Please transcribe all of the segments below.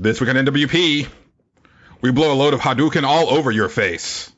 This week on NWP, we blow a load of Hadouken all over your face.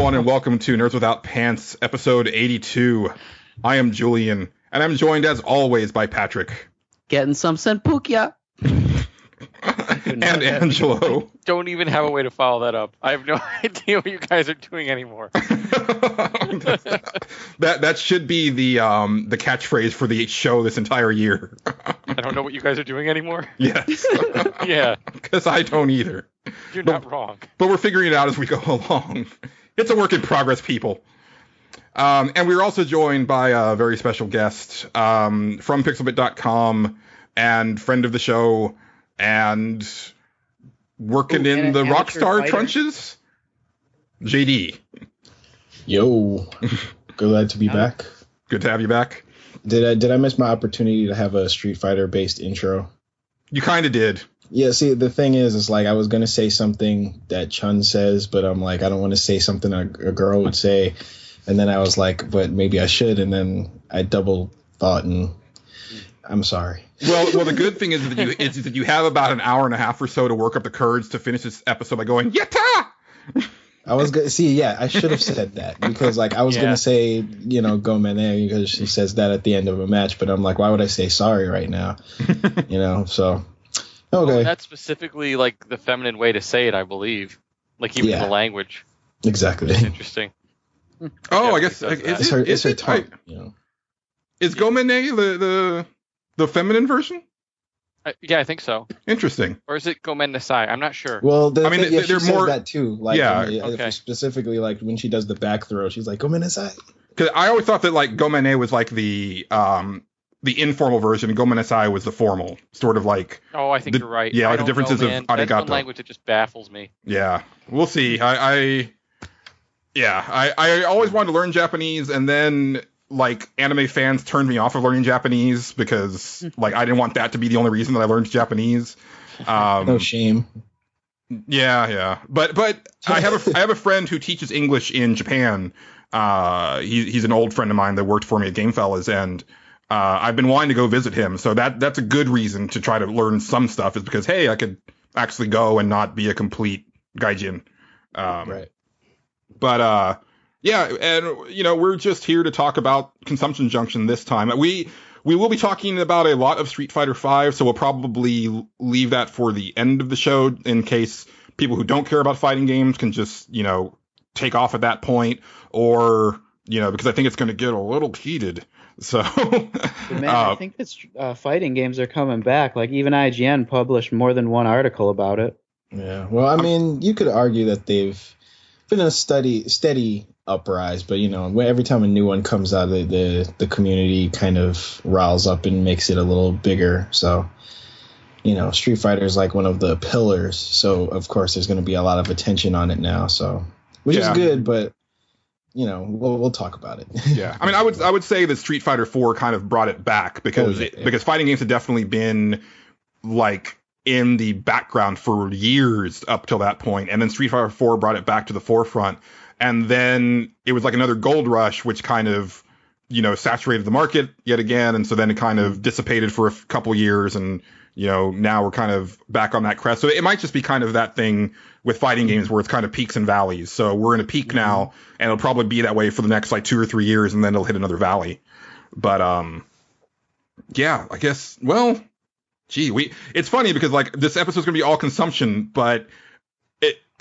And welcome to Nerds Without Pants, episode 82. I am Julian, and I'm joined as always by Patrick. Getting some senpukya. And Angelo. I don't even have a way to follow that up. I have no idea what you guys are doing anymore. That should be the catchphrase for the show this entire year. I don't know what you guys are doing anymore? Yes. Yeah. Because I don't either. You're not wrong. But we're figuring it out as we go along. It's a work in progress, people. And we're also joined by a very special guest from pixelbit.com and friend of the show and working in the Rockstar trenches, JD. Yo, glad to be back. Good to have you back. Did I miss my opportunity to have a Street Fighter based intro? You kind of did. Yeah, see, the thing is like I was going to say something that Chun says, but I'm like, I don't want to say something a girl would say. And then I was like, but maybe I should. And then I double thought, and I'm sorry. Well, the good thing is that you have about an hour and a half or so to work up the courage to finish this episode by going, Yatta! I was going to see, yeah, I should have said that because like I was going to say, go Mané because she says that at the end of a match. But I'm like, why would I say sorry right now? So. Okay. Well, that's specifically like the feminine way to say it, I believe. Like even the language. Exactly. It's interesting. Oh, I guess it's her type. Is Gomene the feminine version? Yeah, I think so. Interesting. Or is it Gomen Nasai? I'm not sure. Well, they're more that too. Like, specifically, like when she does the back throw, she's like Gomen Nasai. Because I always thought that like Gomene was like the informal version, and Gomen Nasai was the formal, sort of like. Oh, I think you're right. Yeah, like the differences of arigato. That's one language that just baffles me. Yeah, we'll see. I always wanted to learn Japanese, and then like anime fans turned me off of learning Japanese because like I didn't want that to be the only reason that I learned Japanese. No shame. Yeah. But I have a friend who teaches English in Japan. He's an old friend of mine that worked for me at Gamefellas, and I've been wanting to go visit him, so that's a good reason to try to learn some stuff, is because, hey, I could actually go and not be a complete gaijin. Right. But, yeah, and, we're just here to talk about Consumption Junction this time. We will be talking about a lot of Street Fighter V, so we'll probably leave that for the end of the show in case people who don't care about fighting games can just, take off at that point, or, because I think it's going to get a little heated. So, man, I think that fighting games are coming back. Like even IGN published more than one article about it. Yeah, well, I mean, you could argue that they've been a steady uprise, but every time a new one comes out, the community kind of riles up and makes it a little bigger. So, Street Fighter is like one of the pillars. So of course, there's going to be a lot of attention on it now. So, which is good, but. We'll talk about it. Yeah, I mean, I would say that Street Fighter 4 kind of brought it back because because fighting games had definitely been like in the background for years up till that point, and then Street Fighter 4 brought it back to the forefront, and then it was like another gold rush, which kind of saturated the market yet again, and so then it kind of dissipated for a couple years, and now we're kind of back on that crest. So it might just be kind of that thing with fighting games where it's kind of peaks and valleys. So we're in a peak now, and it'll probably be that way for the next like 2 or 3 years, and then it'll hit another valley. But yeah, I guess. Well, it's funny because like this episode's gonna be all consumption, but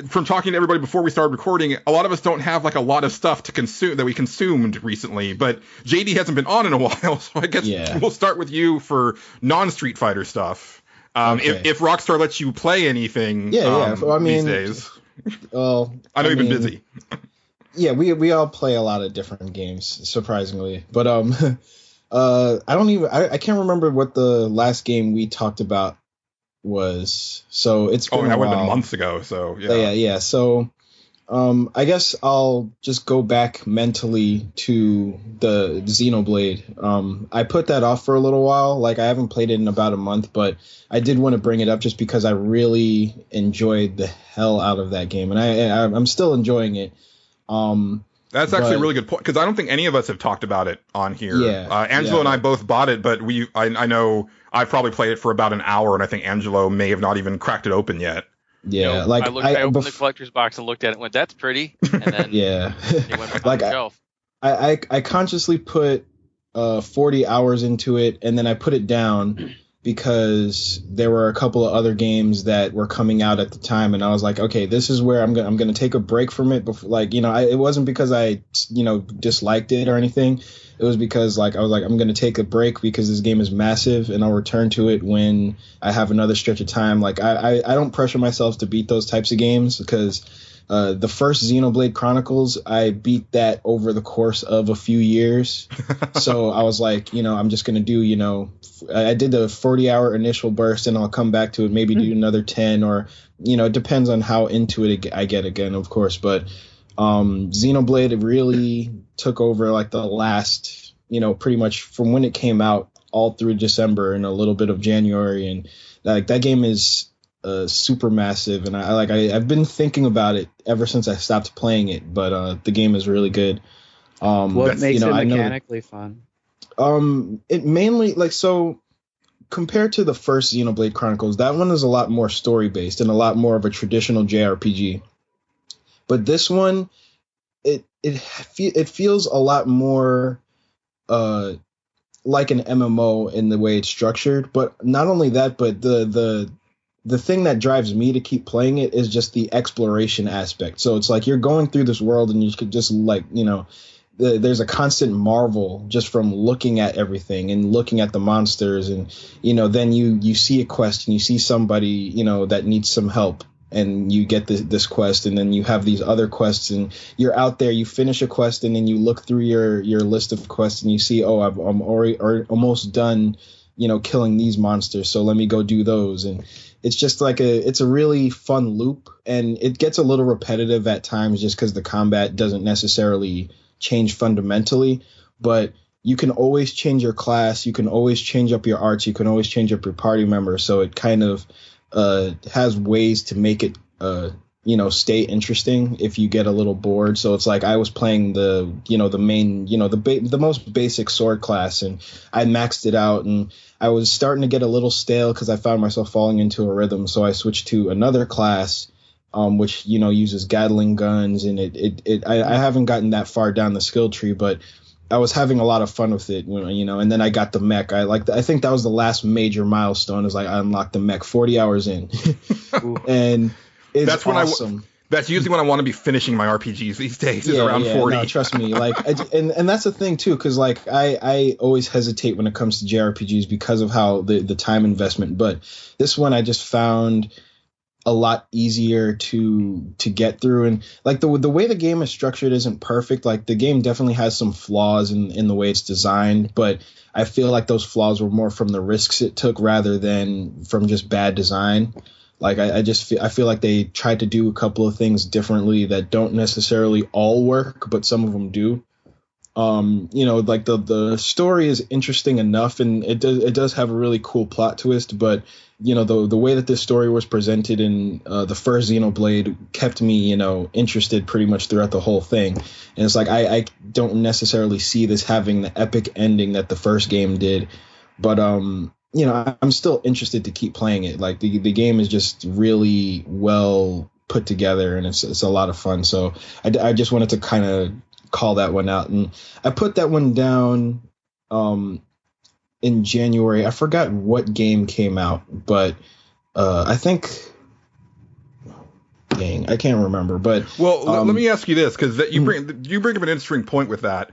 from talking to everybody before we started recording, a lot of us don't have like a lot of stuff to consume that we consumed recently. But JD hasn't been on in a while, so I guess we'll start with you for non-Street Fighter stuff. If Rockstar lets you play anything, these days. Well, I know you've been busy. Yeah, we all play a lot of different games, surprisingly. But I can't remember what the last game we talked about was. So it's been that would have been months ago. So yeah. So I guess I'll just go back mentally to the Xenoblade. I put that off for a little while. Like, I haven't played it in about a month, but I did want to bring it up just because I really enjoyed the hell out of that game, and I'm still enjoying it. That's actually a really good point, because I don't think any of us have talked about it on here. Angelo and I both bought it, but I know I've probably played it for about an hour, and I think Angelo may have not even cracked it open yet. Yeah, like I opened the collector's box and looked at it and went, "That's pretty," and then it went back on the shelf. I consciously put 40 hours into it, and then I put it down because there were a couple of other games that were coming out at the time, and I was like, okay, this is where I'm gonna take a break from it. Before, like, it wasn't because I disliked it or anything. It was because I was like, I'm gonna take a break because this game is massive, and I'll return to it when I have another stretch of time. Like, I don't pressure myself to beat those types of games, because the first Xenoblade Chronicles, I beat that over the course of a few years. So I was like, I'm just going to do, I did the 40-hour initial burst, and I'll come back to it, maybe do another 10, or, it depends on how into it I get again, of course. But Xenoblade really took over like the last, pretty much from when it came out all through December and a little bit of January. And like, that game is super massive, and I've been thinking about it ever since I stopped playing it, but the game is really good. What makes it mechanically fun? It mainly, so compared to the first Xenoblade Chronicles, that one is a lot more story based and a lot more of a traditional JRPG. But this one, it feels a lot more like an MMO in the way it's structured. But not only that, but the thing that drives me to keep playing it is just the exploration aspect. So it's like you're going through this world, and you could just there's a constant marvel just from looking at everything and looking at the monsters. And, then you see a quest, and you see somebody, that needs some help, and you get this quest, and then you have these other quests, and you're out there, you finish a quest, and then you look through your list of quests, and you see, I'm already almost done, killing these monsters, so let me go do those. And it's just like it's a really fun loop, and it gets a little repetitive at times just because the combat doesn't necessarily change fundamentally, but you can always change your class, you can always change up your arts, you can always change up your party members, so it kind of has ways to make it stay interesting if you get a little bored. So it's like I was playing the main, the most basic sword class, and I maxed it out, and I was starting to get a little stale because I found myself falling into a rhythm. So I switched to another class, which, uses Gatling guns, and I haven't gotten that far down the skill tree, but I was having a lot of fun with it, and then I got the mech. I think that was the last major milestone, is like I unlocked the mech 40 hours in. And it's awesome. That's usually when I want to be finishing my RPGs these days, is around 40. No, trust me. And that's the thing too, because I always hesitate when it comes to JRPGs because of how the time investment. But this one I just found a lot easier to get through, and like the way the game is structured isn't perfect. Like, the game definitely has some flaws in the way it's designed, but I feel like those flaws were more from the risks it took rather than from just bad design. Like, I feel like they tried to do a couple of things differently that don't necessarily all work, but some of them do. Like the story is interesting enough, and it does have a really cool plot twist, but the way that this story was presented in the first Xenoblade kept me, interested pretty much throughout the whole thing. And it's like I don't necessarily see this having the epic ending that the first game did, but I'm still interested to keep playing it. Like, the game is just really well put together, and it's a lot of fun. So I just wanted to kind of call that one out, and I put that one down in January. I forgot what game came out, but I think, dang, I can't remember. But let me ask you this, because you bring up an interesting point with that.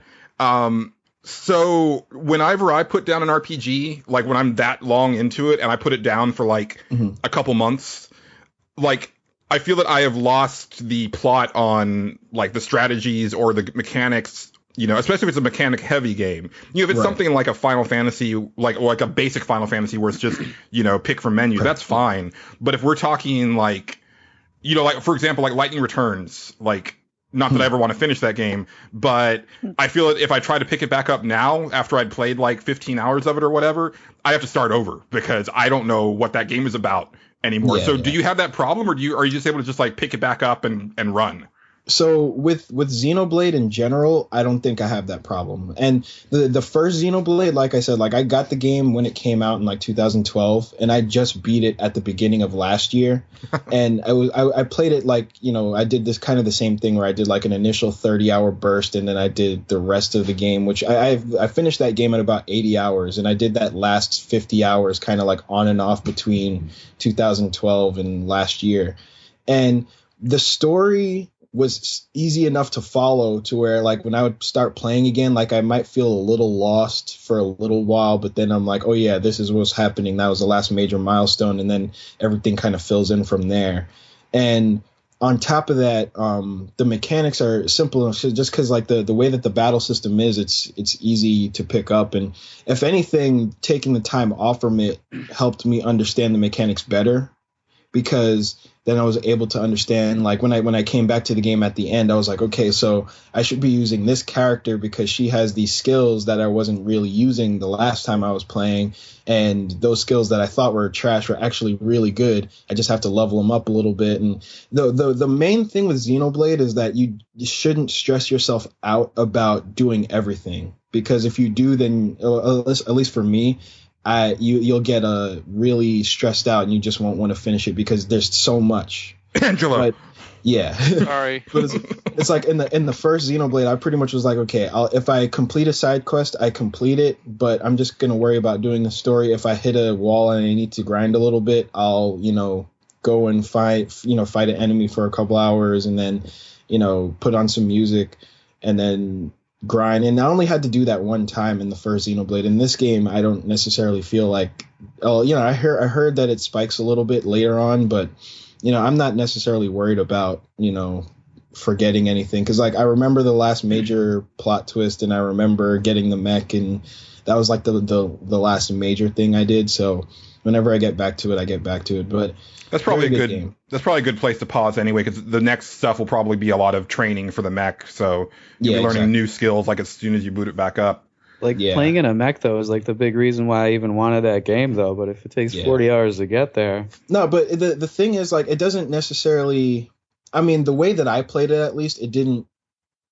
So whenever I put down an RPG, like when I'm that long into it and I put it down for like a couple months, like, I feel that I have lost the plot on like the strategies or the mechanics especially if it's a mechanic heavy game. If it's something like a Final Fantasy, like a basic Final Fantasy where it's just, pick from menu, that's fine. But if we're talking like for example, like Lightning Returns, like, not that I ever want to finish that game, but I feel that if I try to pick it back up now after I'd played like 15 hours of it or whatever, I have to start over because I don't know what that game is about anymore. So do you have that problem, or are you just able to just like pick it back up and run? So with Xenoblade in general, I don't think I have that problem. And the first Xenoblade, like I said, like I got the game when it came out in like 2012, and I just beat it at the beginning of last year. And I played it like, I did this kind of the same thing where I did like an initial 30-hour burst, and then I did the rest of the game, which I finished that game at about 80 hours, and I did that last 50 hours kind of like on and off between 2012 and last year. And the story was easy enough to follow to where like when I would start playing again, like I might feel a little lost for a little while, but then I'm like, oh yeah, this is what's happening. That was the last major milestone. And then everything kind of fills in from there. And on top of that, the mechanics are simple just because like the way that the battle system is, it's easy to pick up. And if anything, taking the time off from it helped me understand the mechanics better, because then I was able to understand, like when I came back to the game at the end, I was like, okay, so I should be using this character because she has these skills that I wasn't really using the last time I was playing. And those skills that I thought were trash were actually really good. I just have to level them up a little bit. And the main thing with Xenoblade is that you shouldn't stress yourself out about doing everything, because if you do, then at least for me, you'll get really stressed out and you just won't want to finish it because there's so much. Angelo. But, yeah. Sorry. But it's like in the first Xenoblade, I pretty much was like, okay, if I complete a side quest, I complete it, but I'm just gonna worry about doing the story. If I hit a wall and I need to grind a little bit, I'll go and fight an enemy for a couple hours and then put on some music and then grind. And I only had to do that one time in the first Xenoblade. In this game, I don't necessarily feel like, I heard that it spikes a little bit later on, but I'm not necessarily worried about forgetting anything, because like I remember the last major plot twist, and I remember getting the mech, and that was like the last major thing I did. So whenever I get back to it, I get back to it. But that's probably a good game. That's probably a good place to pause anyway, because the next stuff will probably be a lot of training for the mech. So you'll be learning new skills like as soon as you boot it back up. Like playing in a mech though is like the big reason why I even wanted that game though. But if it takes 40 hours to get there, no. But the thing is, like, it doesn't necessarily. I mean, the way that I played it, at least, it didn't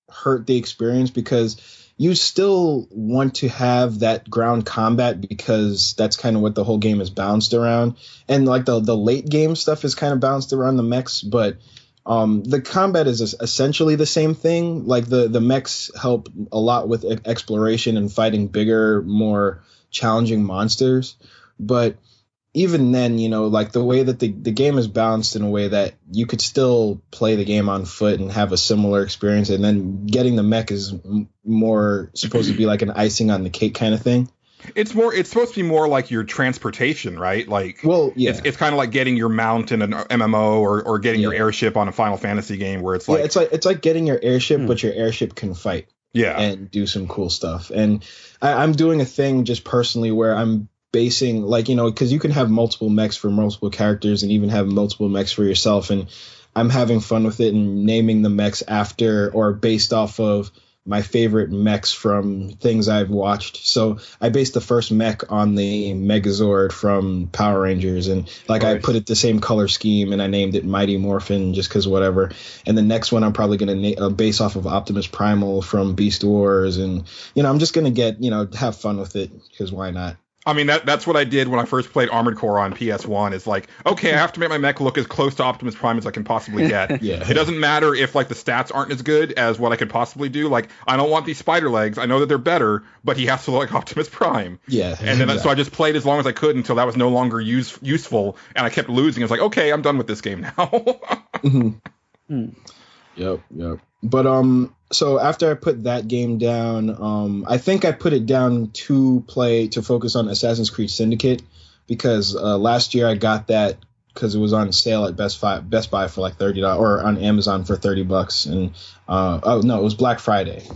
hurt the experience, because you still want to have that ground combat, because that's kind of what the whole game is bounced around. And like the late game stuff is kind of bounced around the mechs, but the combat is essentially the same thing. Like the mechs help a lot with exploration and fighting bigger, more challenging monsters. But even then, like the way that the game is balanced in a way that you could still play the game on foot and have a similar experience. And then getting the mech is more supposed to be like an icing on the cake kind of thing. It's supposed to be more like your transportation, right? Like, well, yeah. It's kind of like getting your mount in an MMO or getting your airship on a Final Fantasy game, where it's like, it's like getting your airship, but your airship can fight. Yeah. And do some cool stuff. And I'm doing a thing just personally where I'm basing, like, because you can have multiple mechs for multiple characters and even have multiple mechs for yourself. And I'm having fun with it and naming the mechs after or based off of my favorite mechs from things I've watched. So I based the first mech on the Megazord from Power Rangers, and like I put it the same color scheme, and I named it Mighty Morphin just because whatever. And the next one I'm probably going to base off of Optimus Primal from Beast Wars, and I'm just going to get have fun with it, because why not? I mean, that's what I did when I first played Armored Core on PS1. It's like, okay, I have to make my mech look as close to Optimus Prime as I can possibly get. Yeah. It doesn't matter if like the stats aren't as good as what I could possibly do. Like, I don't want these spider legs. I know that they're better, but he has to look like Optimus Prime. Yeah. And then so I just played as long as I could until that was no longer useful, and I kept losing. I was like, okay, I'm done with this game now. Mm-hmm. Yep. But so after I put that game down, I think I put it down to focus on Assassin's Creed Syndicate, because last year I got that because it was on sale at Best Buy for like $30, or on Amazon for $30, and it was Black Friday.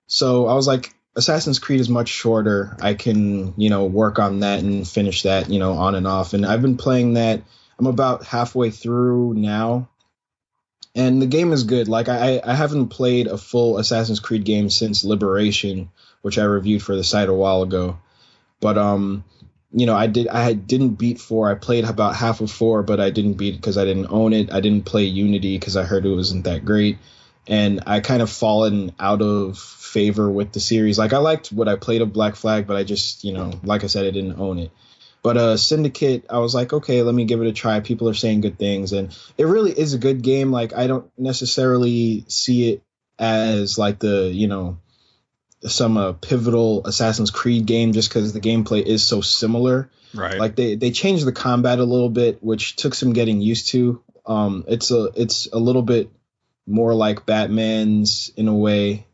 So I was like, Assassin's Creed is much shorter. I can, work on that and finish that, on and off. And I've been playing that. I'm about halfway through now. And the game is good. Like, I haven't played a full Assassin's Creed game since Liberation, which I reviewed for the site a while ago. But, I didn't beat 4. I played about half of 4, but I didn't beat it because I didn't own it. I didn't play Unity because I heard it wasn't that great. And I kind of fallen out of favor with the series. Like, I liked what I played of Black Flag, but I just, like I said, I didn't own it. But Syndicate, I was like, okay, let me give it a try. People are saying good things, and it really is a good game. Like, I don't necessarily see it as like the, some pivotal Assassin's Creed game just because the gameplay is so similar. Right. Like, they changed the combat a little bit, which took some getting used to. It's a little bit more like Batman's in a way.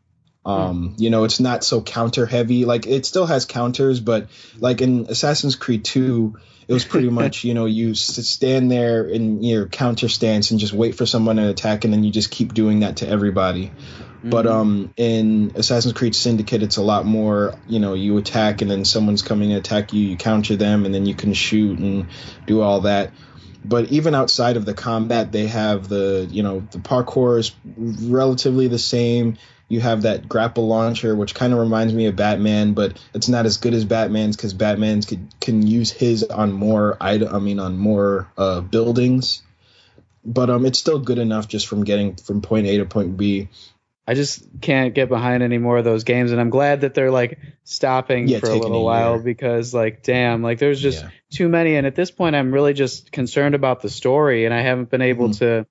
It's not so counter heavy. Like, it still has counters, but like in Assassin's Creed 2, it was pretty much, you stand there in your counter stance and just wait for someone to attack, and then you just keep doing that to everybody. Mm-hmm. But in Assassin's Creed Syndicate, it's a lot more, you attack and then someone's coming to attack you, you counter them, and then you can shoot and do all that. But even outside of the combat, they have the parkour is relatively the same. You have that grapple launcher, which kind of reminds me of Batman, but it's not as good as Batman's because Batman's can use his on more buildings. But it's still good enough just from getting from point A to point B. I just can't get behind any more of those games, and I'm glad that they're like stopping for a little while because like, damn, like there's just too many. And at this point, I'm really just concerned about the story, and I haven't been able to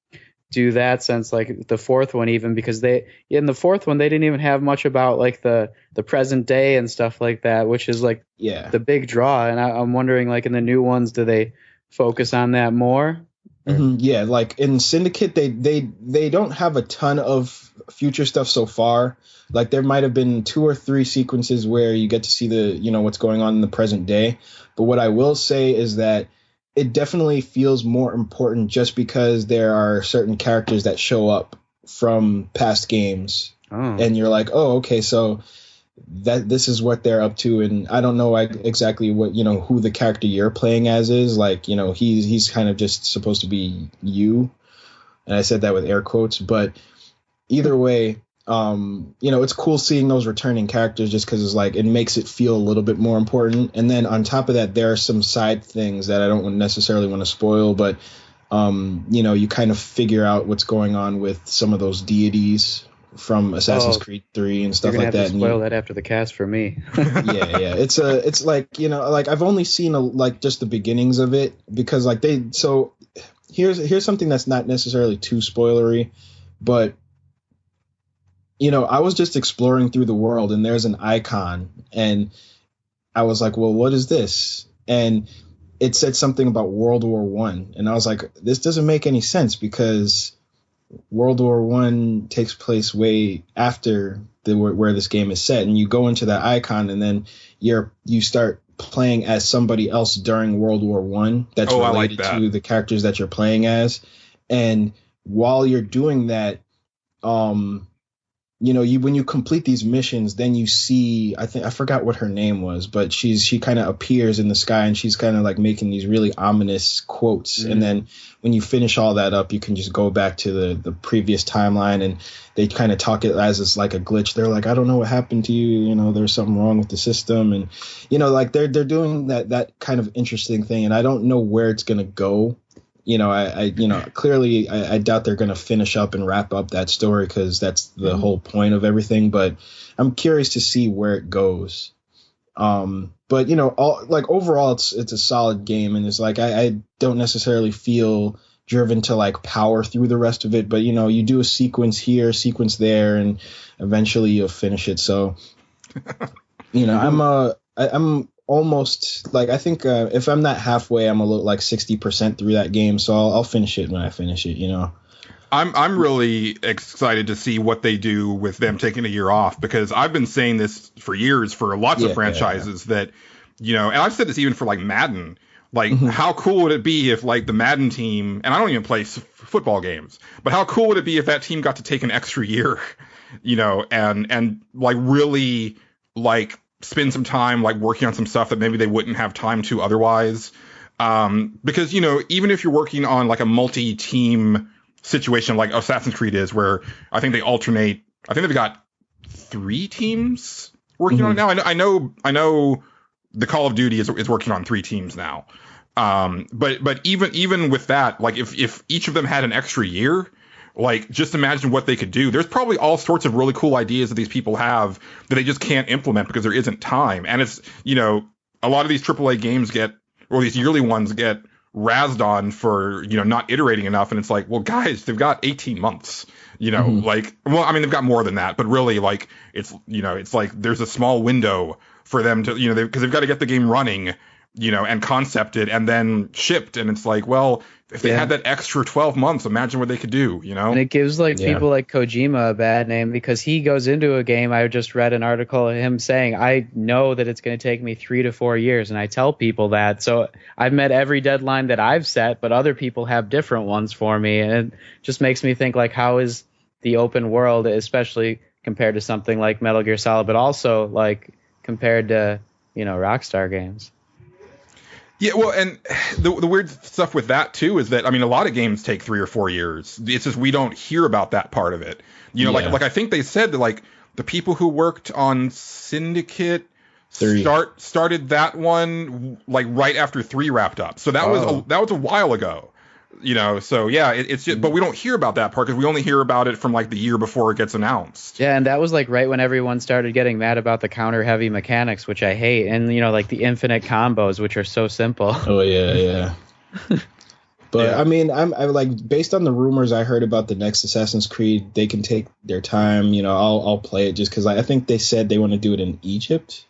do that since like the 4th one, even because in the 4th one they didn't even have much about like the present day and stuff like that, which is like the big draw. And I'm wondering, like, in the new ones, do they focus on that more? Mm-hmm. Yeah, like in Syndicate, they don't have a ton of future stuff so far. Like, there might have been 2 or 3 sequences where you get to see the what's going on in the present day. But what I will say is that it definitely feels more important just because there are certain characters that show up from past games, and you're like, oh, okay, so that this is what they're up to. And I don't know exactly what who the character you're playing as is. Like, he's kind of just supposed to be you, and I said that with air quotes. But either way, it's cool seeing those returning characters just because it's like it makes it feel a little bit more important. And then on top of that, there are some side things that I don't necessarily want to spoil, but you kind of figure out what's going on with some of those deities from Assassin's Creed 3 and stuff like that. To spoil that after the cast for me. yeah. It's like, like I've only seen just the beginnings of it because like here's something that's not necessarily too spoilery, but I was just exploring through the world and there's an icon and I was like, well, what is this? And it said something about World War I. And I was like, this doesn't make any sense because World War I takes place way after where this game is set. And you go into that icon and then you start playing as somebody else during World War I that's related to the characters that you're playing as. And while you're doing that, when you complete these missions, then you see, I forgot what her name was, but she kind of appears in the sky and she's kind of like making these really ominous quotes. Mm-hmm. And then when you finish all that up, you can just go back to the previous timeline and they kind of talk it as it's like a glitch. They're like, I don't know what happened to you. There's something wrong with the system. And, like they're doing that kind of interesting thing. And I don't know where it's going to go. Clearly I doubt they're going to finish up and wrap up that story because that's the whole point of everything. But I'm curious to see where it goes. But overall, it's a solid game, and it's like I don't necessarily feel driven to like power through the rest of it. But you do a sequence here, sequence there, and eventually you'll finish it. So I'm almost like I think if I'm not halfway, I'm a little like 60% through that game, so I'll finish it when I finish it. I'm really excited to see what they do with them taking a year off because I've been saying this for years for lots of franchises that and I've said this even for like Madden. Like, how cool would it be if, like, the Madden team, and I don't even play football games, but how cool would it be if that team got to take an extra year, you know, and like really like spend some time like working on some stuff that maybe they wouldn't have time to otherwise. Because, you know, even if you're working on like a multi-team situation like Assassin's Creed is, where I think they alternate, I think they've got 3 teams working on it now. I know the Call of Duty is working on 3 teams now. But even with that, like if each of them had an extra year, like just imagine what they could do. There's probably all sorts of really cool ideas that these people have that they just can't implement because there isn't time. And it's, you know, a lot of these AAA games or these yearly ones get razzed on for, you know, not iterating enough. And it's like, well, guys, they've got 18 months, you know, like, well, I mean, they've got more than that, but really like it's, you know, it's like there's a small window for them to, you know, because they've got to get the game running, you know, and concepted and then shipped. And it's like, well, if they had that extra 12 months, imagine what they could do, you know? And it gives like people like Kojima a bad name because he goes into a game. I just read an article of him saying, I know that it's going to take me 3 to 4 years. And I tell people that. So I've met every deadline that I've set, but other people have different ones for me. And it just makes me think like, how is the open world, especially compared to something like Metal Gear Solid, but also like compared to, you know, Rockstar games. Yeah, well, and the weird stuff with that too is that, I mean, a lot of games take 3 or 4 years. It's just we don't hear about that part of it. You know, like I think they said that like the people who worked on Syndicate started that one like right after 3 wrapped up. So that was a while ago. You know, so yeah, it's just, but we don't hear about that part because we only hear about it from like the year before it gets announced. Yeah, and that was like right when everyone started getting mad about the counter heavy mechanics, which I hate, and you know, like the infinite combos, which are so simple. Oh yeah. But I mean, I'm like, based on the rumors I heard about the next Assassin's Creed, they can take their time. You know, I'll play it just because I think they said they want to do it in Egypt.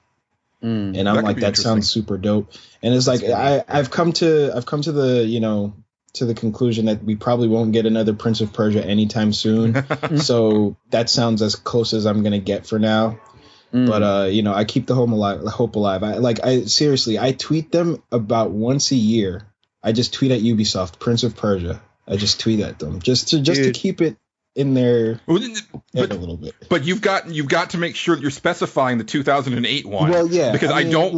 And I'm like, that sounds super dope. And it's like I've come to the, you know, to the conclusion that we probably won't get another Prince of Persia anytime soon. So that sounds as close as I'm going to get for now. But, you know, I keep the hope alive. I seriously, I tweet them about once a year. I just tweet at Ubisoft, Prince of Persia. I just tweet at them just to keep it in their head a little bit. But you've got to make sure that you're specifying the 2008 one. Well, yeah, because I know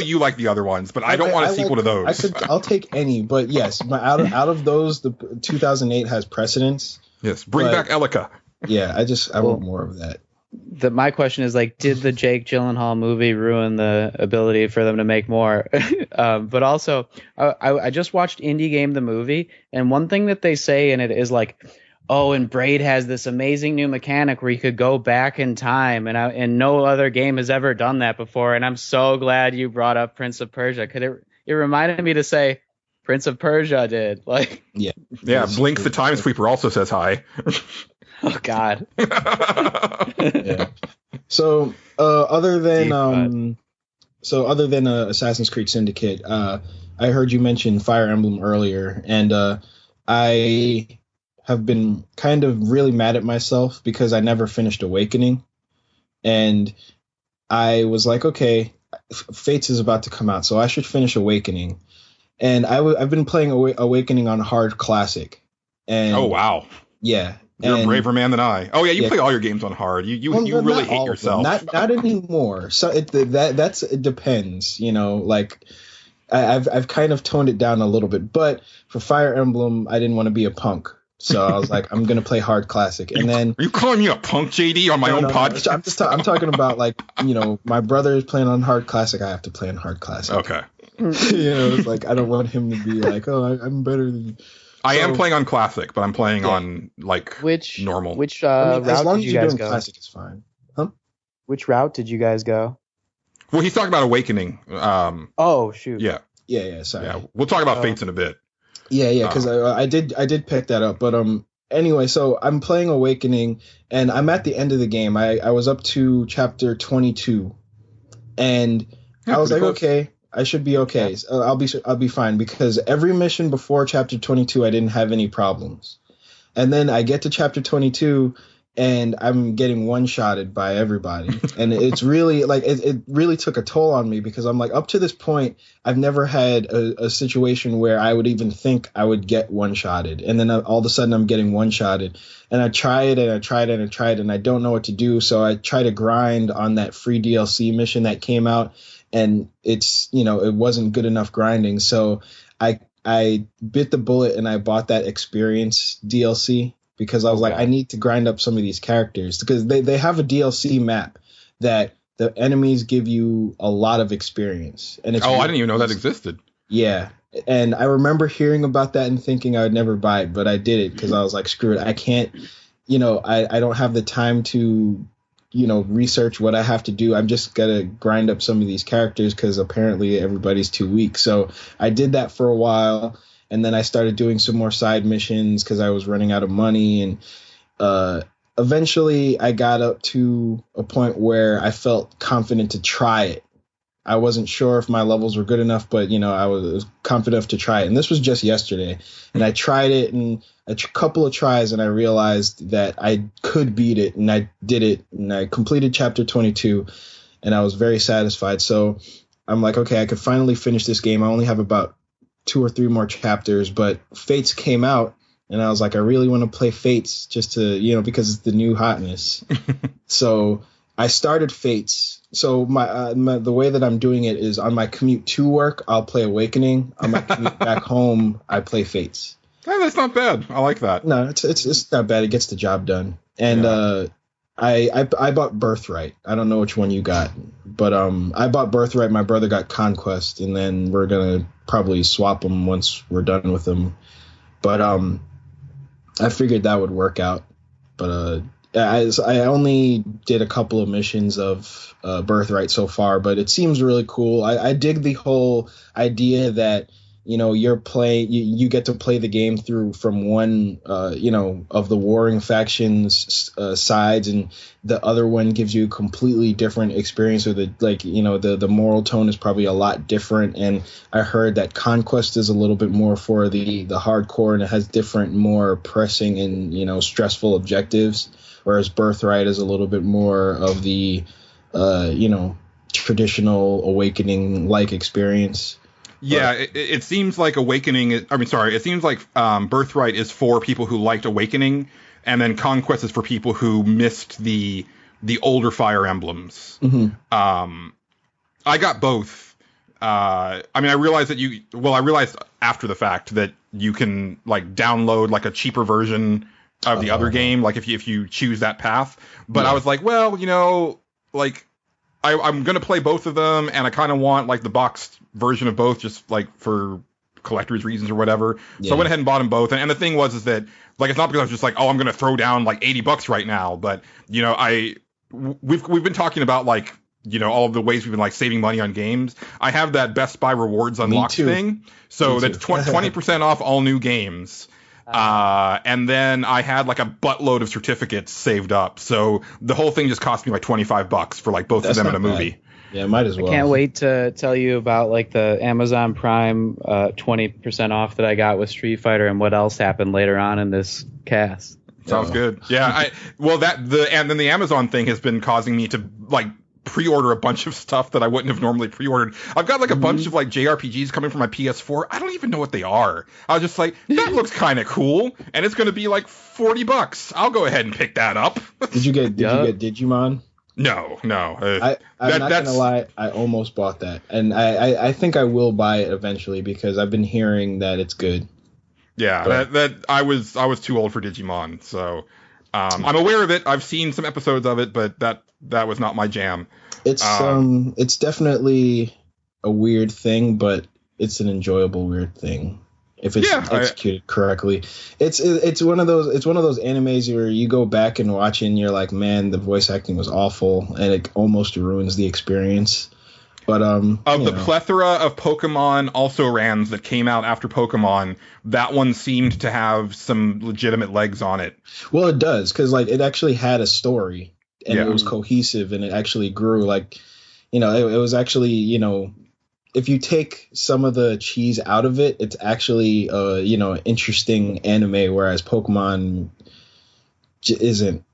you like the other ones, but I don't want a sequel to those. I'll take any, but yes, out of those, the 2008 has precedence. Yes, bring back Elika. Yeah, I want more of that. My question is like, did the Jake Gyllenhaal movie ruin the ability for them to make more? But also, I just watched Indie Game the movie, and one thing that they say in it is like, oh, and Braid has this amazing new mechanic where you could go back in time, and no other game has ever done that before. And I'm so glad you brought up Prince of Persia, because it reminded me to say Prince of Persia did. Like, yeah. Blink the Time Sweeper also says hi. Oh God. Yeah. So other than Assassin's Creed Syndicate, I heard you mention Fire Emblem earlier, and I have been kind of really mad at myself because I never finished Awakening. And I was like, okay, Fates is about to come out, so I should finish Awakening. And I've been playing Awakening on Hard Classic. And oh, wow. Yeah. You're a braver man than I. Oh, yeah, you play all your games on hard. You really hate yourself. Not anymore. So it depends, you know, like I've kind of toned it down a little bit. But for Fire Emblem, I didn't want to be a punk. So I was like, I'm going to play Hard Classic. And then are you calling me a punk, JD, on my own podcast? I'm talking about, like, you know, my brother is playing on Hard Classic. I have to play on Hard Classic. Okay. You know, it's like, I don't want him to be like, oh, I'm better than you. I am playing on Classic, but I'm playing on, like, normal. Which route as long did as you you're guys doing go? Classic, it's fine. Huh? Which route did you guys go? Well, he's talking about Awakening. Oh, shoot. Yeah. Sorry. Yeah, we'll talk about Fates in a bit. Yeah, because I did pick that up, but anyway, so I'm playing Awakening, and I'm at the end of the game. I was up to chapter 22, and I was like, close. Okay, I should be okay. Yeah. So I'll be fine, because every mission before chapter 22, I didn't have any problems, and then I get to chapter 22, and I'm getting one-shotted by everybody. And it's really like it really took a toll on me, because I'm like, up to this point, I've never had a situation where I would even think I would get one-shotted. And then all of a sudden I'm getting one-shotted. And I try it and I tried it and I tried it and I don't know what to do. So I try to grind on that free DLC mission that came out, and it's, it wasn't good enough grinding. So I bit the bullet and I bought that experience DLC, because I was like, I need to grind up some of these characters, because they have a DLC map that the enemies give you a lot of experience. And it's I didn't even know that existed. Yeah. And I remember hearing about that and thinking I would never buy it, but I did it because I was like, screw it. I can't, I don't have the time to, research what I have to do. I'm just going to grind up some of these characters because apparently everybody's too weak. So I did that for a while. And then I started doing some more side missions because I was running out of money. And eventually I got up to a point where I felt confident to try it. I wasn't sure if my levels were good enough, but, I was confident enough to try it. And this was just yesterday. And I tried it in a couple of tries, and I realized that I could beat it. And I did it. And I completed chapter 22. And I was very satisfied. So I'm like, okay, I could finally finish this game. I only have about 2 or 3 more chapters, but Fates came out, and I was like, I really want to play Fates just to, because it's the new hotness. So I started Fates. So my the way that I'm doing it is, on my commute to work, I'll play Awakening. On my commute back home, I play Fates. Oh, that's not bad. I like that. No, it's not bad. It gets the job done. And I bought Birthright. I don't know which one you got, but I bought Birthright. My brother got Conquest, and then we're gonna probably swap them once we're done with them. But I figured that would work out. But I only did a couple of missions of Birthright so far, but it seems really cool. I dig the whole idea that you're playing, you get to play the game through from one of the warring factions sides, and the other one gives you a completely different experience, or the moral tone is probably a lot different. And I heard that Conquest is a little bit more for the hardcore, and it has different, more pressing and stressful objectives, whereas Birthright is a little bit more of the traditional Awakening like experience. Yeah, it seems like it seems like Birthright is for people who liked Awakening, and then Conquest is for people who missed the older Fire Emblems. Mm-hmm. I got both. I realized I realized after the fact that you can download a cheaper version of the other game, if you choose that path. But I was like, well, I'm going to play both of them, and I kind of want the boxed version of both, just for collector's reasons or whatever. Yeah. So I went ahead and bought them both. And the thing was that it's not because I was just I'm going to throw down $80 right now. But, we've been talking about all of the ways we've been saving money on games. I have that Best Buy rewards unlocked thing. So that's 20% off all new games. And then I had a buttload of certificates saved up, so the whole thing just cost me $25 for both of them in a movie. Yeah, might as well. I can't wait to tell you about the Amazon Prime 20% off that I got with Street Fighter, and what else happened later on in this cast. Sounds good. Yeah, and then the Amazon thing has been causing me to pre-order a bunch of stuff that I wouldn't have normally pre-ordered. I've got a bunch of JRPGs coming from my PS4. I don't even know what they are. I was just that looks kind of cool, and it's going to be $40. I'll go ahead and pick that up. Did you get Digimon? No. I'm not gonna lie, I almost bought that, and I think I will buy it eventually, because I've been hearing that it's good. Yeah, that I was too old for Digimon, so I'm aware of it. I've seen some episodes of it, but that was not my jam. It's definitely a weird thing, but it's an enjoyable weird thing if it's executed correctly. It's one of those animes where you go back and watch it and you're like, man, the voice acting was awful, and it almost ruins the experience. But plethora of Pokemon also-rans that came out after Pokemon, that one seemed to have some legitimate legs on it. Well, it does, because it actually had a story, and it was cohesive, and it actually grew. It was actually, if you take some of the cheese out of it, it's actually an interesting anime, whereas Pokemon isn't.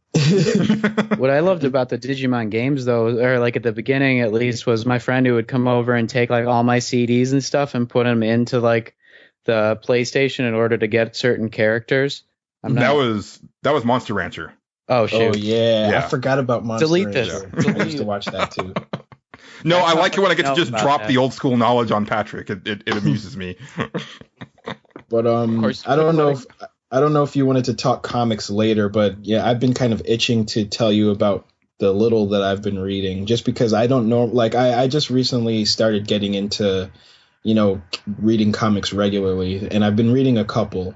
What I loved about the Digimon games, though, or like at the beginning at least, was my friend who would come over and take like all my CDs and stuff and put them into like the PlayStation in order to get certain characters. That was Monster Rancher. Oh shoot! Oh yeah, I forgot about Monster Delete Rancher. this. I used to watch that too. No, I like it when I get to just drop the old school knowledge on Patrick. It amuses me. But I don't know if you wanted to talk comics later, but yeah, I've been kind of itching to tell you about the little that I've been reading, just because I don't know. Like I just recently started getting into, reading comics regularly, and I've been reading a couple.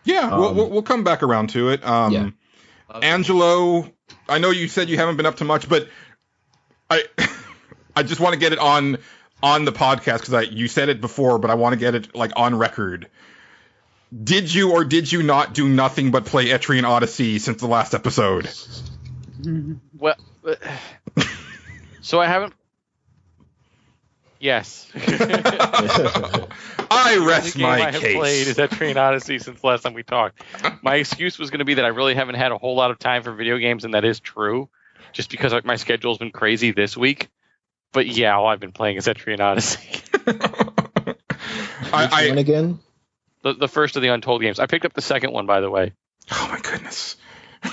Yeah, we'll come back around to it. Yeah. Angelo, I know you said you haven't been up to much, but I just want to get it on the podcast because you said it before, but I want to get it like on record. Did you or did you not do nothing but play Etrian Odyssey since the last episode? Well, so I haven't. Yes. I rest my case. I have played is Etrian Odyssey since the last time we talked. My excuse was going to be that I really haven't had a whole lot of time for video games, and that is true, just because my schedule's been crazy this week. But yeah, all I've been playing is Etrian Odyssey. Which one again? The first of the Untold games. I picked up the second one, by the way. Oh my goodness.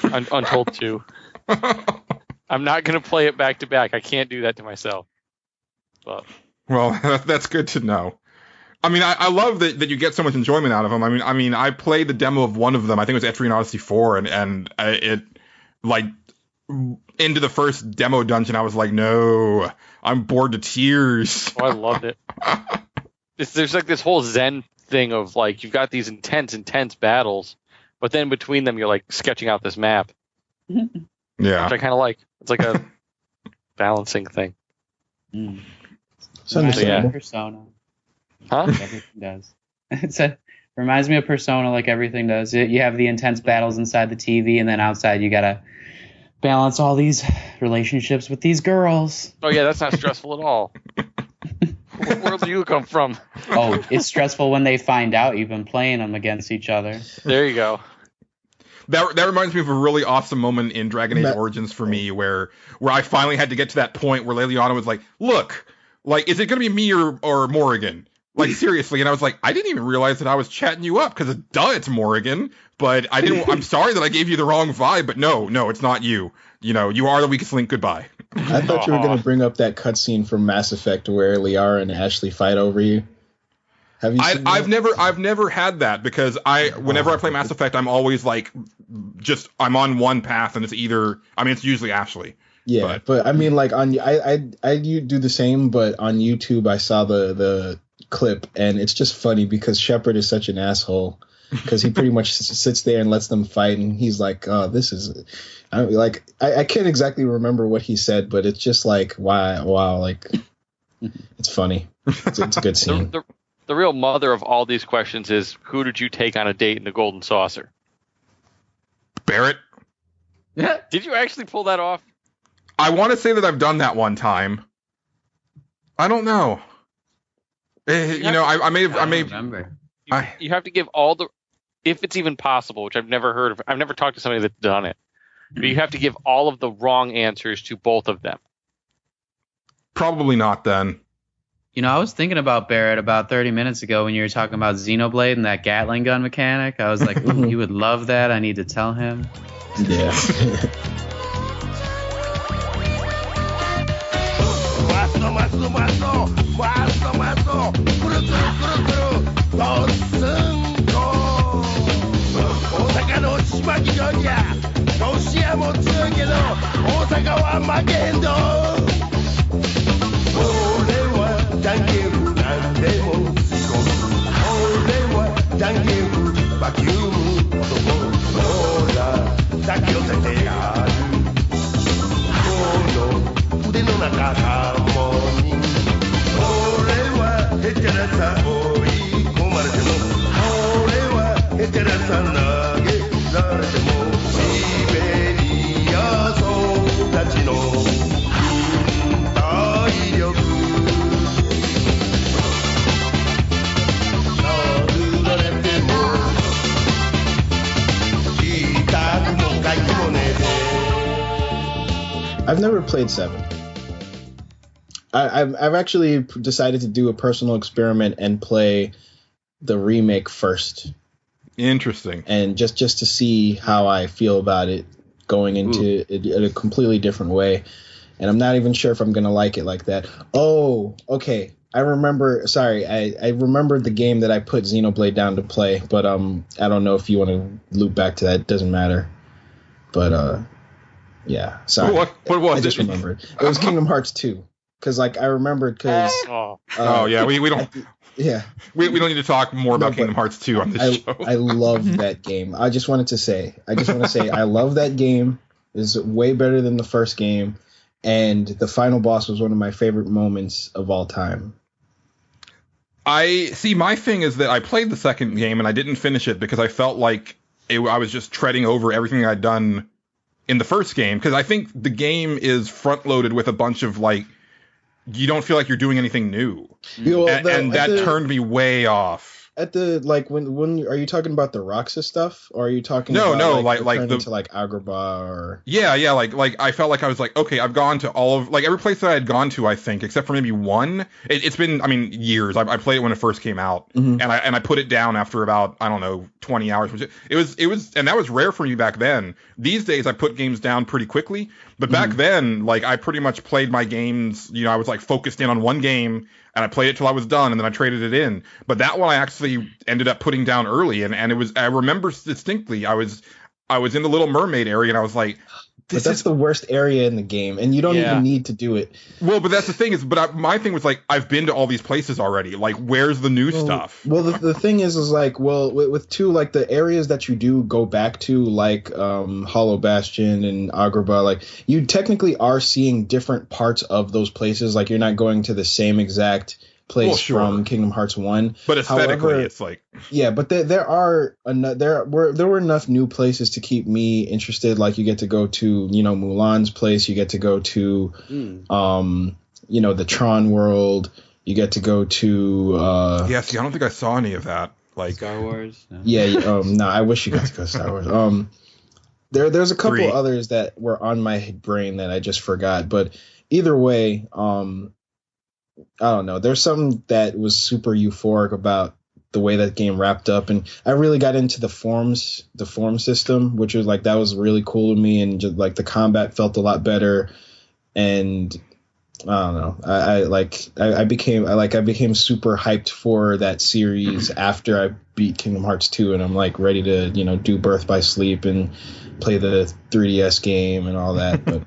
Untold 2. I'm not going to play it back to back. I can't do that to myself. But. Well, that's good to know. I mean, I love that you get so much enjoyment out of them. I mean, I played the demo of one of them. I think it was Etrian Odyssey 4, and it like into the first demo dungeon. I was like, no, I'm bored to tears. Oh, I loved it. There's like this whole Zen thing of like you've got these intense battles, but then between them you're like sketching out this map. Yeah, which I kind of like. It's like a balancing thing. So yeah. Persona. Huh? Everything does. Reminds me of Persona, like everything does. You have the intense battles inside the TV, and then outside you gotta balance all these relationships with these girls. Oh yeah, that's not stressful at all. What world do you come from? Oh, it's stressful when they find out you've been playing them against each other. There you go. That reminds me of a really awesome moment in Dragon Age Origins for me, where I finally had to get to that point where Leliana was like, "Look, like, is it going to be me or Morrigan? Like, seriously?" And I was like, "I didn't even realize that I was chatting you up because it's Morrigan, but I didn't. I'm sorry that I gave you the wrong vibe, but no, it's not you. You are the weakest link. Goodbye." I thought you were going to bring up that cutscene from Mass Effect where Liara and Ashley fight over you. Have you seen that? I've never had that because whenever I play Mass Effect, I'm always like, I'm on one path and it's usually Ashley. Yeah, but I mean, like I do the same, but on YouTube I saw the clip and it's just funny because Shepard is such an asshole because he pretty much sits there and lets them fight and he's like, "Oh, this is," I can't exactly remember what he said, but it's just like wow, like it's funny. It's a good scene. The real mother of all these questions is, who did you take on a date in the Golden Saucer? Barrett. Yeah. Did you actually pull that off? I want to say that I've done that one time. I don't know. I may remember. You have to give all the, if it's even possible, which I've never heard of. I've never talked to somebody that's done it. But you have to give all of the wrong answers to both of them. Probably not then. I was thinking about Barrett about 30 minutes ago when you were talking about Xenoblade and that Gatling gun mechanic. I was like, ooh, he would love that. I need to tell him. Yeah. I've never played 7. I've actually decided to do a personal experiment and play the remake first. Interesting. And just to see how I feel about it going into it in a completely different way. And I'm not even sure if I'm going to like it like that. Oh, okay. I remember. Sorry, I remembered the game that I put Xenoblade down to play, but I don't know if you want to loop back to that. It doesn't matter. But yeah. Sorry. What was it? I just remembered. It was Kingdom Hearts 2. Because I remembered because. Yeah, we don't. Yeah. We don't need to talk more about Kingdom Hearts 2 on this show. I love that game. I just want to say I love that game. It's way better than the first game, and the final boss was one of my favorite moments of all time. I see. My thing is that I played the second game and I didn't finish it because I felt like I was just treading over everything I'd done in the first game. Because I think the game is front loaded with a bunch of you don't feel like you're doing anything new, and that turned me way off. At the when are you talking about the Roxas stuff, or are you talking about to Agrabah or like I felt like I was like, okay, I've gone to all of every place that I had gone to, I think, except for maybe one. It's been years. I played it when it first came out, and I put it down after about 20 hours. It was and that was rare for me back then. These days I put games down pretty quickly, but back then I pretty much played my games. I was focused in on one game. And I played it till I was done, and then I traded it in. But that one I actually ended up putting down early, and it was. I remember distinctly. I was in the Little Mermaid area, and I was like, But that's the worst area in the game, and you don't even need to do it. Well, but that's the thing is, my thing was I've been to all these places already. Where's the new stuff? Well, the thing is with 2, the areas that you do go back to, Hollow Bastion and Agrabah, you technically are seeing different parts of those places. You're not going to the same exact place from Kingdom Hearts 1. But aesthetically, it's yeah, but there were enough new places to keep me interested. You get to go to Mulan's place, you get to go to the Tron world, you get to go to I don't think I saw any of that. Star Wars. No. Yeah, no, I wish you got to go to Star Wars. There's a couple others that were on my brain that I just forgot, but either way, I don't know. There's something that was super euphoric about the way that game wrapped up, and I really got into the form system, which was that was really cool to me, and just the combat felt a lot better, and I don't know. I became super hyped for that series after I beat Kingdom Hearts 2, and I'm ready to do Birth by Sleep and play the 3DS game and all that, but.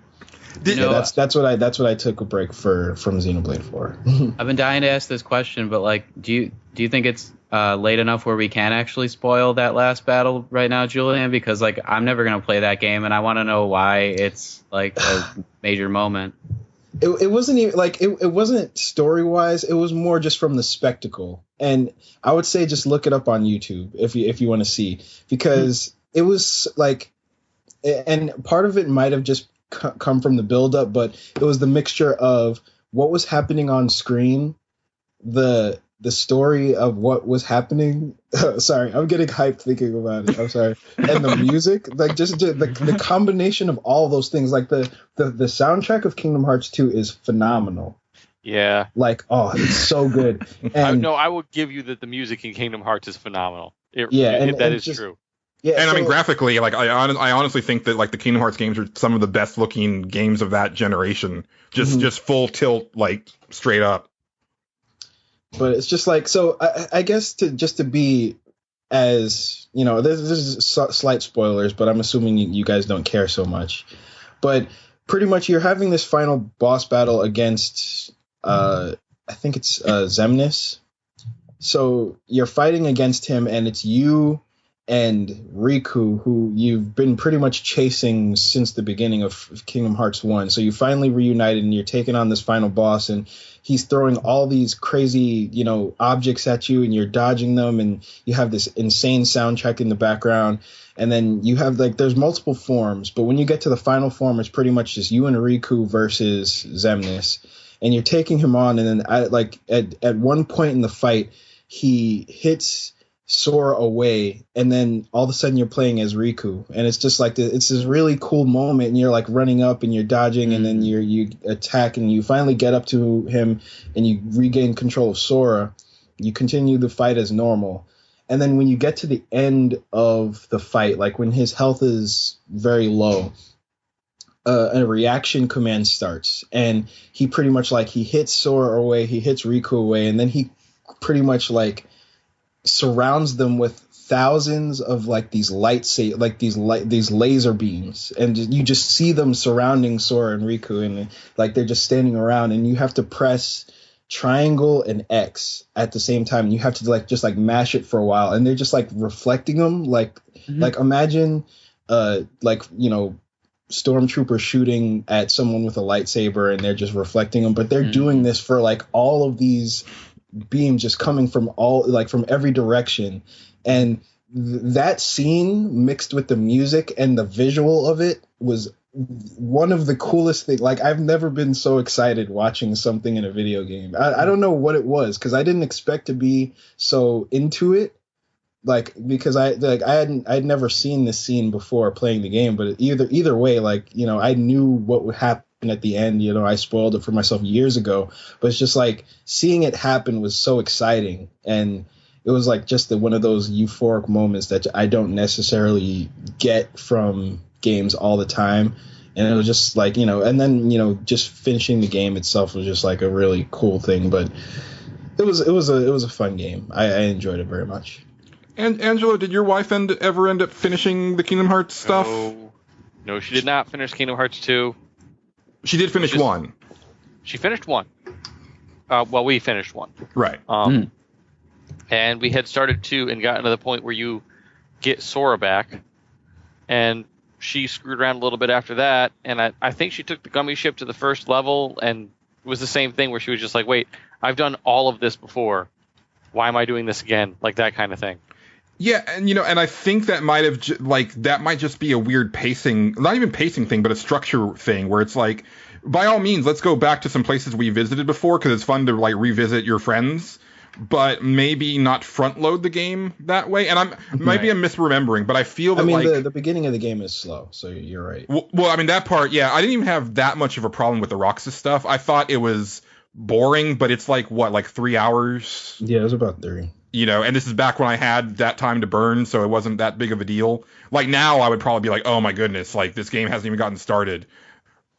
That's what I took a break from Xenoblade for. I've been dying to ask this question, but do you think it's late enough where we can actually spoil that last battle right now, Julian? Because I'm never gonna play that game, and I want to know why it's a major moment. It wasn't even it wasn't story wise. It was more just from the spectacle, and I would say just look it up on YouTube if you want to see, because it was and part of it might have just come from the build up, but it was the mixture of what was happening on screen, the story of what was happening. Sorry, I'm getting hyped thinking about it. I'm sorry. And the music, just the combination of all those things. The soundtrack of Kingdom Hearts 2 is phenomenal. Yeah. It's so good. And I will give you that the music in Kingdom Hearts is phenomenal. That is true. Yeah, and graphically, I honestly think that the Kingdom Hearts games are some of the best looking games of that generation. Just full tilt, straight up. But it's just so. I guess to be as this is slight spoilers, but I'm assuming you guys don't care so much. But pretty much, you're having this final boss battle against I think it's Xemnas. So you're fighting against him, and it's you and Riku, who you've been pretty much chasing since the beginning of Kingdom Hearts 1. So you finally reunited, and you're taking on this final boss, and he's throwing all these crazy, objects at you, and you're dodging them, and you have this insane soundtrack in the background. And then you have there's multiple forms, but when you get to the final form, it's pretty much just you and Riku versus Xemnas, and you're taking him on. And then at one point in the fight, he hits Sora away, and then all of a sudden you're playing as Riku, and it's just like it's this really cool moment, and you're like running up and you're dodging, and then you attack, and you finally get up to him, and you regain control of Sora. You continue the fight as normal, and then when you get to the end of the fight, like when his health is very low, a reaction command starts, and he pretty much like he hits Sora away, he hits Riku away, and then he pretty much like surrounds them with thousands of like these these laser beams, and you just see them surrounding Sora and Riku, and like they're just standing around, and you have to press triangle and X at the same time. You have to like just like mash it for a while, and they're just like reflecting them like imagine like, you know, stormtrooper shooting at someone with a lightsaber, and they're just reflecting them, but they're doing this for like all of these beams just coming from from every direction. And that scene mixed with the music and the visual of it was one of the coolest things. Like, I've never been so excited watching something in a video game. I don't know what it was, because I didn't expect to be so into it, like, because I'd never seen this scene before playing the game. But either way, like, you know, I knew what would happen at the end. You know, I spoiled it for myself years ago, but it's just like seeing it happen was so exciting, and it was like just one of those euphoric moments that I don't necessarily get from games all the time. And it was just like, you know, and then, you know, just finishing the game itself was just like a really cool thing. But it was a fun game. I enjoyed it very much. And Angelo, did your wife ever end up finishing the Kingdom Hearts stuff? No, she did not finish Kingdom Hearts 2. She did finish 1. She finished 1. Well, we finished 1. Right. And we had started 2 and gotten to the point where you get Sora back. And she screwed around a little bit after that. And I think she took the gummy ship to the first level. And it was the same thing where she was just like, wait, I've done all of this before. Why am I doing this again? Like that kind of thing. Yeah, and you know, and I think that might have that might just be a weird pacing, not even pacing thing, but a structure thing where it's like, by all means, let's go back to some places we visited before because it's fun to like revisit your friends, but maybe not front load the game that way. And I'm misremembering, but I feel that the beginning of the game is slow, so you're right. Well, I mean that part, yeah, I didn't even have that much of a problem with the Roxas stuff. I thought it was boring, but it's like 3 hours? Yeah, it was about 3. You know, and this is back when I had that time to burn, so it wasn't that big of a deal. Like now, I would probably be like, oh my goodness, like this game hasn't even gotten started.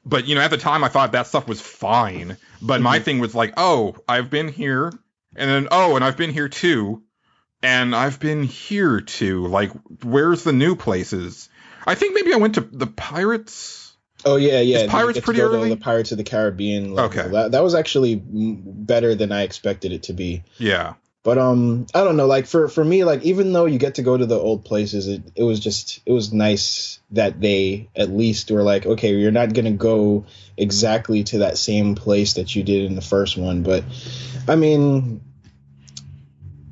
But, you know, at the time, I thought that stuff was fine. But my thing was like, oh, I've been here, and then, and I've been here too, and I've been here too. Like, where's the new places? I think maybe I went to the Pirates. Oh, yeah. Is Pirates pretty early? The Pirates of the Caribbean level. Okay. That was actually better than I expected it to be. Yeah. But I don't know, like for me, like even though you get to go to the old places, it was nice that they at least were like, okay, you're not gonna go exactly to that same place that you did in the first one. But I mean,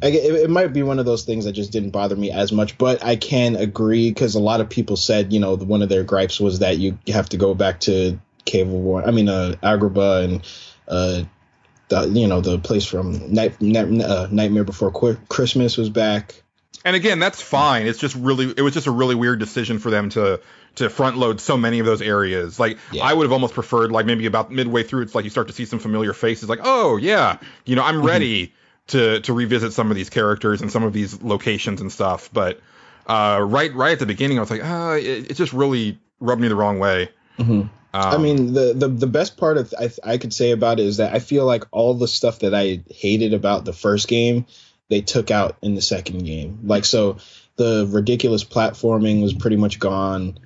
it might be one of those things that just didn't bother me as much. But I can agree, because a lot of people said, you know, one of their gripes was that you have to go back to Agrabah and the place from Nightmare Before Christmas was back. And again, that's fine. It was just a really weird decision for them to front load so many of those areas. Like, I would have almost preferred, like, maybe about midway through, it's like you start to see some familiar faces. Like, oh yeah, you know, I'm ready to revisit some of these characters and some of these locations and stuff. But right at the beginning, I was like, it just really rubbed me the wrong way. Mm-hmm. I mean, the best part of I could say about it is that I feel like all the stuff that I hated about the first game, they took out in the second game. Like, so the ridiculous platforming was pretty much gone.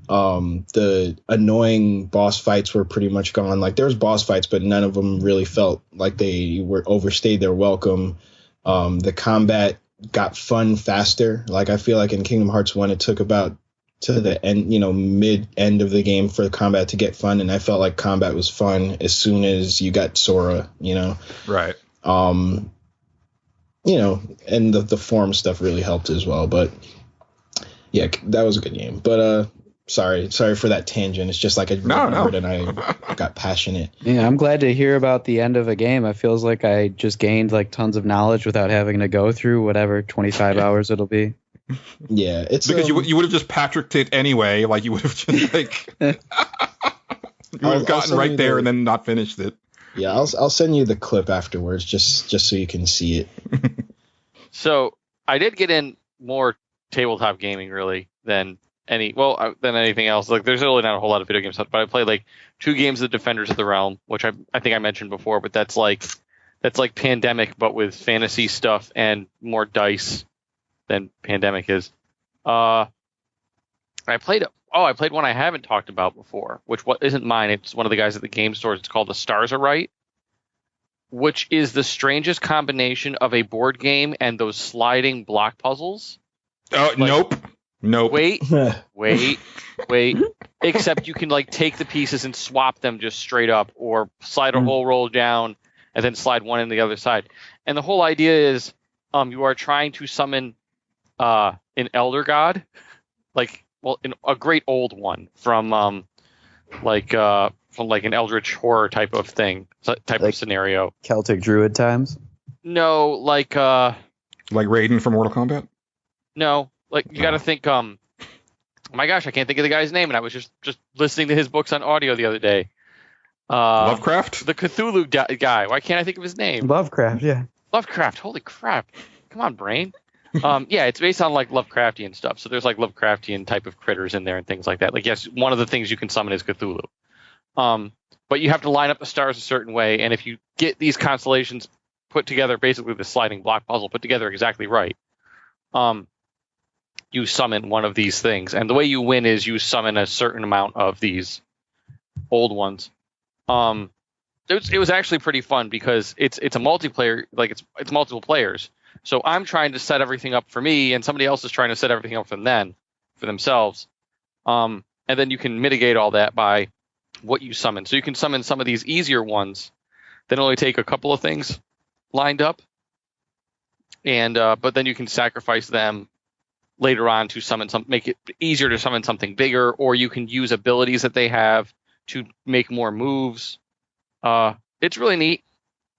The annoying boss fights were pretty much gone. Like, there was boss fights, but none of them really felt like they were overstayed their welcome. The combat got fun faster. Like, I feel like in Kingdom Hearts 1, it took about to the end, you know, mid end of the game for the combat to get fun, and I felt like combat was fun as soon as you got Sora, you know. Right. You know, and the form stuff really helped as well. But yeah, that was a good game. But Sorry for that tangent. It's just like I remembered and I got passionate. Yeah, I'm glad to hear about the end of a game. It feels like I just gained like tons of knowledge without having to go through whatever 25 hours it'll be. Yeah, it's because you would have just Patricked it anyway. Like you would have just like you would have gotten right there and then not finished it. Yeah, I'll send you the clip afterwards, just so you can see it. So I did get in more tabletop gaming really than anything else. Like there's really not a whole lot of video game stuff, but I played like 2 games of Defenders of the Realm, which I think I mentioned before, but that's like Pandemic but with fantasy stuff and more dice than Pandemic is. I played one I haven't talked about before, which isn't mine. It's one of the guys at the game stores. It's called The Stars Are Right, which is the strangest combination of a board game and those sliding block puzzles. Oh, like, nope. Wait. Except you can like take the pieces and swap them just straight up, or slide a whole roll down and then slide one in the other side. And the whole idea is, you are trying to summon an elder god, a great old one from an eldritch horror type of thing, of scenario. Celtic Druid times? No, like Raiden from Mortal Kombat? No, like you got to think. Oh my gosh, I can't think of the guy's name, and I was just listening to his books on audio the other day. Lovecraft? The Cthulhu guy. Why can't I think of his name? Lovecraft, yeah. Lovecraft. Holy crap! Come on, brain. Yeah, it's based on like Lovecraftian stuff. So there's like Lovecraftian type of critters in there and things like that. Like, yes, one of the things you can summon is Cthulhu. But you have to line up the stars a certain way, and if you get these constellations put together, basically the sliding block puzzle put together exactly right, you summon one of these things. And the way you win is you summon a certain amount of these old ones. It was actually pretty fun because it's a multiplayer, like it's multiple players. So I'm trying to set everything up for me, and somebody else is trying to set everything up for themselves. And then you can mitigate all that by what you summon. So you can summon some of these easier ones that only take a couple of things lined up, and but then you can sacrifice them later on to make it easier to summon something bigger, or you can use abilities that they have to make more moves. It's really neat.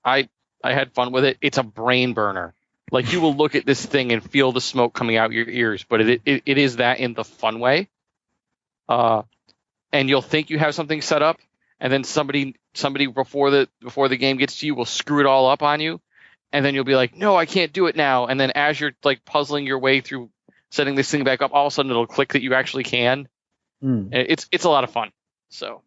I had fun with it. It's a brain burner. Like, you will look at this thing and feel the smoke coming out your ears, but it is that in the fun way. And you'll think you have something set up, and then somebody before the game gets to you will screw it all up on you, and then you'll be like, no, I can't do it now. And then as you're like puzzling your way through setting this thing back up, all of a sudden it'll click that you actually can. It's a lot of fun. So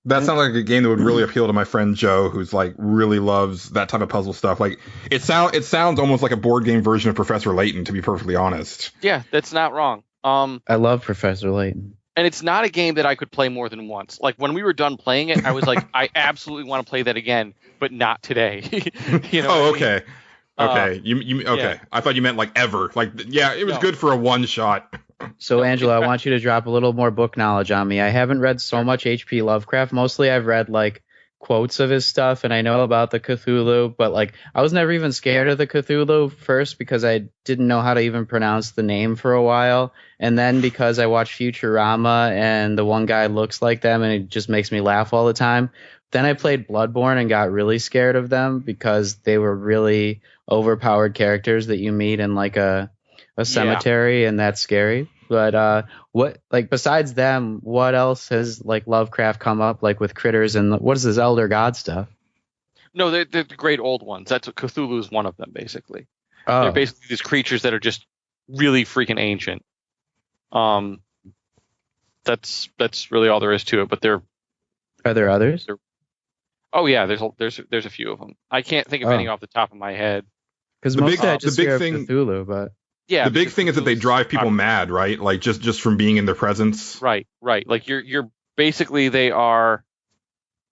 that sounds like a game that would really appeal to my friend Joe, who's like really loves that type of puzzle stuff. Like, it sounds almost like a board game version of Professor Layton, to be perfectly honest. Yeah, that's not wrong. I love Professor Layton. And it's not a game that I could play more than once. Like, when we were done playing it, I was like, I absolutely want to play that again, but not today. You know? Oh, okay. Okay. Okay. Yeah. I thought you meant like ever. Like, yeah, it was good for a one shot. So, Angelo, I want you to drop a little more book knowledge on me. I haven't read so much H.P. Lovecraft. Mostly I've read like quotes of his stuff, and I know about the Cthulhu, but like I was never even scared of the Cthulhu first because I didn't know how to even pronounce the name for a while. And then because I watched Futurama and the one guy looks like them and it just makes me laugh all the time. Then I played Bloodborne and got really scared of them because they were really overpowered characters that you meet in like a cemetery, and that's scary. But what, like, besides them, what else has like Lovecraft come up like with critters, and what is this elder god stuff? No, they're the great old ones. That's what Cthulhu is one of them, basically. Oh. They're basically these creatures that are just really freaking ancient. That's really all there is to it. But are there others? Oh yeah, there's a few of them. I can't think of any off the top of my head. Because the big thing, Cthulhu, but yeah, the big thing is that they drive people mad, right? Like just from being in their presence. Right. Like you're basically, they are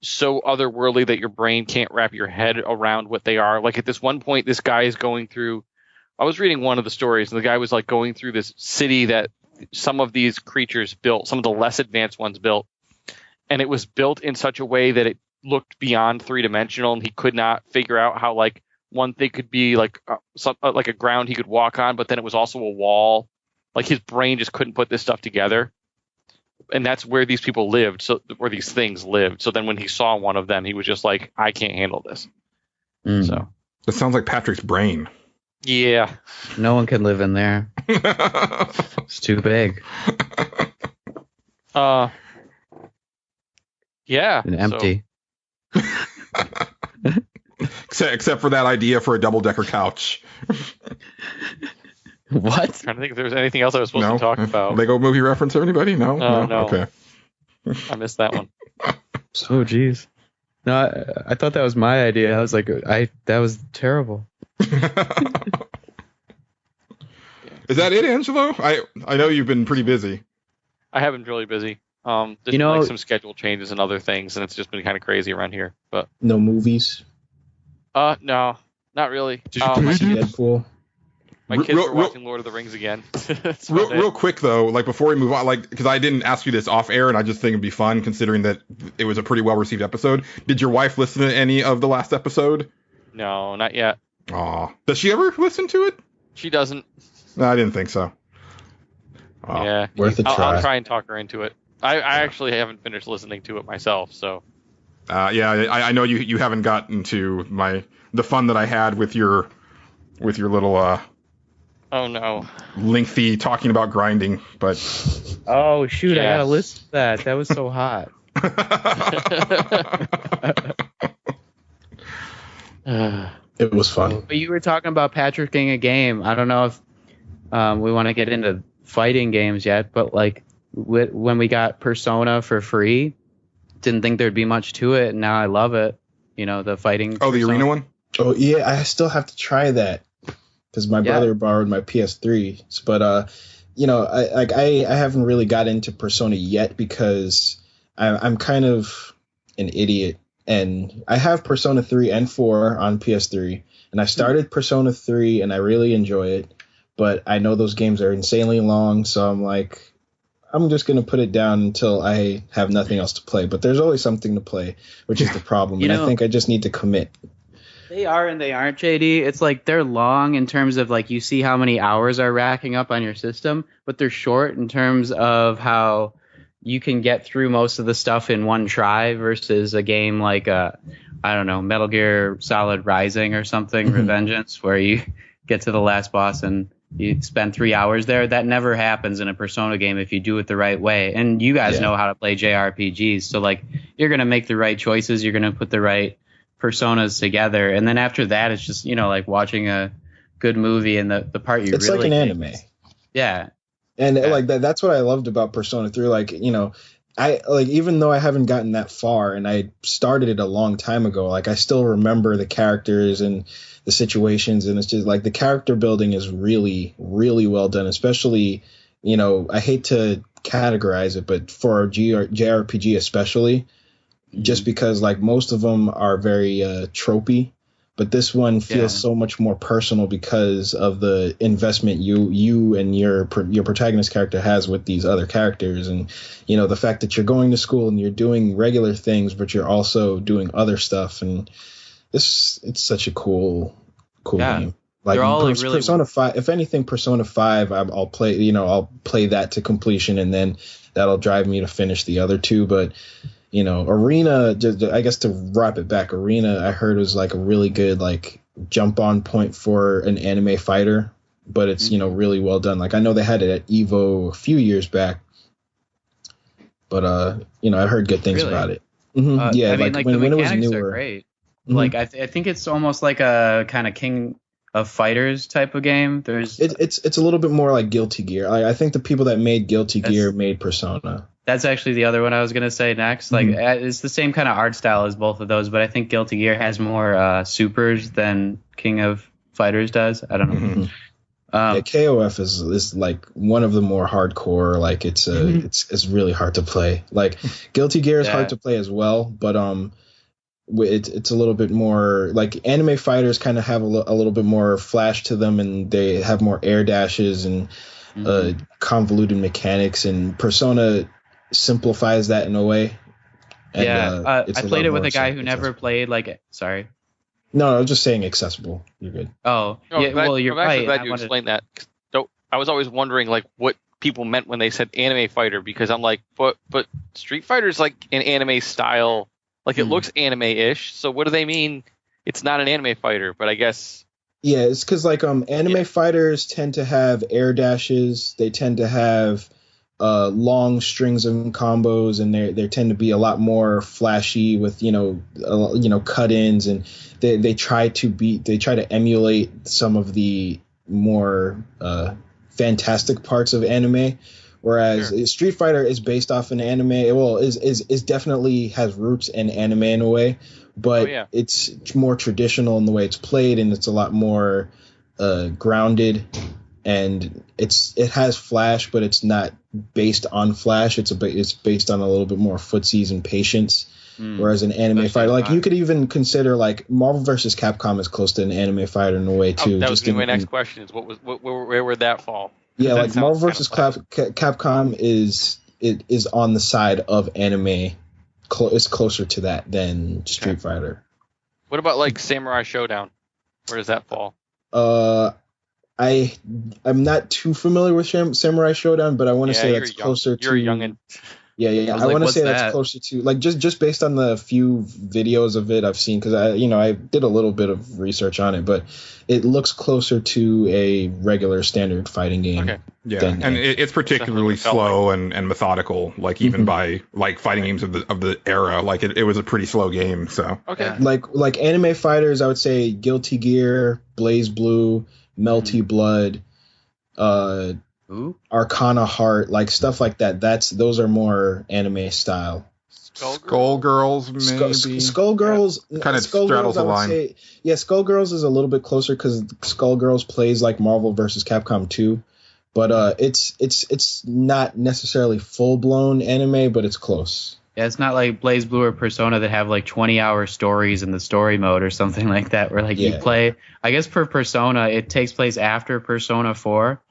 so otherworldly that your brain can't wrap your head around what they are. Like, at this one point, this guy is going through. I was reading one of the stories, and the guy was like going through this city that some of these creatures built, some of the less advanced ones built, and it was built in such a way that it looked beyond three-dimensional, and he could not figure out how, like, one thing could be like like a ground he could walk on, but then it was also a wall. Like, his brain just couldn't put this stuff together. and that's where these people lived, so where these things lived. So then when he saw one of them, he was just like, I can't handle this. So that sounds like Patrick's brain. Yeah. No one can live in there. It's too big. Yeah. And empty. Except for that idea for a double-decker couch. What? I'm trying to think if there was anything else I was supposed to talk about. Lego movie reference or anybody? No? No. Okay. I missed that one. Oh, geez. No, I thought that was my idea. I was like, that was terrible. Is that it, Angelo? I know you've been pretty busy. I have been really busy. There's been, like, some schedule changes and other things, and it's just been kind of crazy around here. But no movies. No, not really. Did you see Deadpool? My kids were watching Lord of the Rings again. real quick though, like before we move on, like because I didn't ask you this off air, and I just think it'd be fun considering that it was a pretty well received episode. Did your wife listen to any of the last episode? No, not yet. Aw, does she ever listen to it? She doesn't. No, I didn't think so. Yeah, worth a try. I'll try and talk her into it. I actually haven't finished listening to it myself, so. I know you haven't gotten to the fun that I had with your little oh no, lengthy talking about grinding, but oh shoot, I gotta listen to that. That was so hot. It was fun. But you were talking about Patrick getting a game. I don't know if we want to get into fighting games yet, but like when we got Persona for free, didn't think there'd be much to it, and now I love it. You know, the fighting. Oh, the arena one? Oh yeah, I still have to try that because my brother borrowed my PS3. But you know, I haven't really got into Persona yet because I'm kind of an idiot, and I have Persona 3 and 4 on PS3, and I started Persona 3 and I really enjoy it, but I know those games are insanely long, so I'm like, I'm just going to put it down until I have nothing else to play. But there's always something to play, which is the problem. And I think I just need to commit. They are and they aren't, JD. It's like they're long in terms of like you see how many hours are racking up on your system, but they're short in terms of how you can get through most of the stuff in one try versus a game like, I don't know, Metal Gear Solid Rising or something, Revengeance, where you get to the last boss and you spend 3 hours there. That never happens in a Persona game if you do it the right way. And you guys know how to play JRPGs. So, like, you're going to make the right choices. You're going to put the right personas together. And then after that, it's just, you know, like watching a good movie and the part you it's really like an anime. Yeah. And, like, that's what I loved about Persona 3. Like, you know, even though I haven't gotten that far and I started it a long time ago, like, I still remember the characters and the situations, and it's just like the character building is really, really well done, especially, you know, I hate to categorize it, but for JRPG especially, just because like most of them are very tropey, but this one feels so much more personal because of the investment you and your protagonist character has with these other characters, and you know the fact that you're going to school and you're doing regular things, but you're also doing other stuff, and it's such a cool game. Like Persona 5, if anything, Persona 5, I'll play. You know, I'll play that to completion, and then that'll drive me to finish the other two. But you know, Arena, I guess to wrap it back, Arena, I heard was like a really good like jump on point for an anime fighter, but it's you know really well done. Like I know they had it at EVO a few years back, but you know I heard good things about it. Yeah, I mean, like when it was mechanics newer. are great. Like I think it's almost like a kind of King of Fighters type of game. It's a little bit more like Guilty Gear. I think the people that made Guilty Gear made Persona. That's actually the other one I was gonna say next. Like it's the same kind of art style as both of those, but I think Guilty Gear has more supers than King of Fighters does. I don't know. KOF is like one of the more hardcore. Like it's really hard to play. Like Guilty Gear is hard to play as well, but it's a little bit more like anime fighters kind of have a little bit more flash to them, and they have more air dashes and convoluted mechanics, and Persona simplifies that in a way. And, I played it with a guy who never played sorry. No, I was just saying accessible. You're good. Well, you're right. I'm glad you explained that. So I was always wondering like what people meant when they said anime fighter, because I'm like, but Street Fighter's like an anime style, like it looks anime-ish. So what do they mean? It's not an anime fighter, but I guess. Yeah, it's because like anime fighters tend to have air dashes. They tend to have long strings of combos, and they tend to be a lot more flashy with cut-ins, and they try to emulate some of the more fantastic parts of anime, whereas Street Fighter is based off an anime. Well, is definitely has roots in anime in a way, but it's more traditional in the way it's played, and it's a lot more grounded, and it has Flash, but it's not based on Flash. It's based on a little bit more footsies and patience. Whereas an anime fighter, like you could even consider like Marvel vs. Capcom is close to an anime fighter in a way too. That was my next question: is where would that fall? Yeah, like Marvel vs. Capcom is on the side of anime. It's closer to that than Street Fighter. What about like Samurai Showdown? Where does that fall? I'm not too familiar with Samurai Showdown, but I want to say that's closer to. You're a youngin'. Yeah. I want to say that's closer to, like, just based on the few videos of it I've seen, because I did a little bit of research on it, but it looks closer to a regular standard fighting game. Okay. Yeah, and it's particularly slow and methodical, like even by like fighting games of the era. Like it was a pretty slow game. So like anime fighters, I would say Guilty Gear, Blaze Blue, Melty Blood, Arcana Heart, like stuff like that. Those are more anime style. Skullgirls, maybe. Skullgirls kind of straddles the line. Skullgirls is a little bit closer because Skullgirls plays like Marvel vs. Capcom 2, but it's not necessarily full blown anime, but it's close. Yeah, it's not like Blaze Blue or Persona that have like 20-hour stories in the story mode or something like that, where like you play. I guess for Persona, it takes place after Persona 4.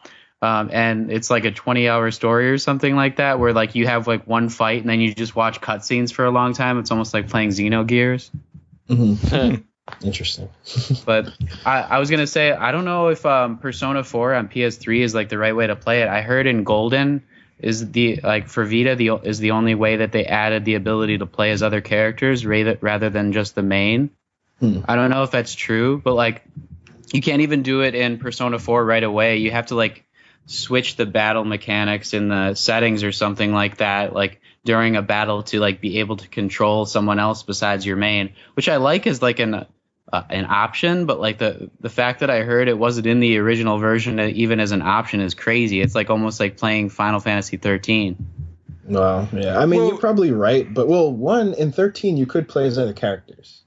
And it's like a 20-hour story or something like that, where like you have like one fight and then you just watch cutscenes for a long time. It's almost like playing Xenogears. Interesting. But I was gonna say, I don't know if Persona 4 on PS3 is like the right way to play it. I heard in Golden is for Vita is the only way that they added the ability to play as other characters rather than just the main. I don't know if that's true, but like you can't even do it in Persona 4 right away. You have to like switch the battle mechanics in the settings or something like that, like during a battle, to like be able to control someone else besides your main, which I like as like an option. But like the fact that I heard it wasn't in the original version even as an option is crazy. It's like almost like playing Final Fantasy 13. Well, yeah, I mean, you're probably right, but in 13 you could play as other characters,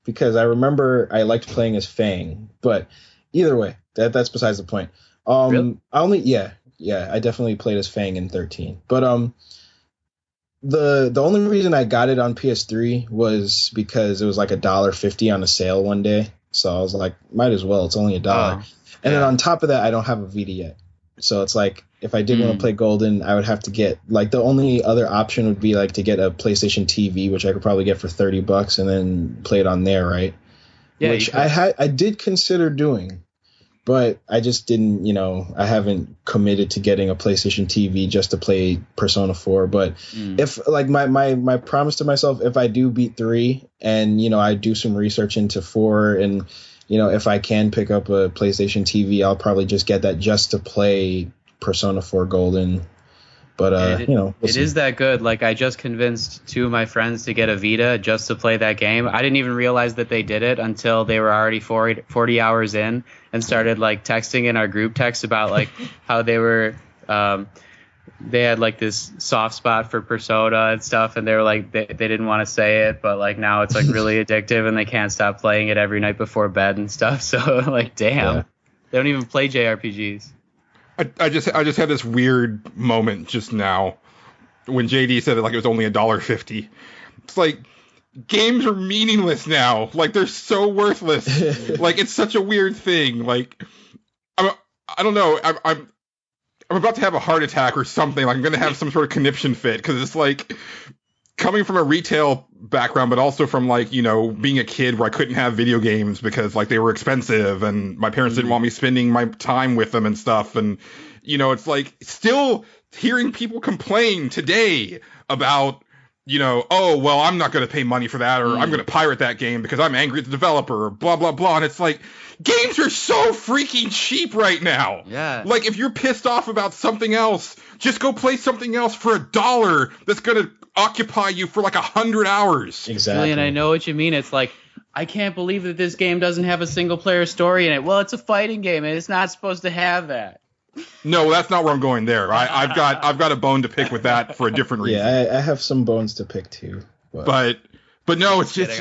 because I remember I liked playing as Fang, but either way, that's besides the point. Really? I definitely played as Fang in 13. But the only reason I got it on PS3 was because it was like $1.50 on a sale one day. So I was like, might as well. It's only $1. And then on top of that, I don't have a Vita yet. So it's like, if I did want to play Golden, I would have to get, like, the only other option would be like to get a PlayStation TV, which I could probably get for $30 and then play it on there, right? Yeah, which I did consider doing. But I just didn't, I haven't committed to getting a PlayStation TV just to play Persona 4. But if, like, my promise to myself, if I do beat 3 and, I do some research into 4 and, if I can pick up a PlayStation TV, I'll probably just get that just to play Persona 4 Golden. But, it is that good. Like, I just convinced 2 of my friends to get a Vita just to play that game. I didn't even realize that they did it until they were already 40 hours in and started, like, texting in our group text about, like, how they were they had, like, this soft spot for Persona and stuff, and they were like, they didn't want to say it, but, like, now it's, like, really addictive, and they can't stop playing it every night before bed and stuff. So, like, damn. Yeah. They don't even play JRPGs. I just had this weird moment just now when JD said that like it was only $1.50. It's like games are meaningless now. Like they're so worthless. Like it's such a weird thing. Like I don't know. I'm about to have a heart attack or something. Like I'm gonna have some sort of conniption fit because it's like coming from a retail background, but also from like being a kid where I couldn't have video games because like they were expensive and my parents didn't want me spending my time with them and stuff. And it's like still hearing people complain today about, oh, well, I'm not going to pay money for that, or I'm going to pirate that game because I'm angry at the developer, or blah, blah, blah. And it's like, games are so freaking cheap right now. Yeah. Like, if you're pissed off about something else, just go play something else for $1 that's going to occupy you for like 100 hours. Exactly. Julian, I know what you mean. It's like, I can't believe that this game doesn't have a single-player story in it. Well, it's a fighting game, and it's not supposed to have that. No, that's not where I'm going there. I've got a bone to pick with that for a different reason. Yeah, I have some bones to pick too. But no, it's just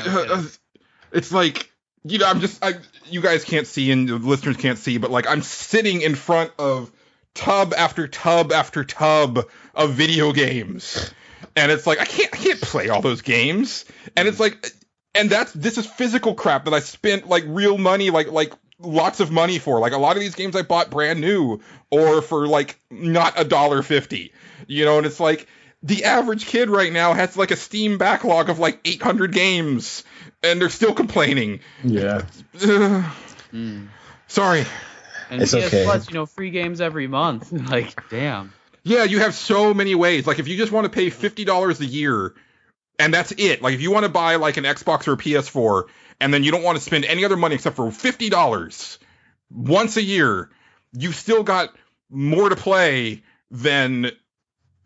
it's like, you guys can't see and the listeners can't see, but like I'm sitting in front of tub after tub after tub of video games, and it's like I can't play all those games, and it's like, and this is physical crap that I spent like real money, like lots of money for. Like a lot of these games I bought brand new or for like not $1.50, and it's like the average kid right now has like a Steam backlog of like 800 games and they're still complaining. Yeah. Sorry. And it's PS okay. Plus, free games every month. Like, damn. Yeah, you have so many ways. Like if you just want to pay $50 a year and that's it. Like if you want to buy like an Xbox or a PS4 and then you don't want to spend any other money except for $50 once a year, you've still got more to play than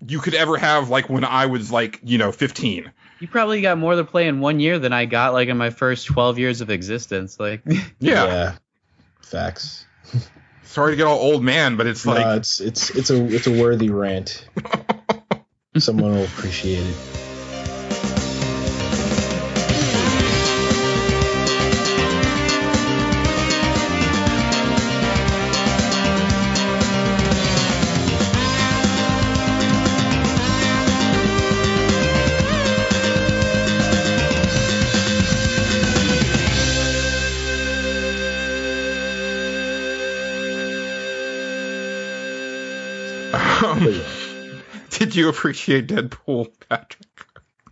you could ever have like when I was like, 15. You probably got more to play in 1 year than I got like in my first 12 years of existence. Like, yeah. Facts. Sorry to get all old man, but it's like it's a worthy rant. Someone will appreciate it. Did you appreciate Deadpool, Patrick?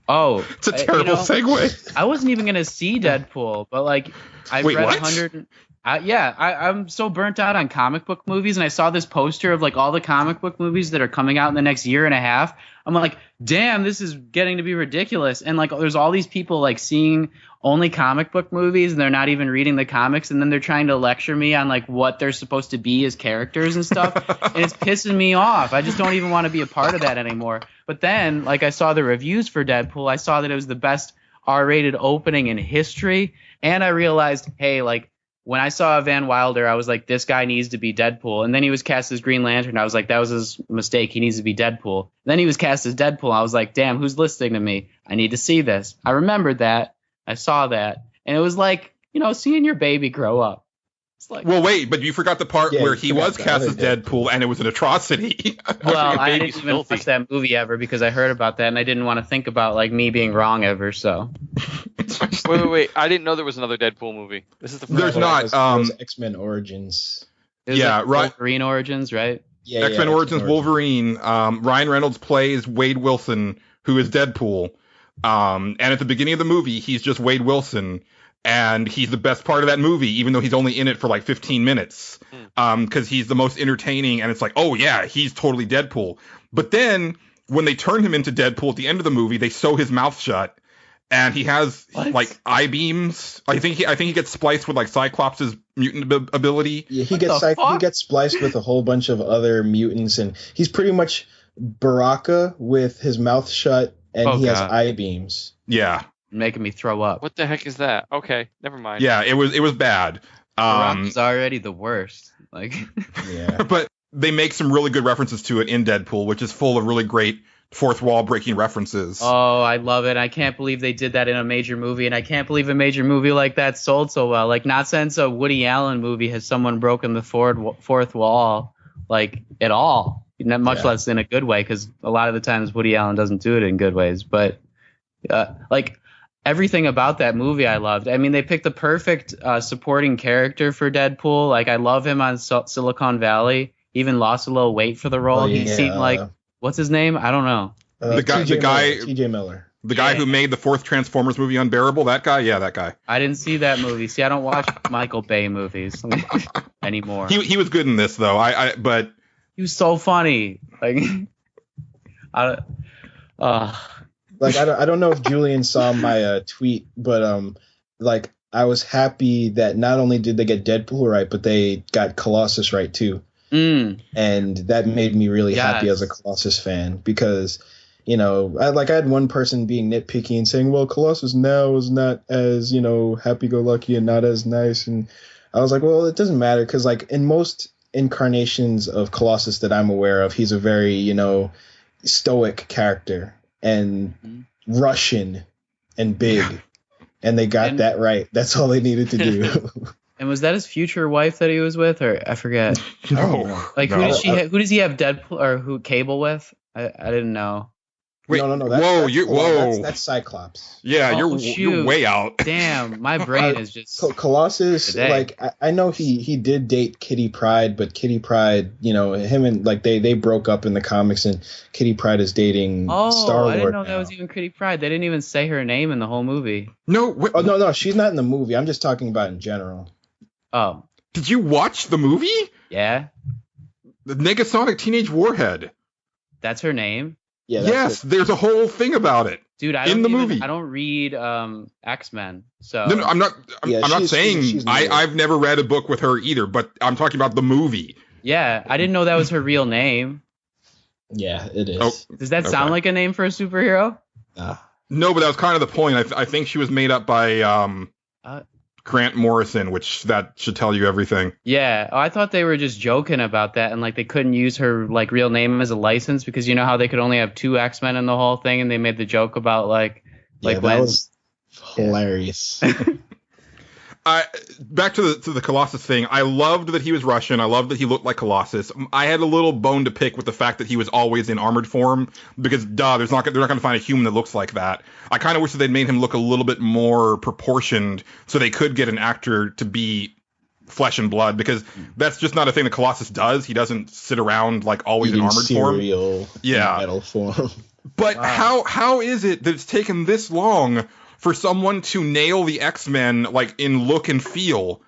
Oh, it's a terrible segue. I wasn't even gonna see Deadpool, but like I read 100. I'm so burnt out on comic book movies, and I saw this poster of like all the comic book movies that are coming out in the next year and a half. I'm like, damn, this is getting to be ridiculous. And like, there's all these people like seeing only comic book movies, and they're not even reading the comics, and then they're trying to lecture me on like what they're supposed to be as characters and stuff, and it's pissing me off. I just don't even want to be a part of that anymore. But then, like, I saw the reviews for Deadpool. I saw that it was the best R-rated opening in history, and I realized, hey, like, when I saw Van Wilder, I was like, this guy needs to be Deadpool. And then he was cast as Green Lantern. I was like, that was his mistake. He needs to be Deadpool. Then he was cast as Deadpool. I was like, damn, who's listening to me? I need to see this. I remembered that. I saw that. And it was like, seeing your baby grow up. It's like, well, wait, but you forgot the part where he was cast as Deadpool and it was an atrocity. Well, I didn't even watch that movie ever because I heard about that and I didn't want to think about like me being wrong ever. So wait! I didn't know there was another Deadpool movie. This is the first There's one. not. X-Men Origins. Yeah, right. Wolverine Origins, right? Yeah, X-Men Origins Wolverine. Ryan Reynolds plays Wade Wilson, who is Deadpool. And at the beginning of the movie, he's just Wade Wilson. And he's the best part of that movie, even though he's only in it for like 15 minutes. Because he's the most entertaining. And it's like, oh, yeah, he's totally Deadpool. But then when they turn him into Deadpool at the end of the movie, they sew his mouth shut. And he has like eye beams. I think he gets spliced with like Cyclops' mutant ability. Yeah, he gets spliced with a whole bunch of other mutants, and he's pretty much Baraka with his mouth shut, and he has eye beams. Yeah, making me throw up. What the heck is that? Okay, never mind. Yeah, it was bad. Baraka's already the worst. Like, yeah, but they make some really good references to it in Deadpool, which is full of really great fourth wall breaking references. Oh, I love it. I can't believe they did that in a major movie, and I can't believe a major movie like that sold so well. Like, not since a Woody Allen movie has someone broken the fourth wall, like, at all. Much less in a good way, because a lot of the times Woody Allen doesn't do it in good ways. But, like, everything about that movie I loved. I mean, they picked the perfect supporting character for Deadpool. Like, I love him on Silicon Valley. Even lost a little weight for the role. He seemed like... What's his name? I don't know. The guy, TJ Miller. The guy who made the fourth Transformers movie Unbearable. That guy, that guy. I didn't see that movie. See, I don't watch Michael Bay movies anymore. He was good in this though. But He was so funny. Like, like I don't know if Julian saw my tweet, but like I was happy that not only did they get Deadpool right, but they got Colossus right too. And that made me really happy as a Colossus fan, because I had one person being nitpicky and saying, well, Colossus now is not as happy-go-lucky and not as nice, and I was like, well, it doesn't matter, because like in most incarnations of Colossus that I'm aware of, he's a very stoic character and Russian and big, and they got that right. That's all they needed to do. And was that his future wife that he was with, or I forget? No. Like, who does he have Deadpool or Cable with? I didn't know. Wait, no. That's Cyclops. Yeah, you're way out. Damn, my brain is just Colossus. today. Like I know he did date Kitty Pryde, but Kitty Pryde, him and like they broke up in the comics, and Kitty Pryde is dating Star Lord. I didn't know now. that was even Kitty Pryde. They didn't even say her name in the whole movie. No. No, she's not in the movie. I'm just talking about in general. Oh. Did you watch the movie? Yeah. The Negasonic Teenage Warhead. That's her name? Yeah. Yes, there's a whole thing about it. Dude, movie. I don't read X-Men, so no, I'm not saying I've never read a book with her either, but I'm talking about the movie. Yeah, I didn't know that was her real name. Yeah, it is. Oh, does that sound like a name for a superhero? No, but that was kind of the point. I think she was made up by Grant Morrison, which that should tell you everything. Yeah, I thought they were just joking about that, and like they couldn't use her like real name as a license, because you know how they could only have 2 X-Men in the whole thing, and they made the joke about that was hilarious. Back to the Colossus thing. I loved that he was Russian. I loved that he looked like Colossus. I had a little bone to pick with the fact that he was always in armored form, because they're not going to find a human that looks like that. I kind of wish that they'd made him look a little bit more proportioned so they could get an actor to be flesh and blood, because that's just not a thing that Colossus does. He doesn't sit around like always in armored form. Metal form. But how is it that it's taken this long for someone to nail the X-Men like in look and feel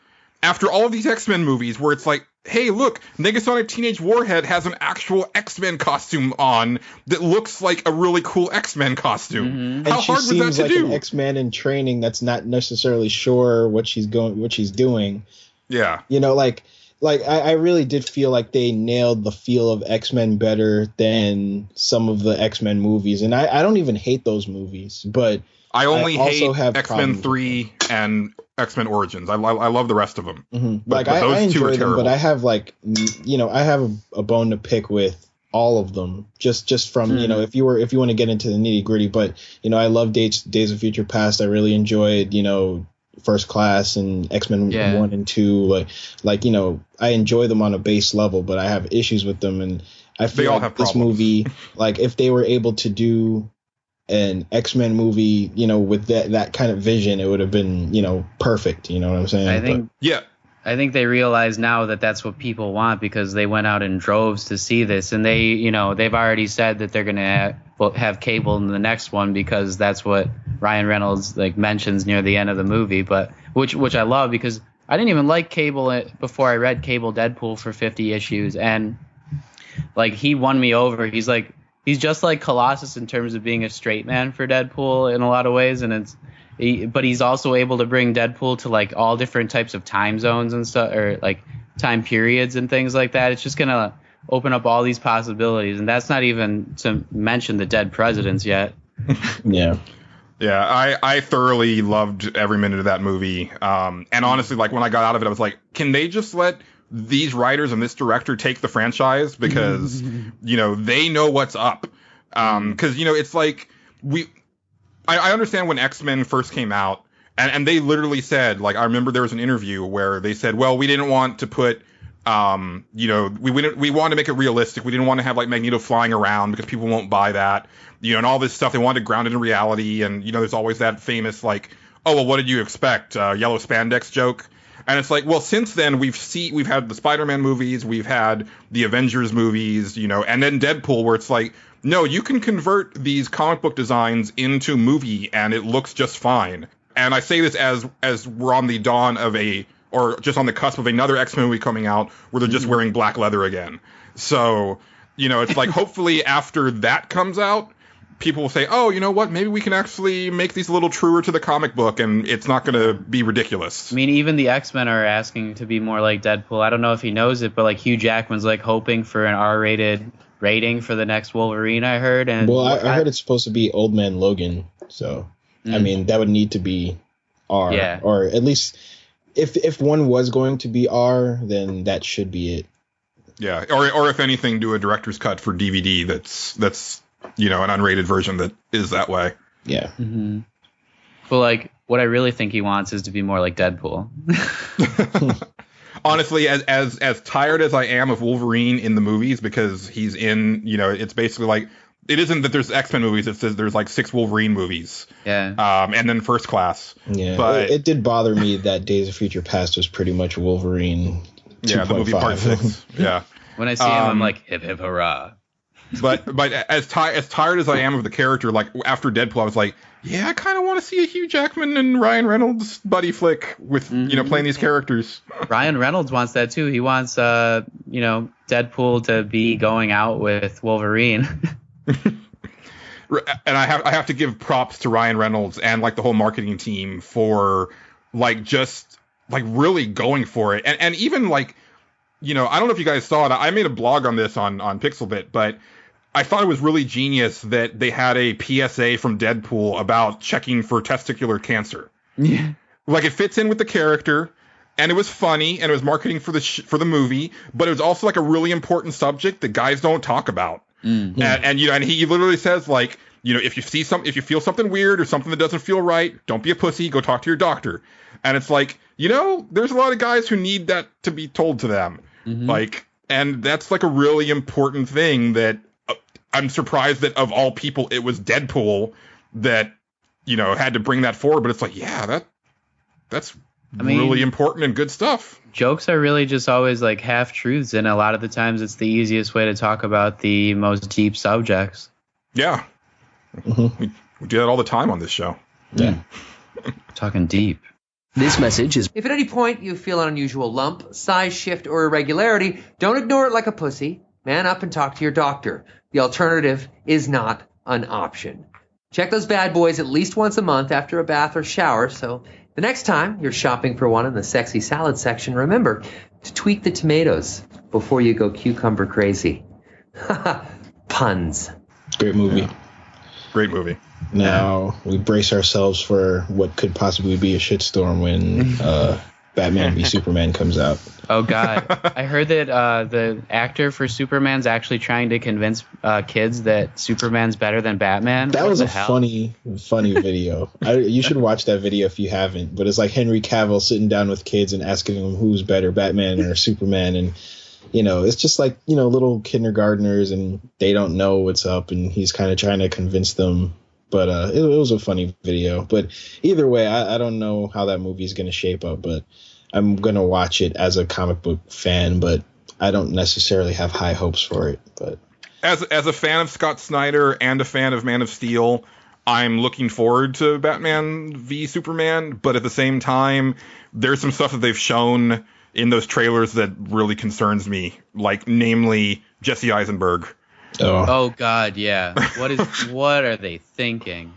after all of these X-Men movies where it's like, hey, look, Negasonic Teenage Warhead has an actual X-Men costume on that looks like a really cool X-Men costume. How hard was that to do? And she seems like an X-Men in training that's not necessarily sure what she's doing. Yeah. I really did feel like they nailed the feel of X-Men better than some of the X-Men movies. And I don't even hate those movies, but I only hate X-Men 3 and X-Men Origins. I love the rest of them. But I enjoy them, but I have I have a bone to pick with all of them. Just from if you want to get into the nitty gritty. But I love Days of Future Past. I really enjoyed First Class and X-Men 1 and 2. I enjoy them on a base level, but I have issues with them, and I feel like this movie, like if they were able to do an X-Men movie, with that kind of vision, it would have been, perfect. You know what I'm saying? I think they realize now that that's what people want, because they went out in droves to see this, and they, they've already said that they're going to have Cable in the next one, because that's what Ryan Reynolds mentions near the end of the movie. But which I love, because I didn't even like Cable before I read Cable Deadpool for 50 issues, and he won me over. He's just like Colossus in terms of being a straight man for Deadpool in a lot of ways, and but he's also able to bring Deadpool to all different types of time zones and stuff, or time periods and things like that. It's just gonna open up all these possibilities, and that's not even to mention the dead presidents yet. Yeah, I thoroughly loved every minute of that movie. And honestly, when I got out of it, I was like, can they just let these writers and this director take the franchise, because they know what's up. Because it's like I understand when X-Men first came out, and they literally said, I remember there was an interview where they said, well, we didn't want to put we wanted to make it realistic. We didn't want to have Magneto flying around, because people won't buy that, and all this stuff. They wanted to ground it in reality, and there's always that famous oh, well, what did you expect? Yellow spandex joke. And it's well, since then we've had the Spider-Man movies, we've had the Avengers movies, and then Deadpool, where it's no, you can convert these comic book designs into movie and it looks just fine. And I say this as we're on the dawn of a or just on the cusp of another X-Men movie coming out where they're just wearing black leather again. So, it's like hopefully after that comes out, people will say, oh, you know what? Maybe we can actually make these a little truer to the comic book, and it's not going to be ridiculous. I mean, even the X-Men are asking to be more like Deadpool. I don't know if he knows it, but like Hugh Jackman's like hoping for an R-rated rating for the next Wolverine, I heard. And I heard it's supposed to be Old Man Logan. So, I mean, that would need to be R. Yeah. Or at least if one was going to be R, then that should be it. Yeah. Or if anything, do a director's cut for DVD that's an unrated version that is that way. Yeah. Mm-hmm. But like, what I really think he wants is to be more like Deadpool. Honestly, as tired as I am of Wolverine in the movies, because he's in, it's basically like, it isn't that there's X-Men movies, it says there's like 6 Wolverine movies. Yeah. And then First Class. Yeah. But it did bother me that Days of Future Past was pretty much Wolverine 2.5. Yeah, the movie Part 6. Yeah. When I see him, I'm like, hip hip hurrah. But as tired as I am of the character, like after Deadpool, I was like, yeah, I kind of want to see a Hugh Jackman and Ryan Reynolds buddy flick with playing these characters. Ryan Reynolds wants that too. He wants Deadpool to be going out with Wolverine. And I have to give props to Ryan Reynolds and like the whole marketing team for like just like really going for it, and even like I don't know if you guys saw it. I made a blog on this on Pixelbit, but I thought it was really genius that they had a PSA from Deadpool about checking for testicular cancer. Yeah. Like it fits in with the character, and it was funny, and it was marketing for the movie, but it was also like a really important subject that guys don't talk about. Mm-hmm. And he literally says like, if you feel something weird or something that doesn't feel right, don't be a pussy, go talk to your doctor. And it's like, there's a lot of guys who need that to be told to them. Mm-hmm. Like, and that's like a really important thing that I'm surprised that of all people, it was Deadpool that, had to bring that forward. But it's like, yeah, that's really important and good stuff. Jokes are really just always like half truths. And a lot of the times it's the easiest way to talk about the most deep subjects. Yeah. Mm-hmm. We do that all the time on this show. Yeah. Talking deep. This message is... If at any point you feel an unusual lump, size shift, or irregularity, don't ignore it like a pussy. Man up and talk to your doctor. The alternative is not an option. Check those bad boys at least once a month after a bath or shower, so the next time you're shopping for one in the sexy salad section, remember to tweak the tomatoes before you go cucumber crazy. Puns. Great movie. Yeah. Great movie. Now we brace ourselves for what could possibly be a shitstorm when Batman v Superman comes out. Oh God! I heard that the actor for Superman's actually trying to convince kids that Superman's better than Batman. That was a funny video. You should watch that video if you haven't. But it's like Henry Cavill sitting down with kids and asking them who's better, Batman or Superman, and it's just like little kindergartners and they don't know what's up, and he's kind of trying to convince them. But it was a funny video. But either way, I don't know how that movie is going to shape up, but I'm going to watch it as a comic book fan, but I don't necessarily have high hopes for it. But as a fan of Scott Snyder and a fan of Man of Steel, I'm looking forward to Batman v Superman. But at the same time, there's some stuff that they've shown in those trailers that really concerns me, like namely Jesse Eisenberg. Oh God, yeah. What are they thinking?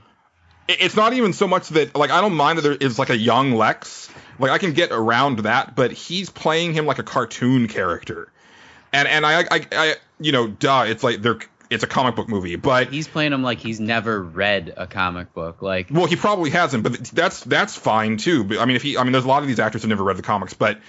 It's not even so much that, like, I don't mind that there is like a young Lex. Like, I can get around that, but he's playing him like a cartoon character. And I it's like it's a comic book movie, but he's playing him like he's never read a comic book. Like, well, he probably hasn't, but that's fine too. But I mean, there's a lot of these actors who never read the comics, but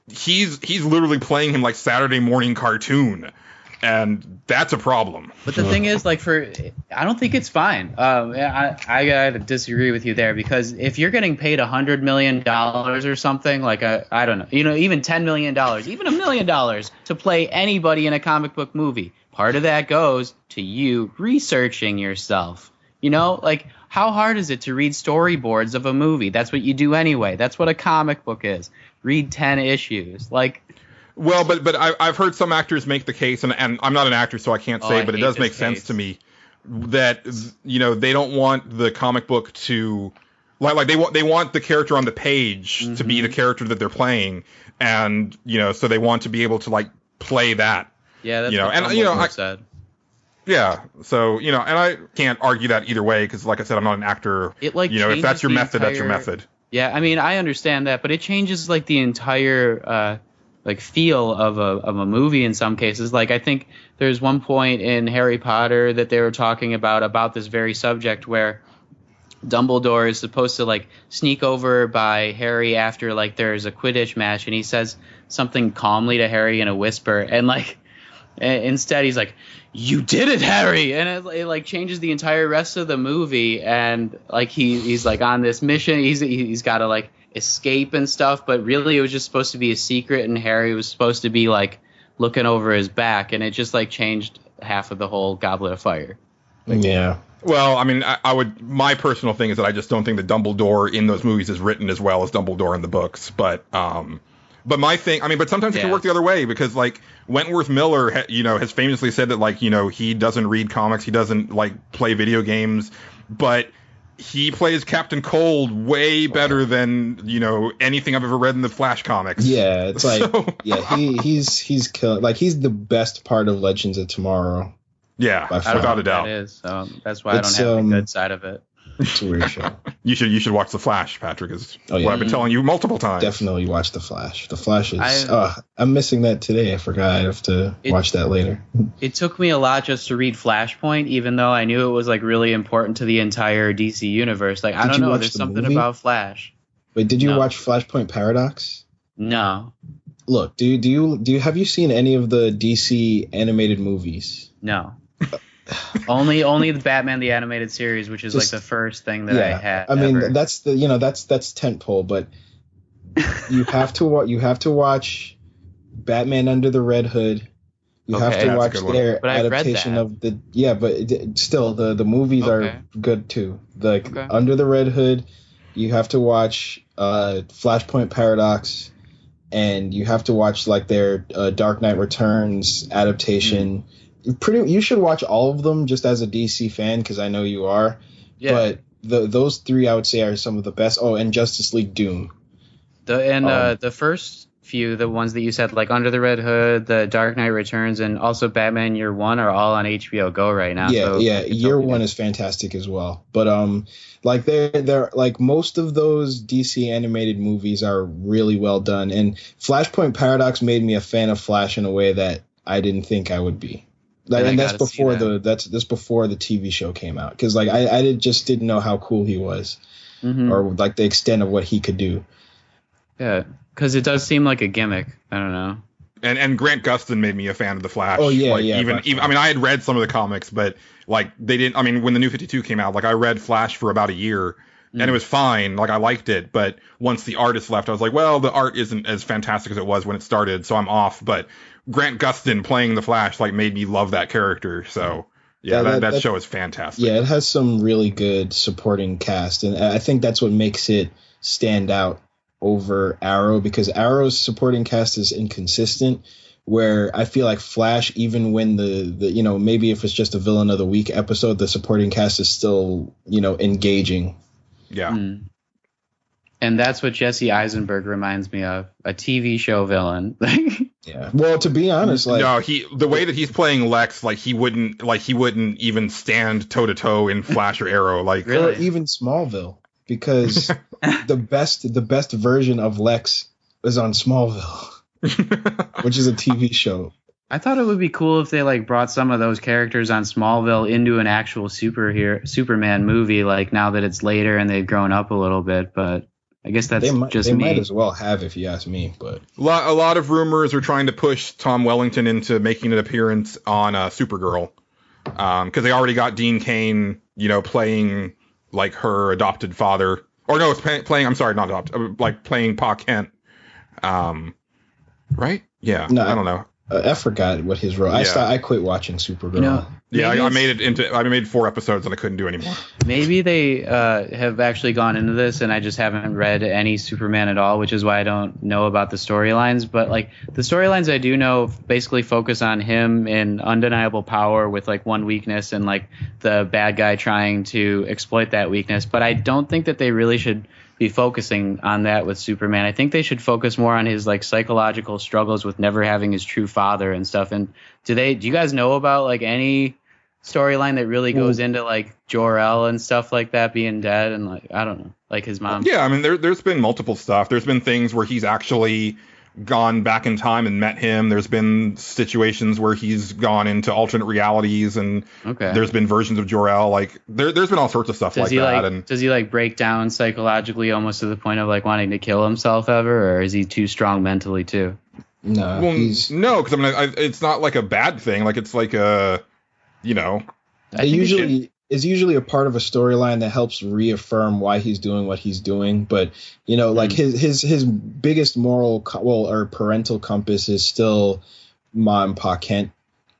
he's literally playing him like Saturday morning cartoon. And that's a problem. But the thing is, like, I don't think it's fine. I gotta disagree with you there, because if you're getting paid $100 million or something, like I don't know, even $10 million, even $1 million to play anybody in a comic book movie, part of that goes to you researching yourself. Like, how hard is it to read storyboards of a movie? That's what you do anyway. That's what a comic book is. Read 10 issues. Like. Well, but I've heard some actors make the case, and I'm not an actor, so I can't say, but it does make sense to me that, they don't want the comic book to Like they want the character on the page to be the character that they're playing, and so they want to be able to like play that. Yeah, that's what I said. Yeah, so and I can't argue that either way because, like I said, I'm not an actor. It like if that's your method, that's your method. Yeah, I mean, I understand that, but it changes like the entire like feel of a movie in some cases. Like I think there's one point in Harry Potter that they were talking about this very subject where Dumbledore is supposed to like sneak over by Harry after like there's a Quidditch match, and he says something calmly to Harry in a whisper, and like instead he's like, "You did it, Harry," and it like changes the entire rest of the movie, and like he's like on this mission, he's got to like escape and stuff, but really it was just supposed to be a secret, and Harry was supposed to be like looking over his back, and it just like changed half of the whole Goblet of Fire. Yeah. Well, I mean, I would. My personal thing is that I just don't think that Dumbledore in those movies is written as well as Dumbledore in the books. But my thing, I mean, but sometimes it can work the other way because like Wentworth Miller, has famously said that like he doesn't read comics, he doesn't like play video games, but he plays Captain Cold way better than anything I've ever read in the Flash comics. Yeah, it's like he's killed. Like he's the best part of Legends of Tomorrow. Yeah, without a doubt. That is, that's why I don't have the good side of it. It's a weird show. You should watch The Flash, Patrick. Is what I've been telling you multiple times. Definitely watch The Flash. The Flash is. I'm missing that today. I forgot. I have to watch that later. It took me a lot just to read Flashpoint, even though I knew it was like really important to the entire DC universe. Like I don't know. There's something about Flash. Wait, did you watch Flashpoint Paradox? No. Look, do you have you seen any of the DC animated movies? No. only the Batman the Animated Series, which is like the first thing that I had. I mean, that's the that's tentpole, but you have to watch Batman Under the Red Hood. You have to watch their adaptation of the but still the movies are good too. Like Under the Red Hood, you have to watch Flashpoint Paradox, and you have to watch like their Dark Knight Returns adaptation. You should watch all of them just as a DC fan because I know you are. Yeah. But those three I would say are some of the best. Oh, and Justice League Doom. The first few, the ones that you said, like Under the Red Hood, the Dark Knight Returns, and also Batman Year One are all on HBO Go right now. Yeah, Year One is fantastic as well. But like they're like most of those DC animated movies are really well done, and Flashpoint Paradox made me a fan of Flash in a way that I didn't think I would be. And that's before that's before the TV show came out because like I just didn't know how cool he was, or like the extent of what he could do. Yeah, because it does seem like a gimmick. I don't know. And Grant Gustin made me a fan of the Flash. Oh yeah, like, even I mean I had read some of the comics, but like they didn't. I mean when the New 52 came out, like I read Flash for about a year. And it was fine. Like I liked it, but once the artist left, I was like, well, the art isn't as fantastic as it was when it started, so I'm off. But Grant Gustin playing the Flash like made me love that character. So that show is fantastic. Yeah, it has some really good supporting cast, and I think that's what makes it stand out over Arrow because Arrow's supporting cast is inconsistent. Where I feel like Flash, even when the maybe if it's just a villain of the week episode, the supporting cast is still engaging. Yeah. And that's what Jesse Eisenberg reminds me of, a TV show villain. Yeah. Well, to be honest, like no, the way that he's playing Lex, like he wouldn't even stand toe to toe in Flash or Arrow, like really? Or even Smallville, because the best version of Lex is on Smallville, which is a TV show. I thought it would be cool if they like brought some of those characters on Smallville into an actual Superman movie, like now that it's later and they've grown up a little bit. But I guess that's just me. They might as well have, if you ask me. But a lot of rumors are trying to push Tom Wellington into making an appearance on Supergirl, because they already got Dean Cain, playing like her adopted father, or no, it's playing. I'm sorry, not adopted, like playing Pa Kent. Right? Yeah. No, I don't know. I forgot what his role. I quit watching Supergirl. I made 4 episodes and I couldn't do anymore. Maybe they have actually gone into this and I just haven't read any Superman at all, which is why I don't know about the storylines. But like the storylines I do know basically focus on him in undeniable power with like one weakness and like the bad guy trying to exploit that weakness. But I don't think that they really should be focusing on that with Superman. I think they should focus more on his like psychological struggles with never having his true father and stuff. And do you guys know about like any storyline that really goes into like Jor-El and stuff like that being dead and like I don't know, like his mom? Yeah, I mean there's been multiple stuff. There's been things where he's actually gone back in time and met him. There's been situations where he's gone into alternate realities, and there's been versions of Jor-El. Like there's been all sorts of stuff like that. And does he like break down psychologically almost to the point of like wanting to kill himself ever, or is he too strong mentally too? No, no, because I mean it's not like a bad thing. Like it's like a, you know, is usually a part of a storyline that helps reaffirm why he's doing what he's doing. But, you know, like his biggest moral or parental compass is still Ma and Pa Kent.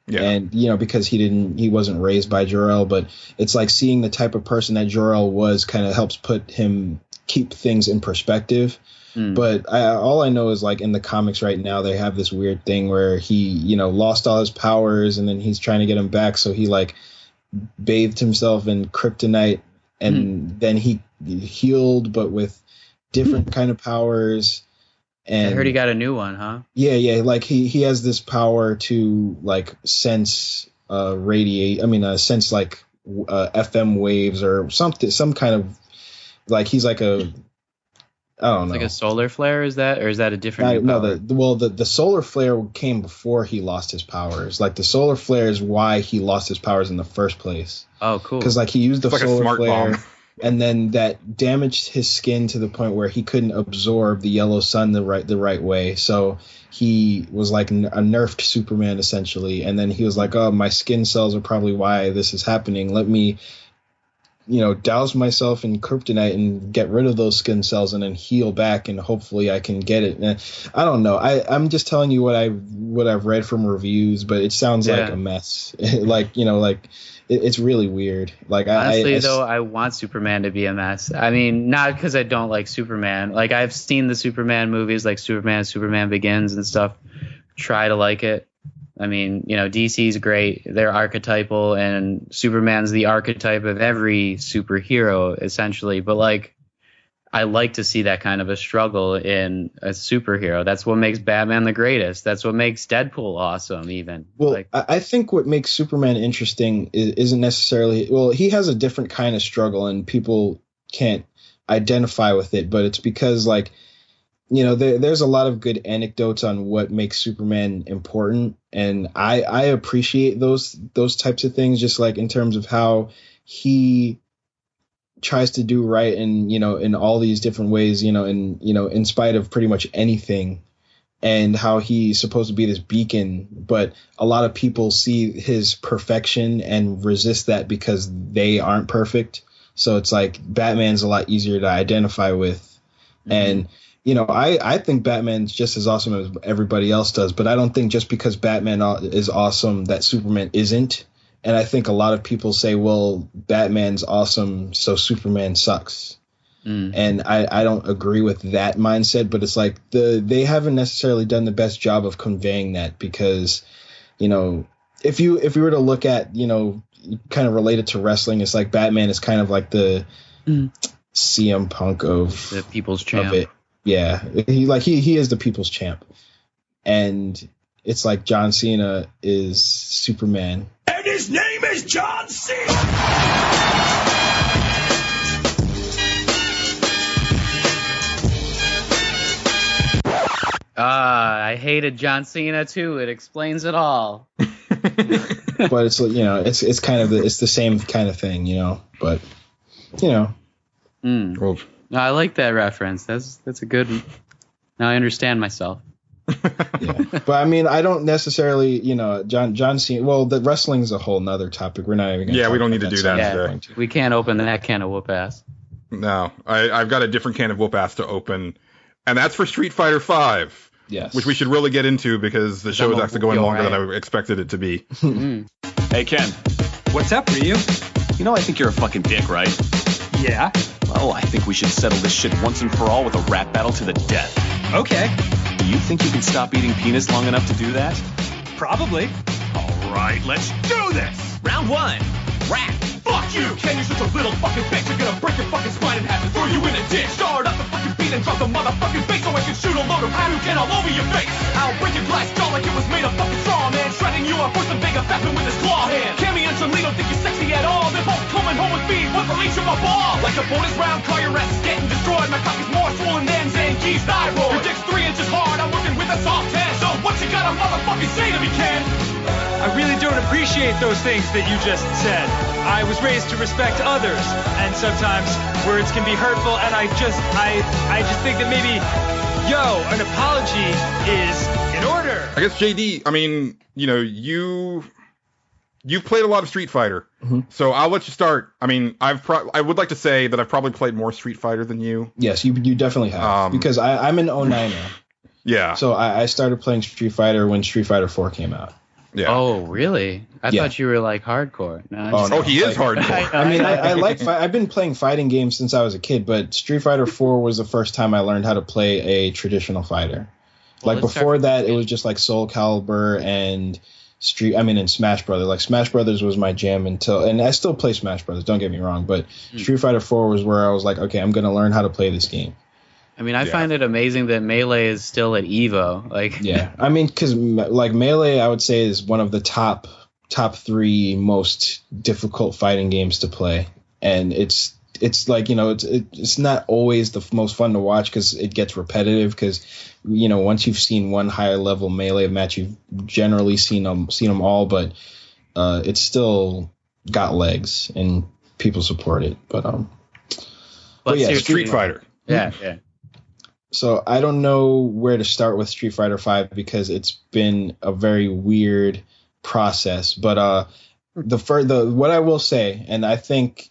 Yeah. And, you know, because he wasn't raised by Jor-El, but it's like seeing the type of person that Jor-El was kind of helps keep things in perspective. But all I know is like in the comics right now, they have this weird thing where he, you know, lost all his powers and then he's trying to get them back. So he like bathed himself in kryptonite and then he healed, but with different kind of powers. And I heard he got a new one, huh? Yeah. Like he has this power to like sense sense like FM waves or something, some kind of like he's like a, I don't know. Like a solar flare, is that, or is that a different? The solar flare came before he lost his powers. Like the solar flare is why he lost his powers in the first place. Oh, cool. Because like he used the solar flare, and then that damaged his skin to the point where he couldn't absorb the yellow sun the right way. So he was like a nerfed Superman essentially. And then he was like, "Oh, my skin cells are probably why this is happening. Let me, you know, douse myself in kryptonite and get rid of those skin cells and then heal back and hopefully I can get it." And I don't know. I'm just telling you what I've read from reviews, but it sounds like a mess. Like, you know, like it's really weird. Like honestly, though, I want Superman to be a mess. I mean, not because I don't like Superman. Like I've seen the Superman movies, like Superman Begins and stuff. Try to like it. I mean, you know, DC's great. They're archetypal, and Superman's the archetype of every superhero, essentially. But, like, I like to see that kind of a struggle in a superhero. That's what makes Batman the greatest. That's what makes Deadpool awesome, even. Well, like, I think what makes Superman interesting isn't necessarily... Well, he has a different kind of struggle, and people can't identify with it. But it's because, like, you know, there's a lot of good anecdotes on what makes Superman important, and I appreciate those types of things, just like in terms of how he tries to do right, and you know, in all these different ways, you know, in spite of pretty much anything, and how he's supposed to be this beacon, but a lot of people see his perfection and resist that because they aren't perfect. So it's like Batman's a lot easier to identify with, and you know, I think Batman's just as awesome as everybody else does, but I don't think just because Batman is awesome that Superman isn't. And I think a lot of people say, well, Batman's awesome, so Superman sucks. And I don't agree with that mindset, but it's like they haven't necessarily done the best job of conveying that, because, you know, if you were to look at, you know, kind of related to wrestling, it's like Batman is kind of like the CM Punk of the people's champ. Of it. Yeah, he is the people's champ, and it's like John Cena is Superman, and his name is John Cena. I hated John Cena too. It explains it all. But it's, you know, it's kind of it's the same kind of thing, you know. But you know. No, I like that reference. That's a good one. Now I understand myself. Yeah. But I mean, I don't necessarily, you know, John Cena. Well, the wrestling is a whole nother topic. We're not even. Yeah, we don't need to do that today. We can't open that can of whoop ass. No, I've got a different can of whoop ass to open, and that's for Street Fighter V. Yes. Which we should really get into because the show is actually going longer than I expected it to be. Hey, Ken. What's up, Ryu? You know I think you're a fucking dick, right? Yeah. Well, I think we should settle this shit once and for all with a rap battle to the death. Okay. Do you think you can stop eating penis long enough to do that? Probably. All right, let's do this. Round 1. Rap. Fuck you, Ken, you're such a little fucking bitch. I'm gonna break your fucking spine in half and throw you in a ditch. Start up the fucking beat and drop the motherfucking bass so I can shoot a load of Hadouken all over your face. I'll break your glass jaw like it was made of fucking straw, man. Shredding you up for some bigger fapping with his claw hand. Cammy and Jolie don't think you're sexy at all. They're both coming home with me, one for each of my balls. Like a bonus round, call your ass is getting destroyed. My cock is more swollen than Zangief's thigh roll. Your dick's 3 inches hard, I'm working with a soft 10. So what you gotta motherfucking say to me, Ken? I really don't appreciate those things that you just said. I was raised to respect others, and sometimes words can be hurtful, and I just think that maybe, an apology is in order. I guess JD, I mean, you've played a lot of Street Fighter, so I'll let you start. I mean, I would like to say that I've probably played more Street Fighter than you. Yes, you definitely have, because I'm an 09er. Yeah. So I started playing Street Fighter when Street Fighter 4 came out. Yeah. Oh, really? I thought you were like hardcore. No, he is hardcore. I mean, I've been playing fighting games since I was a kid, but Street Fighter 4 was the first time I learned how to play a traditional fighter. Well, before that, it was just like Soul Calibur and Smash Brothers. Like Smash Brothers was my jam and I still play Smash Brothers, don't get me wrong, but Street Fighter 4 was where I was like, okay, I'm going to learn how to play this game. I mean, I find it amazing that Melee is still at EVO. Yeah, I mean, because Melee, I would say, is one of the top 3 most difficult fighting games to play, and it's like, it's not always the most fun to watch because it gets repetitive. Because once you've seen one higher level Melee match, you've generally seen them all, but it's still got legs and people support it. But yeah, Street Fighter. Yeah. So I don't know where to start with Street Fighter V because it's been a very weird process. But what I will say, and I think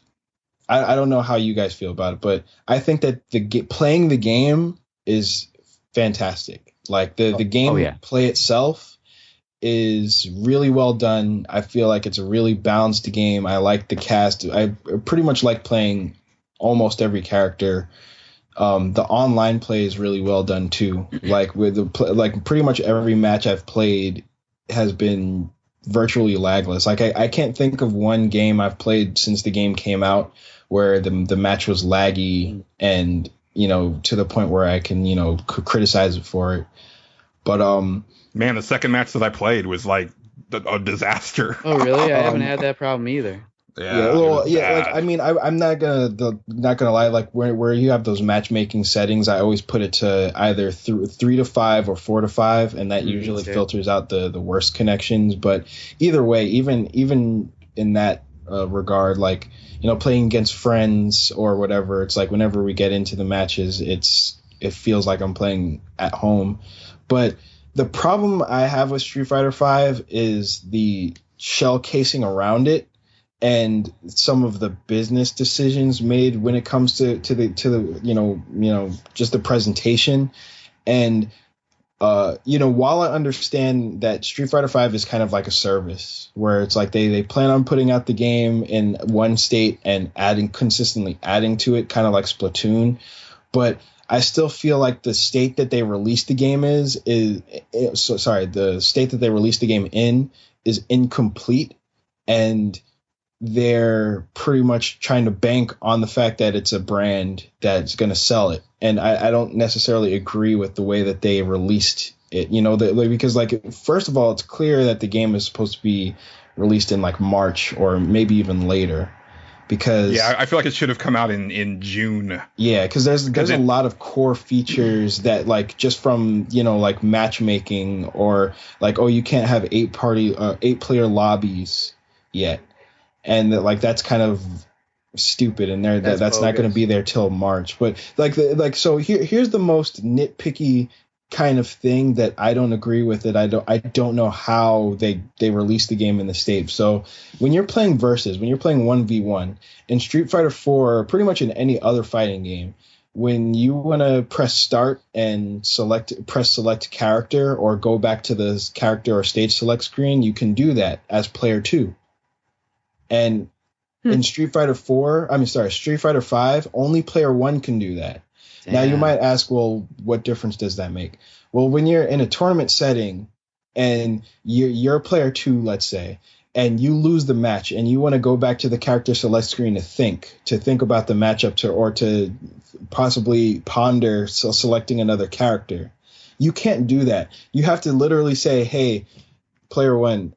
I don't know how you guys feel about it, but I think that playing the game is fantastic. Like the game play itself is really well done. I feel like it's a really balanced game. I like the cast. I pretty much like playing almost every character. The online play is really well done too. Like pretty much every match I've played has been virtually lagless. Like I can't think of one game I've played since the game came out where the match was laggy and to the point where I can criticize it for it. But man, the second match that I played was like a disaster. Oh really? I haven't had that problem either. Like I mean, I'm not gonna lie. Like where you have those matchmaking settings, I always put it to either 3 to 5 or 4 to 5, and that usually filters out the worst connections. But either way, even in that regard, like playing against friends or whatever, it's like whenever we get into the matches, it feels like I'm playing at home. But the problem I have with Street Fighter V is the shell casing around it. And some of the business decisions made when it comes to the just the presentation. And while I understand that Street Fighter V is kind of like a service where it's like they plan on putting out the game in one state and consistently adding to it, kind of like Splatoon, but I still feel like the state that they released the game the state that they released the game in is incomplete, and they're pretty much trying to bank on the fact that it's a brand that's going to sell it. And I don't necessarily agree with the way that they released it, because first of all, it's clear that the game is supposed to be released in like March or maybe even later. Because I feel like it should have come out in June. Yeah, because there's a lot of core features that like just from like matchmaking or like, oh, you can't have 8-player lobbies yet. And that's kind of stupid, and that's not going to be there till March. But so here's the most nitpicky kind of thing that I don't agree with it. I don't know how they released the game in the States. So when you're playing versus, when you're playing 1v1 in Street Fighter 4, or pretty much in any other fighting game, when you want to press start and press select character or go back to the character or stage select screen, you can do that as player 2. And in Street Fighter 5, only player 1 can do that. Damn. Now you might ask, well, what difference does that make? Well, when you're in a tournament setting and you're player 2, let's say, and you lose the match and you want to go back to the character select screen to think about the matchup or to possibly ponder selecting another character, you can't do that. You have to literally say, hey, player 1,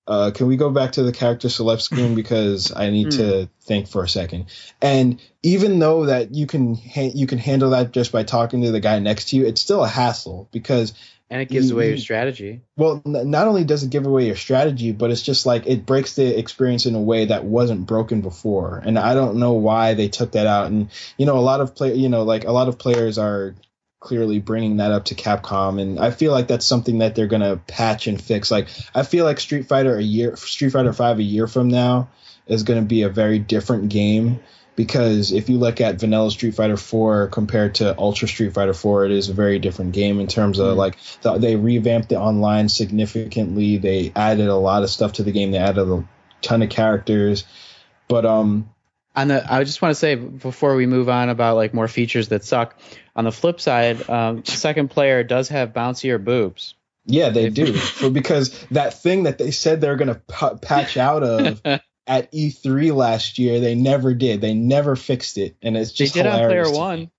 can we go back to the character select screen because I need to think for a second. And even though that you can handle that just by talking to the guy next to you, it's still a hassle because and it gives away your strategy. Well, not only does it give away your strategy, but it's just like it breaks the experience in a way that wasn't broken before. And I don't know why they took that out. And a lot of players are clearly bringing that up to Capcom, and I feel like that's something that they're gonna patch and fix. Like I feel like Street Fighter 5 a year from now is gonna be a very different game, because if you look at vanilla Street Fighter 4 compared to Ultra Street Fighter 4, it is a very different game in terms of they revamped the online significantly. They added a lot of stuff to the game. They added a ton of characters, but I just want to say before we move on about like more features that suck. On the flip side, second player does have bouncier boobs. Yeah, they do. So because that thing that they said they're going to patch out of at E3 last year, they never did. They never fixed it, and it's just hilarious. They did on player 1.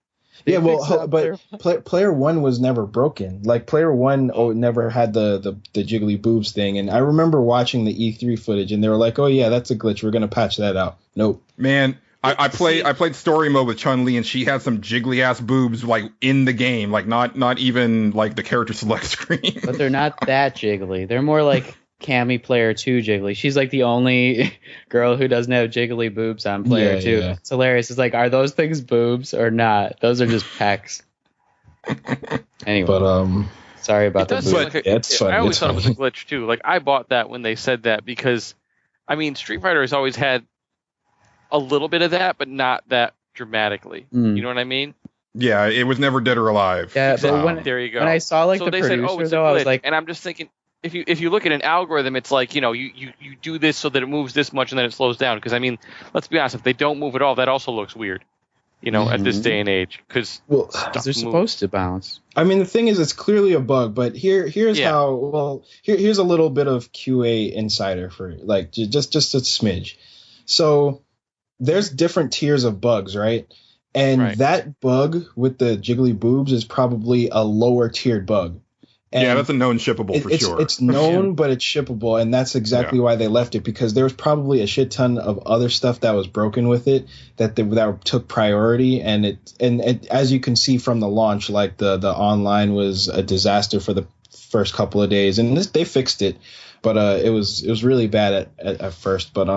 Yeah, well, but player 1 was never broken. Like player 1 never had the jiggly boobs thing, and I remember watching the E3 footage, and they were like, "Oh yeah, that's a glitch. We're gonna patch that out." Nope. Man, I played story mode with Chun-Li, and she had some jiggly ass boobs like in the game, like not even like the character select screen. But they're not that jiggly. They're more like Cammy player 2 jiggly. She's like the only girl who doesn't have jiggly boobs on player 2. Yeah. It's hilarious. It's like, are those things boobs or not? Those are just pecs. Anyway, but sorry about that. I always thought it was a glitch too. Like I bought that when they said that because, I mean, Street Fighter has always had a little bit of that, but not that dramatically. You know what I mean? Yeah, it was never dead or alive. Yeah, but there you go. When I saw like the producer, though, I was like, and I'm just thinking, if you look at an algorithm, it's like, you do this so that it moves this much and then it slows down. Because I mean, let's be honest, if they don't move at all, that also looks weird. At this day and age, because they're supposed to bounce. I mean, the thing is, it's clearly a bug, but here's how. Well, here's a little bit of QA insider for like just a smidge. So there's different tiers of bugs, right? And that bug with the jiggly boobs is probably a lower tiered bug. And yeah, that's a known shippable for sure. It's known, but it's shippable, and that's exactly why they left it, because there was probably a shit ton of other stuff that was broken with it that took priority, and it as you can see from the launch, like the online was a disaster for the first couple of days, and they fixed it, but it was really bad at first, but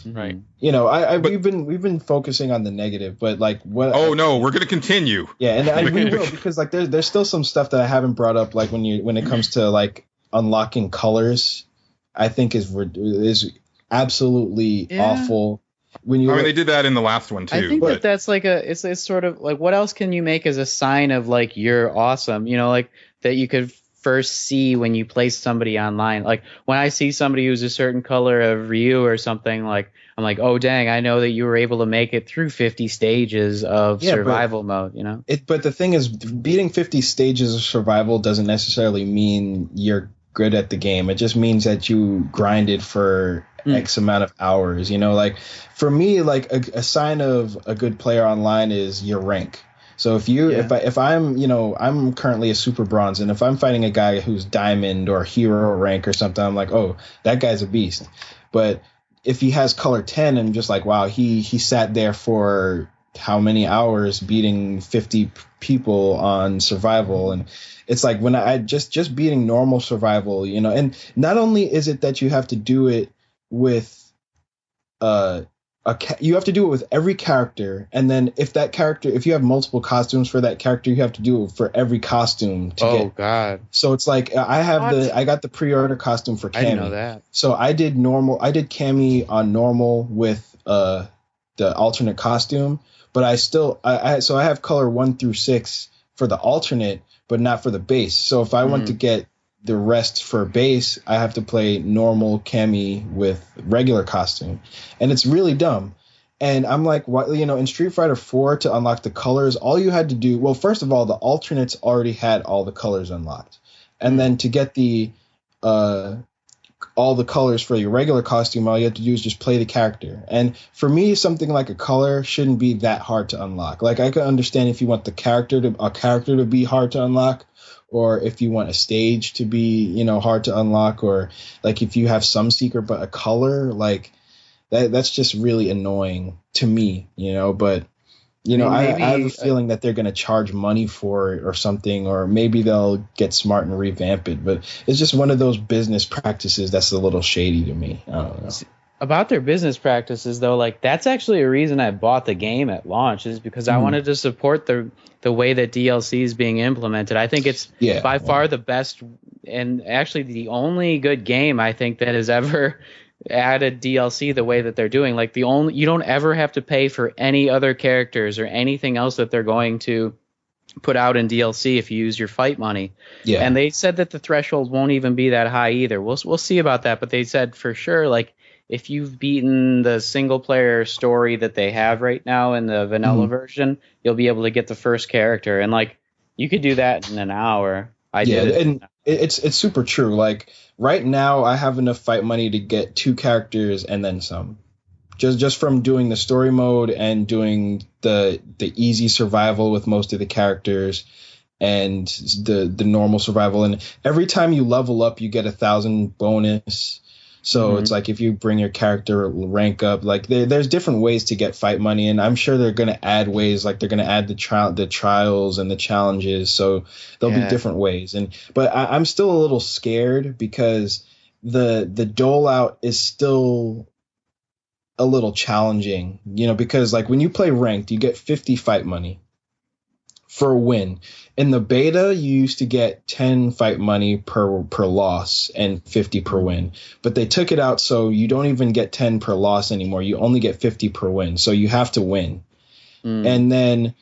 right. We've been focusing on the negative, but like what? Oh no, we're gonna continue. Yeah, and we will, because like there's still some stuff that I haven't brought up, like when it comes to like unlocking colors, I think is absolutely awful. They did that in the last one too. I think that's like it's sort of like, what else can you make as a sign of like you're awesome? Like that you could first see when you play somebody online. Like when I see somebody who's a certain color of Ryu or something, like I'm like, oh dang, I know that you were able to make it through 50 stages of survival mode. But the thing is, beating 50 stages of survival doesn't necessarily mean you're good at the game. It just means that you grinded for X amount of hours. Like for me, like a sign of a good player online is your rank. So if I'm currently a super bronze, and if I'm fighting a guy who's diamond or hero rank or something, I'm like, oh, that guy's a beast. But if he has color 10, I'm just like, wow, he sat there for how many hours beating 50 people on survival. And it's like when I just beating normal survival, and not only is it that you have to do it with you have to do it with every character, and then if you have multiple costumes for that character, you have to do it for every costume God. So it's like I got the pre-order costume for Cammy. I didn't know that. So I did Cammy on normal with alternate costume, but I have color 1 through 6 for the alternate, but not for the base. So if I want to get the rest for base, I have to play normal Cammy with regular costume, and it's really dumb. And I'm like, what? In Street Fighter 4 to unlock the colors, all you had to do, well, first of all, the alternates already had all the colors unlocked, and then to get the all the colors for your regular costume, all you have to do is just play the character. And for me, something like a color shouldn't be that hard to unlock. Like, I could understand if you want a character to be hard to unlock, or if you want a stage to be, hard to unlock, or like if you have some secret, but a color, like that's just really annoying to me, but I have a feeling that they're going to charge money for it or something, or maybe they'll get smart and revamp it. But it's just one of those business practices that's a little shady to me. I don't know. About their business practices, though, like that's actually a reason I bought the game at launch, is because I wanted to support the way that DLC is being implemented. I think it's by far the best, and actually the only good game I think that has ever added DLC the way that they're doing. Like you don't ever have to pay for any other characters or anything else that they're going to put out in DLC if you use your fight money. Yeah. And they said that the threshold won't even be that high either. We'll see about that, but they said for sure, like, if you've beaten the single player story that they have right now in the vanilla version, you'll be able to get the first character, and like you could do that in an hour. I did it. And it's super true. Like right now, I have enough fight money to get 2 characters and then some. Just from doing the story mode and doing the easy survival with most of the characters and the normal survival. And every time you level up, you get 1,000 bonus. So it's like if you bring your character rank up, like there's different ways to get fight money, and I'm sure they're going to add ways, like they're going to add the trials and the challenges. So there'll be different ways. But I'm still a little scared because the dole out is still a little challenging, because like when you play ranked, you get 50 fight money for a win. In the beta, you used to get 10 fight money per loss and 50 per win. But they took it out so you don't even get 10 per loss anymore. You only get 50 per win. So you have to win. And then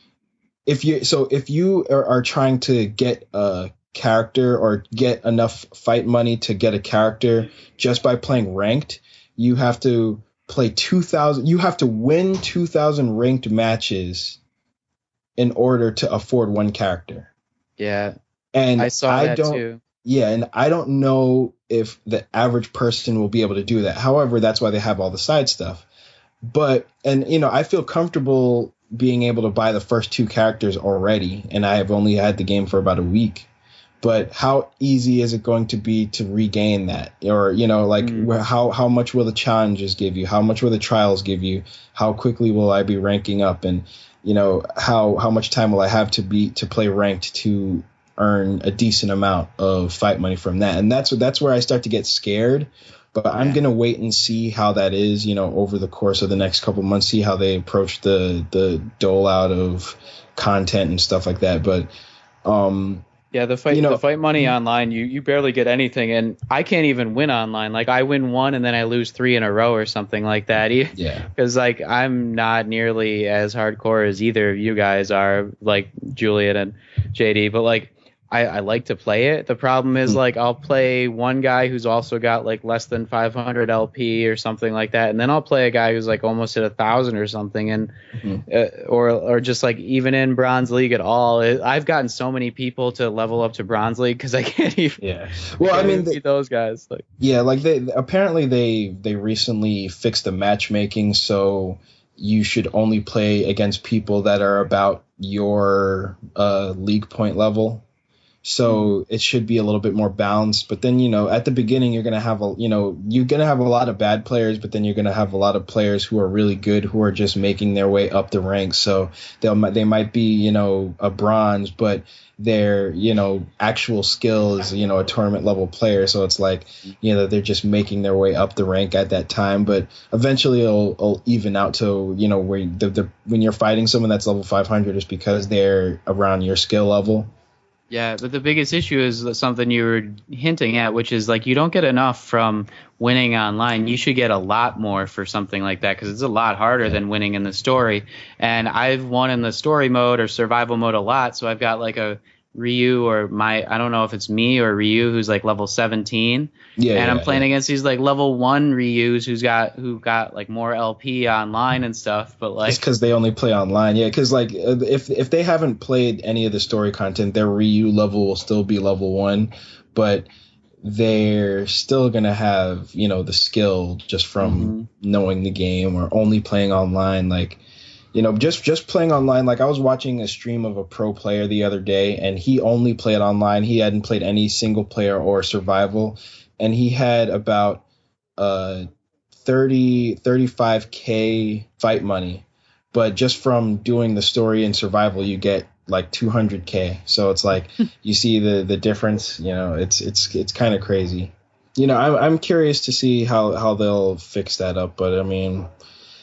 if you are trying to get a character or get enough fight money to get a character just by playing ranked, you have to play 2,000. You have to win 2,000 ranked matches in order to afford one character. Yeah. And I saw that too. Yeah, and I don't know if the average person will be able to do that. However, that's why they have all the side stuff. But I feel comfortable being able to buy the first 2 characters already, and I have only had the game for about a week. But how easy is it going to be to regain that? Or, how much will the challenges give you? How much will the trials give you? How quickly will I be ranking up? And how much time will I have to play ranked to earn a decent amount of fight money from that? And that's where I start to get scared. But I'm gonna wait and see how that is, over the course of the next couple months, see how they approach the dole out of content and stuff like that. But the fight money online, you barely get anything, and I can't even win online. Like I win 1 and then I lose 3 in a row or something like that. Yeah. Because like I'm not nearly as hardcore as either of you guys are, like Julian and JD. But like I like to play it. The problem is like I'll play one guy who's also got like less than 500 LP or something like that, and then I'll play a guy who's like almost at 1,000 or something, and or just like even in Bronze League at all. I've gotten so many people to level up to Bronze League because I can't even. Yeah. Well, I mean, those guys. Like. Yeah, like they recently fixed the matchmaking, so you should only play against people that are about your league point level. So it should be a little bit more balanced. But then, at the beginning, you're going to have a lot of bad players, but then you're going to have a lot of players who are really good, who are just making their way up the ranks. So they might be, a bronze, but their, actual skill is, a tournament level player. So it's like, they're just making their way up the rank at that time. But eventually it'll even out to, where when you're fighting someone that's level 500, it's because they're around your skill level. Yeah, but the biggest issue is something you were hinting at, which is like you don't get enough from winning online. You should get a lot more for something like that because it's a lot harder than winning in the story. And I've won in the story mode or survival mode a lot, so I've got like a Ryu or I don't know if it's me or Ryu who's like level 17. And I'm playing against these like level 1 Ryus who got like more LP online and stuff, but like it's because they only play online. Yeah, because like if they haven't played any of the story content, their Ryu level will still be level 1, but they're still gonna have, you know, the skill just from knowing the game or only playing online. Like, you know, just playing online. Like I was watching a stream of a pro player the other day, and he only played online. He hadn't played any single player or survival, and he had about 35K fight money. But just from doing the story and survival, you get like 200K. So it's like you see the difference. You know, it's kind of crazy. You know, I'm curious to see how they'll fix that up. But I mean,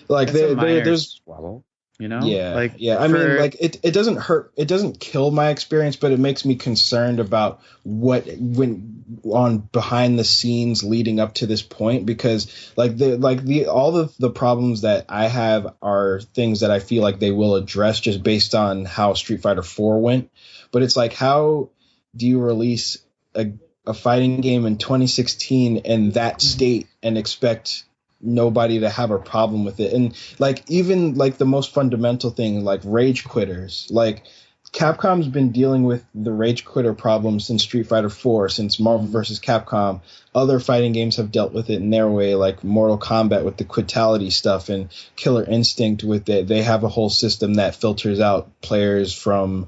like there's squabble. You know? Yeah. Like, I mean, like it doesn't hurt. It doesn't kill my experience, but it makes me concerned about what went on behind the scenes leading up to this point, because all the problems that I have are things that I feel like they will address just based on how Street Fighter 4 went. But it's like, how do you release a fighting game in 2016 in that state and expect nobody to have a problem with it? And like, even like the most fundamental thing, like rage quitters, like Capcom's been dealing with the rage quitter problem since Street Fighter 4, since Marvel vs. Capcom. Other fighting games have dealt with it in their way, like Mortal Kombat with the quitality stuff, and Killer Instinct with it. They have a whole system that filters out players from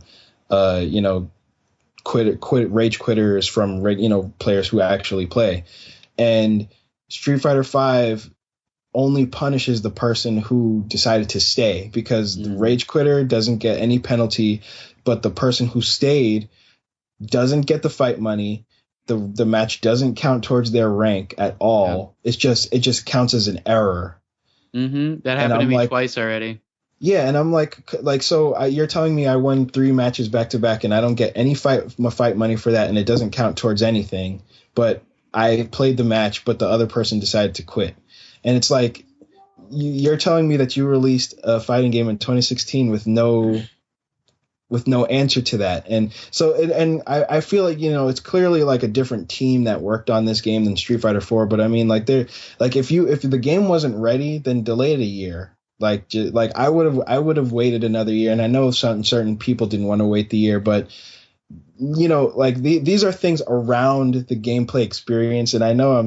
rage quitters from, you know, players who actually play. And Street Fighter 5 only punishes the person who decided to stay, because the rage quitter doesn't get any penalty, but the person who stayed doesn't get the fight money. The match doesn't count towards their rank at all. Yeah. It just counts as an error. That happened to me twice already. Yeah, and I'm like, so you're telling me I won 3 matches back to back and I don't get any fight money for that, and it doesn't count towards anything, but I played the match, but the other person decided to quit. And it's like, you're telling me that you released a fighting game in 2016 with no answer to that. And so, and I feel like, you know, it's clearly like a different team that worked on this game than Street Fighter 4. But I mean, like, if the game wasn't ready, then delay it a year. Like I would have waited another year. And I know certain people didn't want to wait the year, but you know, like these are things around the gameplay experience. And I know I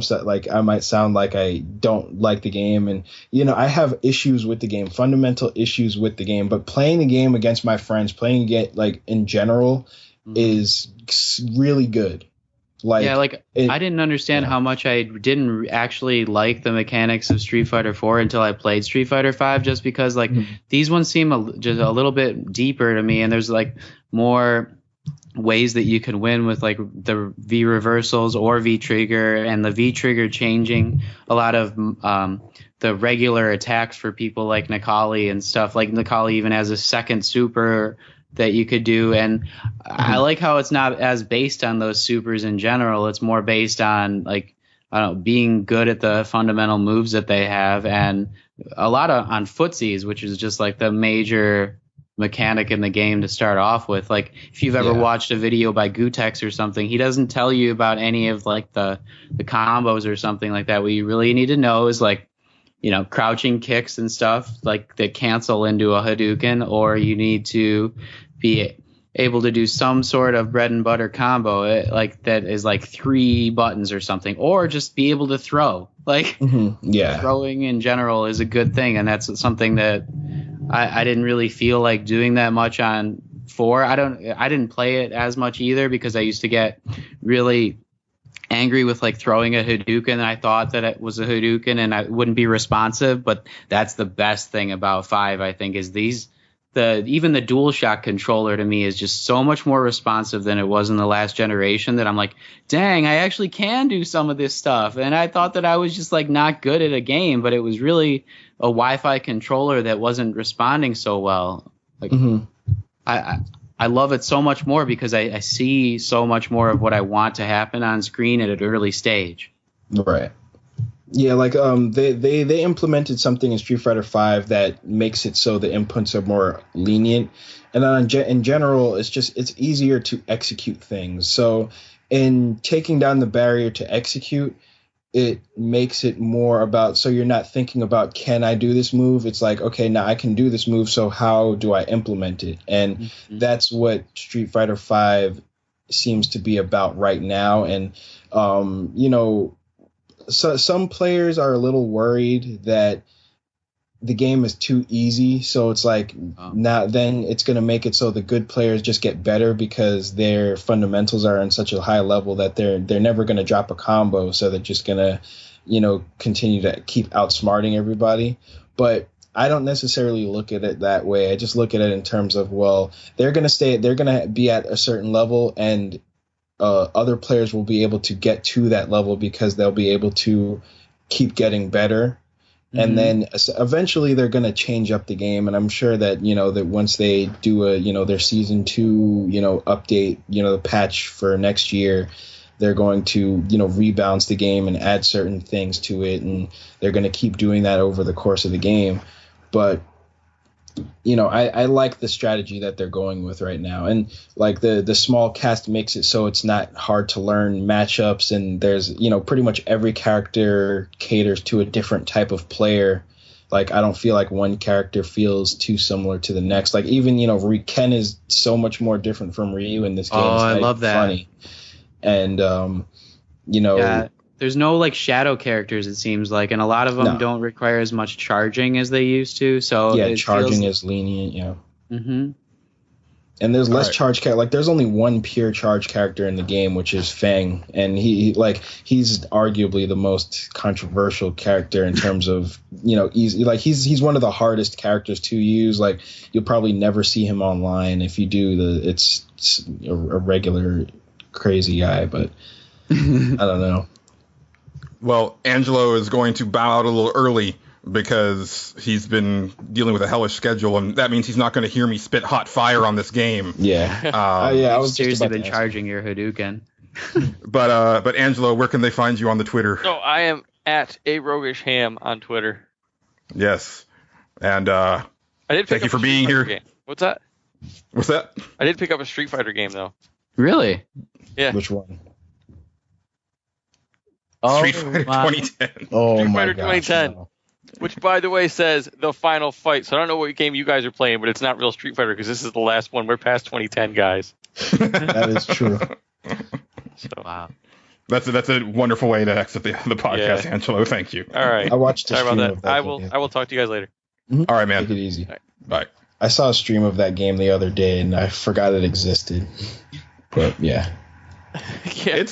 might sound like I don't like the game, and you know, I have issues with the game, fundamental issues with the game, but playing the game against my friends, playing it like in general is really good. Like, yeah, like I didn't understand how much I didn't actually like the mechanics of Street Fighter 4 until I played Street Fighter 5, just because like these ones seem just a little bit deeper to me, and there's like more ways that you can win with like the V reversals or V trigger, and the V trigger changing a lot of the regular attacks for people like Nikali and stuff. Like Nikali even has a second super that you could do, and I like how it's not as based on those supers in general. It's more based on like, I don't know, being good at the fundamental moves that they have, and a lot on footsies, which is just like the major mechanic in the game to start off with. Like if you've ever watched a video by Gutex or something, he doesn't tell you about any of like the combos or something like that. What you really need to know is like, you know, crouching kicks and stuff like that cancel into a Hadouken, or you need to be able to do some sort of bread and butter combo like that is like 3 buttons or something, or just be able to throw. Like throwing in general is a good thing, and that's something that I didn't really feel like doing that much on 4. I didn't play it as much either, because I used to get really angry with like throwing a Hadouken, and I thought that it was a Hadouken and I wouldn't be responsive. But that's the best thing about 5, I think, is even the DualShock controller to me is just so much more responsive than it was in the last generation, that I'm like, dang, I actually can do some of this stuff. And I thought that I was just like not good at a game, but it was really a Wi-Fi controller that wasn't responding so well. Like I love it so much more because I see so much more of what I want to happen on screen at an early stage. Right. Yeah, like they implemented something in Street Fighter V that makes it so the inputs are more lenient, and in general, it's easier to execute things. So in taking down the barrier to execute, it makes it more about, so you're not thinking about, can I do this move? It's like, okay, now I can do this move, so how do I implement it? And that's what Street Fighter V seems to be about right now. And, so some players are a little worried that the game is too easy. So it's like, now then it's going to make it so the good players just get better because their fundamentals are on such a high level that they're never going to drop a combo. So they're just going to, continue to keep outsmarting everybody. But I don't necessarily look at it that way. I just look at it in terms of, well, they're going to be at a certain level, and other players will be able to get to that level because they'll be able to keep getting better. And then eventually they're going to change up the game. And I'm sure that, that once they do their season 2, update, the patch for next year, they're going to, rebalance the game and add certain things to it. And they're going to keep doing that over the course of the game. But, I like the strategy that they're going with right now. And like the small cast makes it so it's not hard to learn matchups. And there's, pretty much every character caters to a different type of player. Like, I don't feel like one character feels too similar to the next. Like, even, Ken is so much more different from Ryu in this game. Oh, I love that. Funny. And, yeah. There's no like shadow characters, it seems like, and a lot of them don't require as much charging as they used to. So yeah, charging is lenient. Yeah. Mm-hmm. And there's less charge character. Like, there's only one pure charge character in the game, which is Fang, and he's arguably the most controversial character in terms of he's one of the hardest characters to use. Like, you'll probably never see him online. If you do, it's a regular crazy guy, but I don't know. Well, Angelo is going to bow out a little early because he's been dealing with a hellish schedule, and that means he's not going to hear me spit hot fire on this game. Yeah. I was seriously been charging your Hadouken. But Angelo, where can they find you on the Twitter? So I am at a roguish ham on Twitter. Yes. And I did thank you for being here. Game. What's that? What's that? I did pick up a Street Fighter game, though. Really? Yeah. Which one? Street Fighter 2010. Oh, Street my Fighter gosh, 2010. no. Which, by the way, says the final fight. So I don't know what game you guys are playing, but it's not real Street Fighter because this is the last one. We're past 2010, guys. That is true. So. Wow. That's a wonderful way to exit the podcast, Angelo. Thank you. All right. I watched a Sorry stream about of that. that. I will talk to you guys later. Mm-hmm. All right, man. Take it easy. Right. Bye. I saw a stream of that game the other day, and I forgot it existed. But yeah. Yeah.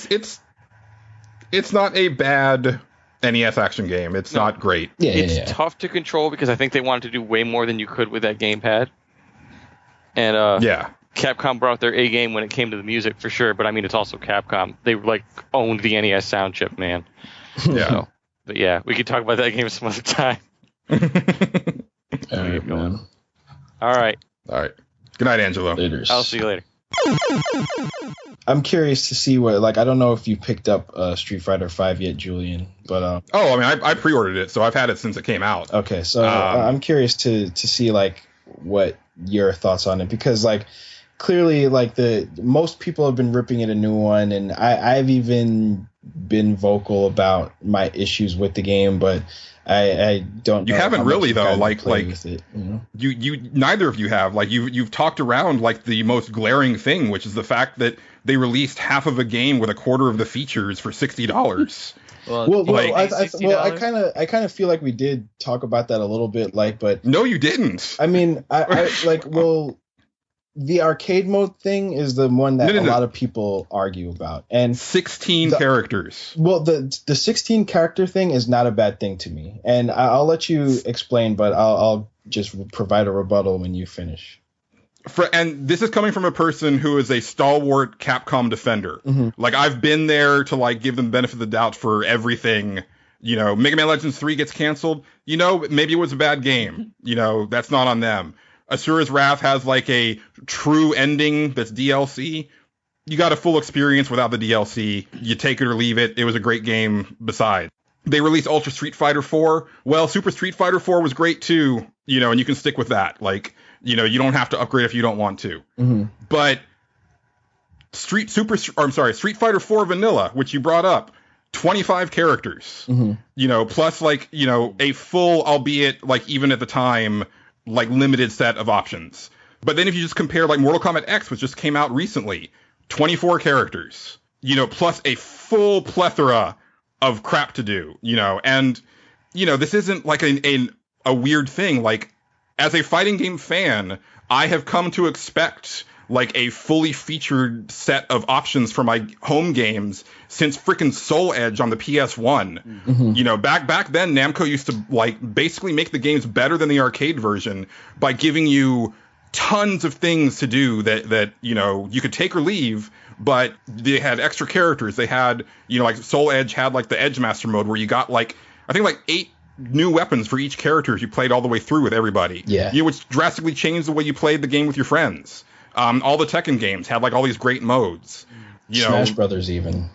It's not a bad NES action game. It's not great. It's tough to control because I think they wanted to do way more than you could with that gamepad. And Capcom brought their A game when it came to the music for sure, but I mean it's also Capcom. They like owned the NES sound chip, man. Yeah. So, but yeah, we could talk about that game some other time. All right, man. All right. Good night, Angelo. Laters. I'll see you later. I'm curious to see what, like, I don't know if you picked up Street Fighter V yet, Julian, but I pre-ordered it, so I've had it since it came out. Okay, so I'm curious to see like what your thoughts on it, because like clearly like most people have been ripping it a new one, and I've even been vocal about my issues with the game, but I don't know. You haven't really though, like with it, you neither of you have. Like you've talked around like the most glaring thing, which is the fact that they released half of a game with a quarter of the features for $60. I kind of feel like we did talk about that a little bit, like, but no, you didn't. I mean, the arcade mode thing is the one that a lot of people argue about, and 16 characters. Well, the 16 character thing is not a bad thing to me, and I'll let you explain, but I'll just provide a rebuttal when you finish. And this is coming from a person who is a stalwart Capcom defender. Mm-hmm. Like, I've been there to like give them benefit of the doubt for everything. You know, Mega Man Legends 3 gets canceled. You know, maybe it was a bad game. You know, that's not on them. Asura's Wrath has like a true ending that's DLC. You got a full experience without the DLC. You take it or leave it. It was a great game besides. They released Ultra Street Fighter 4. Well, Super Street Fighter 4 was great too, and you can stick with that. Like, you don't have to upgrade if you don't want to. Mm-hmm. But Street Fighter 4 Vanilla, which you brought up, 25 characters, plus like, a full, albeit like even at the time, like limited set of options. But then if you just compare like Mortal Kombat X, which just came out recently, 24 characters, plus a full plethora of crap to do, and, this isn't like a weird thing. Like, as a fighting game fan, I have come to expect like a fully featured set of options for my home games since frickin' Soul Edge on the PS1. Mm-hmm. Back then, Namco used to like basically make the games better than the arcade version by giving you tons of things to do that you could take or leave, but they had extra characters. They had, like Soul Edge had like the Edge Master mode where you got like, I think like 8 new weapons for each character if you played all the way through with everybody. Yeah. Which drastically changed the way you played the game with your friends. All the Tekken games had like all these great modes. Smash Brothers even.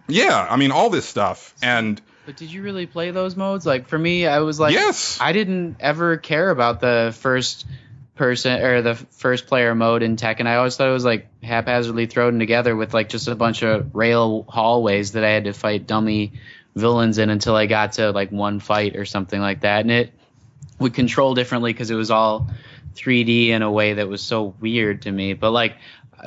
Yeah, I mean all this stuff. But did you really play those modes? Like for me, I was like, yes. I didn't ever care about the first person or the first player mode in Tekken. I always thought it was like haphazardly thrown together with like just a bunch of rail hallways that I had to fight dummy villains in until I got to like one fight or something like that, and it would control differently because it was all 3D in a way that was so weird to me. But like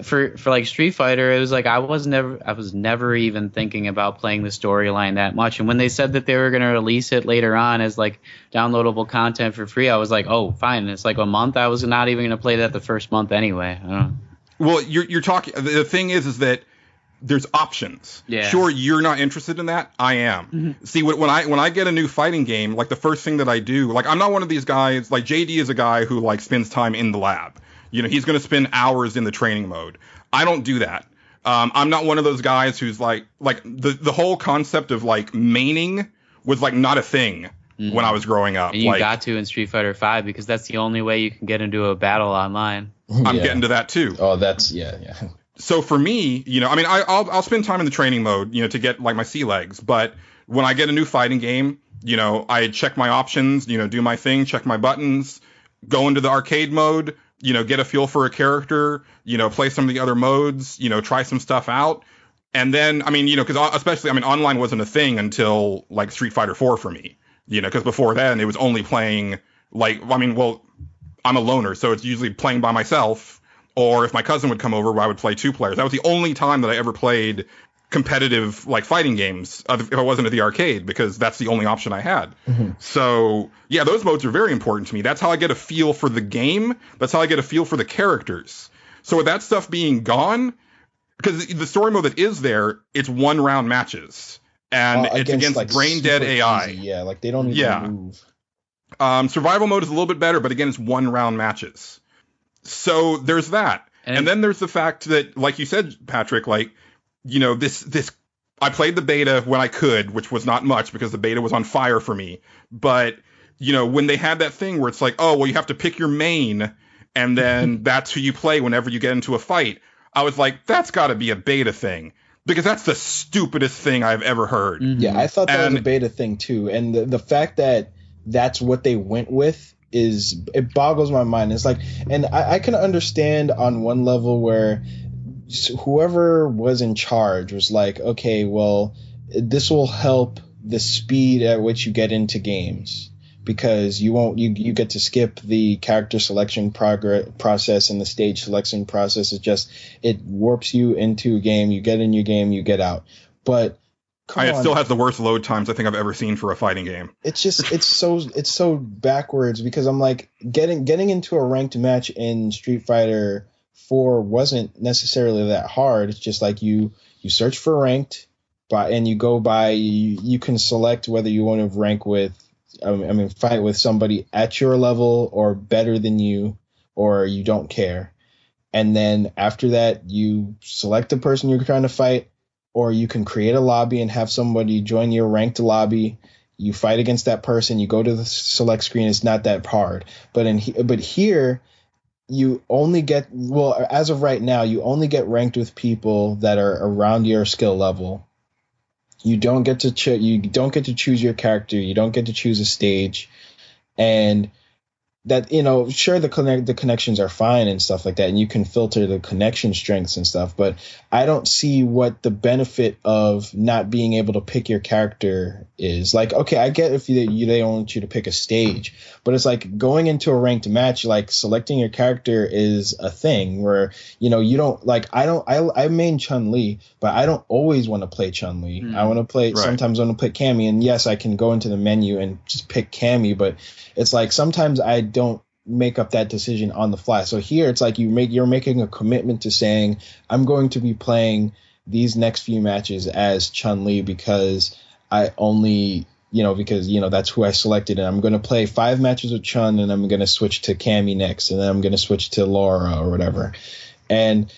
for like Street Fighter, it was like I was never even thinking about playing the storyline that much. And when they said that they were going to release it later on as like downloadable content for free, I was like, oh, fine. It's like a month. I was not even going to play that the first month anyway. I don't know. Well, you're talking. The thing is that there's options. Yeah. Sure, you're not interested in that. I am. Mm-hmm. See, when I get a new fighting game, like the first thing that I do, like I'm not one of these guys. Like JD is a guy who like spends time in the lab. He's going to spend hours in the training mode. I don't do that. I'm not one of those guys who's like the whole concept of like maining was like not a thing when I was growing up. And you got to in Street Fighter V because that's the only way you can get into a battle online. I'm getting to that too. Oh, that's yeah. So for me, I mean, I'll spend time in the training mode, to get like my sea legs. But when I get a new fighting game, I check my options, do my thing, check my buttons, go into the arcade mode, get a feel for a character, play some of the other modes, try some stuff out. And then, I mean, because especially, I mean, online wasn't a thing until like Street Fighter 4 for me, because before then it was only playing like, I mean, well, I'm a loner, so it's usually playing by myself. Or if my cousin would come over, I would play 2 players. That was the only time that I ever played competitive like fighting games if I wasn't at the arcade, because that's the only option I had. Mm-hmm. So yeah, those modes are very important to me. That's how I get a feel for the game. That's how I get a feel for the characters. So with that stuff being gone, because the story mode that is there, it's 1-round matches. And it's against like brain dead AI. Easy. Yeah, like they don't even move. Survival mode is a little bit better, but again, it's 1-round matches. So there's that. And then there's the fact that, like you said, Patrick, like, this I played the beta when I could, which was not much because the beta was on fire for me. But, when they had that thing where it's like, oh, well, you have to pick your main and then that's who you play whenever you get into a fight. I was like, that's got to be a beta thing, because that's the stupidest thing I've ever heard. Mm-hmm. Yeah, I thought that was a beta thing too. And the fact that that's what they went with, it boggles my mind. It's like, and I can understand on one level where whoever was in charge was like, okay, well, this will help the speed at which you get into games, because you get to skip the character selection process and the stage selection process. It warps you into a game. You get in your game, you get out. But it still has the worst load times I think I've ever seen for a fighting game. It's just it's so backwards, because I'm like getting into a ranked match in Street Fighter 4 wasn't necessarily that hard. It's just like you search for ranked, and you go by, you can select whether you want to rank with, fight with somebody at your level or better than you, or you don't care. And then after that, you select the person you're trying to fight, or you can create a lobby and have somebody join your ranked lobby. You fight against that person. You go to the select screen. It's not that hard. But here, you only get, well, as of right now, you only get ranked with people that are around your skill level. You don't get to choose your character. You don't get to choose a stage, and that, sure, the connections are fine and stuff like that, and you can filter the connection strengths and stuff, but I don't see what the benefit of not being able to pick your character is. Like, okay, I get if they don't want you to pick a stage, but it's like going into a ranked match, like selecting your character is a thing where, you don't, like, I main Chun-Li, but I don't always want to play Chun-Li. I want to play, sometimes I want to play Cammy, and yes, I can go into the menu and just pick Cammy, but it's like sometimes I don't make up that decision on the fly. So here it's like you're making a commitment to saying, I'm going to be playing these next few matches as Chun-Li because I only, because that's who I selected, and I'm going to play 5 matches with Chun, and I'm going to switch to Cammy next, and then I'm going to switch to Laura or whatever. And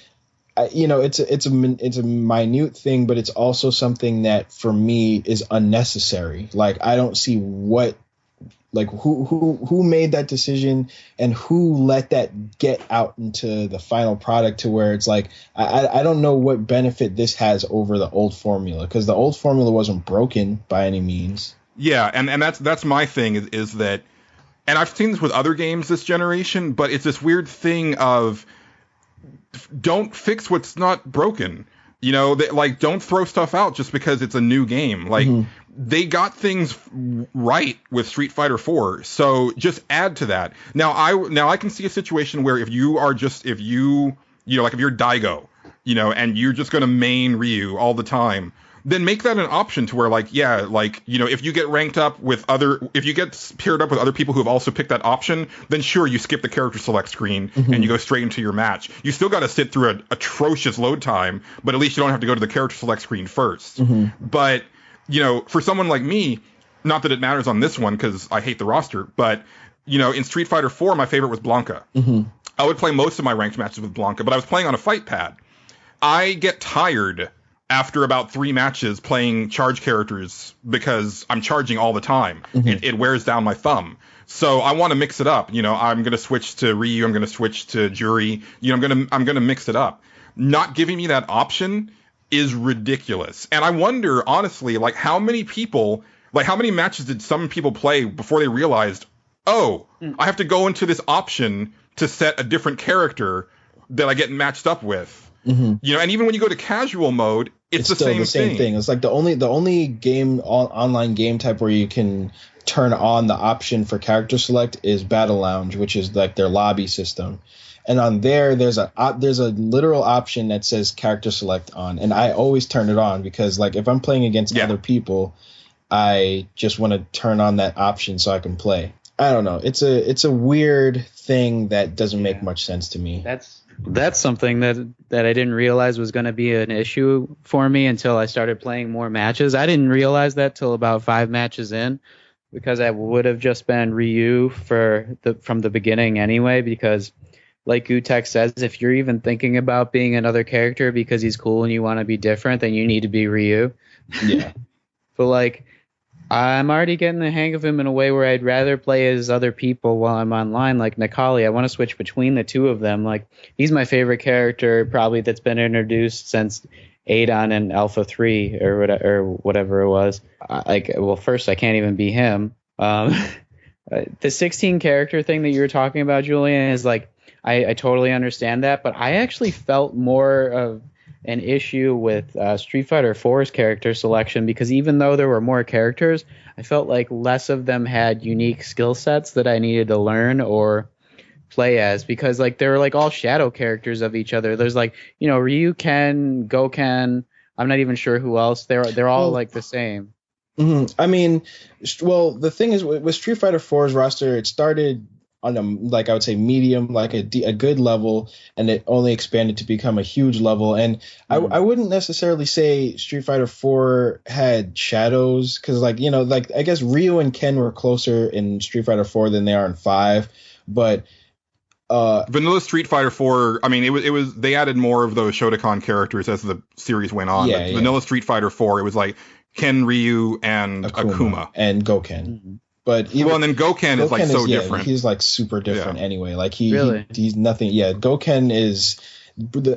it's a minute thing, but it's also something that for me is unnecessary. Like, I don't see who made that decision and who let that get out into the final product to where it's like, I don't know what benefit this has over the old formula, because the old formula wasn't broken by any means. Yeah, and that's my thing is that, and I've seen this with other games this generation, but it's this weird thing of don't fix what's not broken. Don't throw stuff out just because it's a new game. Like, they got things right with Street Fighter IV, so just add to that. Now I can see a situation where if you're Daigo, and you're just going to main Ryu all the time, then make that an option to where, if you get ranked up if you get paired up with other people who have also picked that option, then sure, you skip the character select screen and you go straight into your match. You still got to sit through an atrocious load time, but at least you don't have to go to the character select screen first. But, for someone like me, not that it matters on this one because I hate the roster, but, in Street Fighter IV, my favorite was Blanca. I would play most of my ranked matches with Blanca, but I was playing on a fight pad. I get tired after about 3 matches playing charge characters because I'm charging all the time. It wears down my thumb. So I want to mix it up. I'm going to switch to Ryu. I'm going to switch to Juri. I'm going to mix it up. Not giving me that option is ridiculous. And I wonder, honestly, how many matches did some people play before they realized, I have to go into this option to set a different character that I get matched up with. And even when you go to casual mode, it's still the same thing. It's like the only game online game type where you can turn on the option for character select is Battle Lounge, which is like their lobby system. And on there, there's a literal option that says character select on, and I always turn it on because, like, if I'm playing against other people, I just want to turn on that option so I can play. I don't know. It's a weird thing that doesn't make much sense to me. That's something that I didn't realize was going to be an issue for me until I started playing more matches. I didn't realize that till about 5 matches in, because I would have just been Ryu from the beginning anyway, because like Gutek says, if you're even thinking about being another character because he's cool and you want to be different, then you need to be Ryu. Yeah. But I'm already getting the hang of him in a way where I'd rather play as other people while I'm online, like Nikali. I want to switch between the two of them. Like, he's my favorite character probably that's been introduced since Adon and Alpha 3 or whatever it was. First, I can't even be him. The 16 character thing that you were talking about, Julian, is like, I totally understand that, but I actually felt more of an issue with Street Fighter IV's character selection, because even though there were more characters, I felt like less of them had unique skill sets that I needed to learn or play as, because they were all shadow characters of each other. There's Ryu, Ken, Goken, I'm not even sure who else. They're all the same. I mean, well, the thing is with Street Fighter IV's roster, it started on I would say medium, a good level, and it only expanded to become a huge level. And I wouldn't necessarily say Street Fighter IV had shadows, because I guess Ryu and Ken were closer in Street Fighter IV than they are in 5, but Vanilla Street Fighter 4, I mean, it was they added more of those Shotokan characters as the series went on. Vanilla Street Fighter 4, it was Ken, Ryu, and Akuma. And Goken. But and then Goken is like so different. He's like super different anyway. Like he's nothing. Yeah, Goken is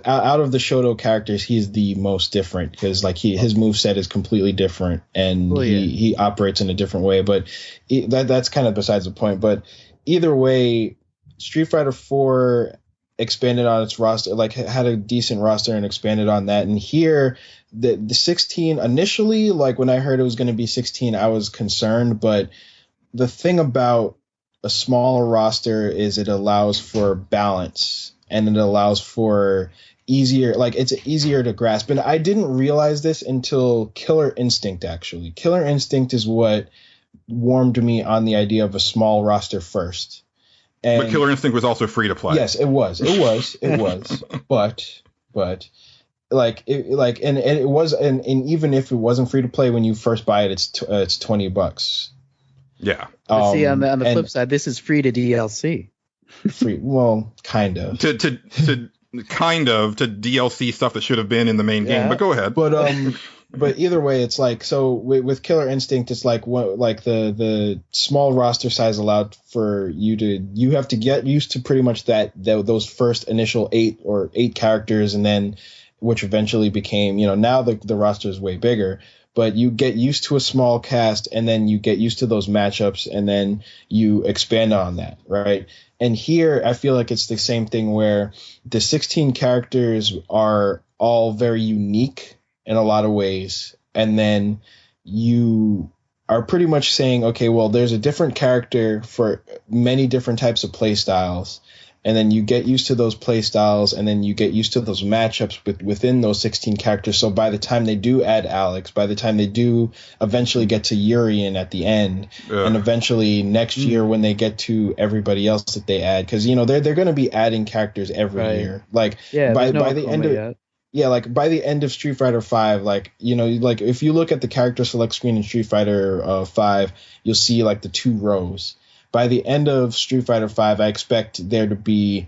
out of the Shoto characters, he's the most different because like his moveset is completely different and he operates in a different way. But that's kind of besides the point. But either way, Street Fighter 4 expanded on its roster, like had a decent roster and expanded on that. And here, the 16 initially, like when I heard it was going to be 16, I was concerned. But the thing about a smaller roster is it allows for balance and it allows for easier, like it's easier to grasp. And I didn't realize this until Killer Instinct, actually. Killer Instinct is what warmed me on the idea of a small roster first. And but Killer Instinct was also free to play. Yes, it was. But like it was, and even if it wasn't free to play when you first buy it, it's $20. Yeah. But see, on the flip side, this is free to DLC. Free, well, kind of. to DLC stuff that should have been in the main game. But go ahead. But either way, it's like, so with Killer Instinct, it's like the small roster size allowed for you have to get used to pretty much those first initial eight characters, and then which eventually became, now the roster is way bigger. But you get used to a small cast, and then you get used to those matchups, and then you expand on that, right? And here, I feel like it's the same thing where the 16 characters are all very unique in a lot of ways. And then you are pretty much saying, okay, well, there's a different character for many different types of play styles. And then you get used to those play styles, and then you get used to those matchups within those 16 characters. So by the time they do add Alex, by the time they do eventually get to Julian at the end, and eventually next year when they get to everybody else that they add, because they're going to be adding characters every year. Like by the end of like by the end of Street Fighter 5, like like if you look at the character select screen in Street Fighter 5, you'll see like the 2 rows. By the end of Street Fighter 5, I expect there to be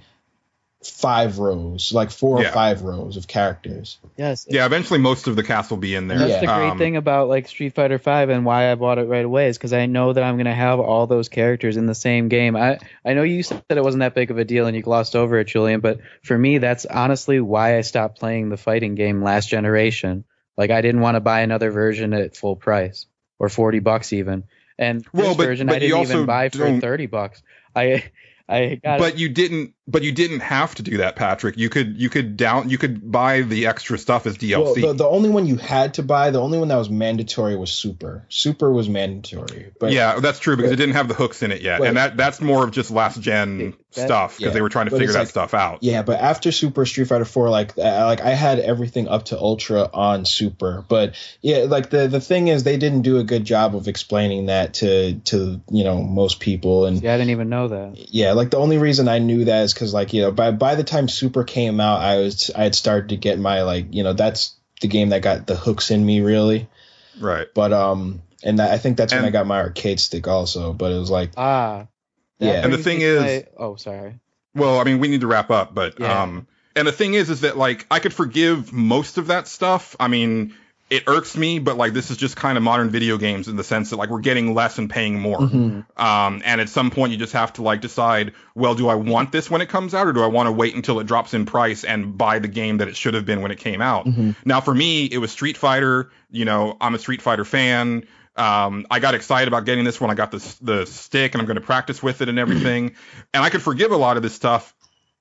5 rows, like 4 or 5 rows of characters. Yes. Yeah, eventually most of the cast will be in there. That's the great thing about like Street Fighter 5 and why I bought it right away is because I know that I'm going to have all those characters in the same game. I know you said that it wasn't that big of a deal and you glossed over it, Julian, but for me, that's honestly why I stopped playing the fighting game last generation. Like I didn't want to buy another version at full price or $40 even. And this version I didn't even buy for $30. I got but you didn't have to do that, Patrick. You could buy the extra stuff as DLC. Well, the only one you had to buy, the only one that was mandatory was Super. Super was mandatory. But yeah, that's true because it didn't have the hooks in it yet, and that's more of just last gen stuff because they were trying to figure that stuff out. Yeah, but after Super Street Fighter 4, like I had everything up to Ultra on Super, but yeah, like the thing is they didn't do a good job of explaining that to most people, and I didn't even know that. Yeah, like the only reason I knew that is because like by the time Super came out, I had started to get my that's the game that got the hooks in me really. Right. But I think that's when I got my arcade stick also. But it was like yeah. And the thing is, sorry. Well, I mean, we need to wrap up, but and the thing is that like I could forgive most of that stuff. I mean, it irks me, but like this is just kind of modern video games in the sense that like we're getting less and paying more. And at some point you just have to like decide, well, do I want this when it comes out or do I want to wait until it drops in price and buy the game that it should have been when it came out? Now for me, it was Street Fighter. I'm a Street Fighter fan. I got excited about getting this when I got the stick and I'm going to practice with it and everything. And I could forgive a lot of this stuff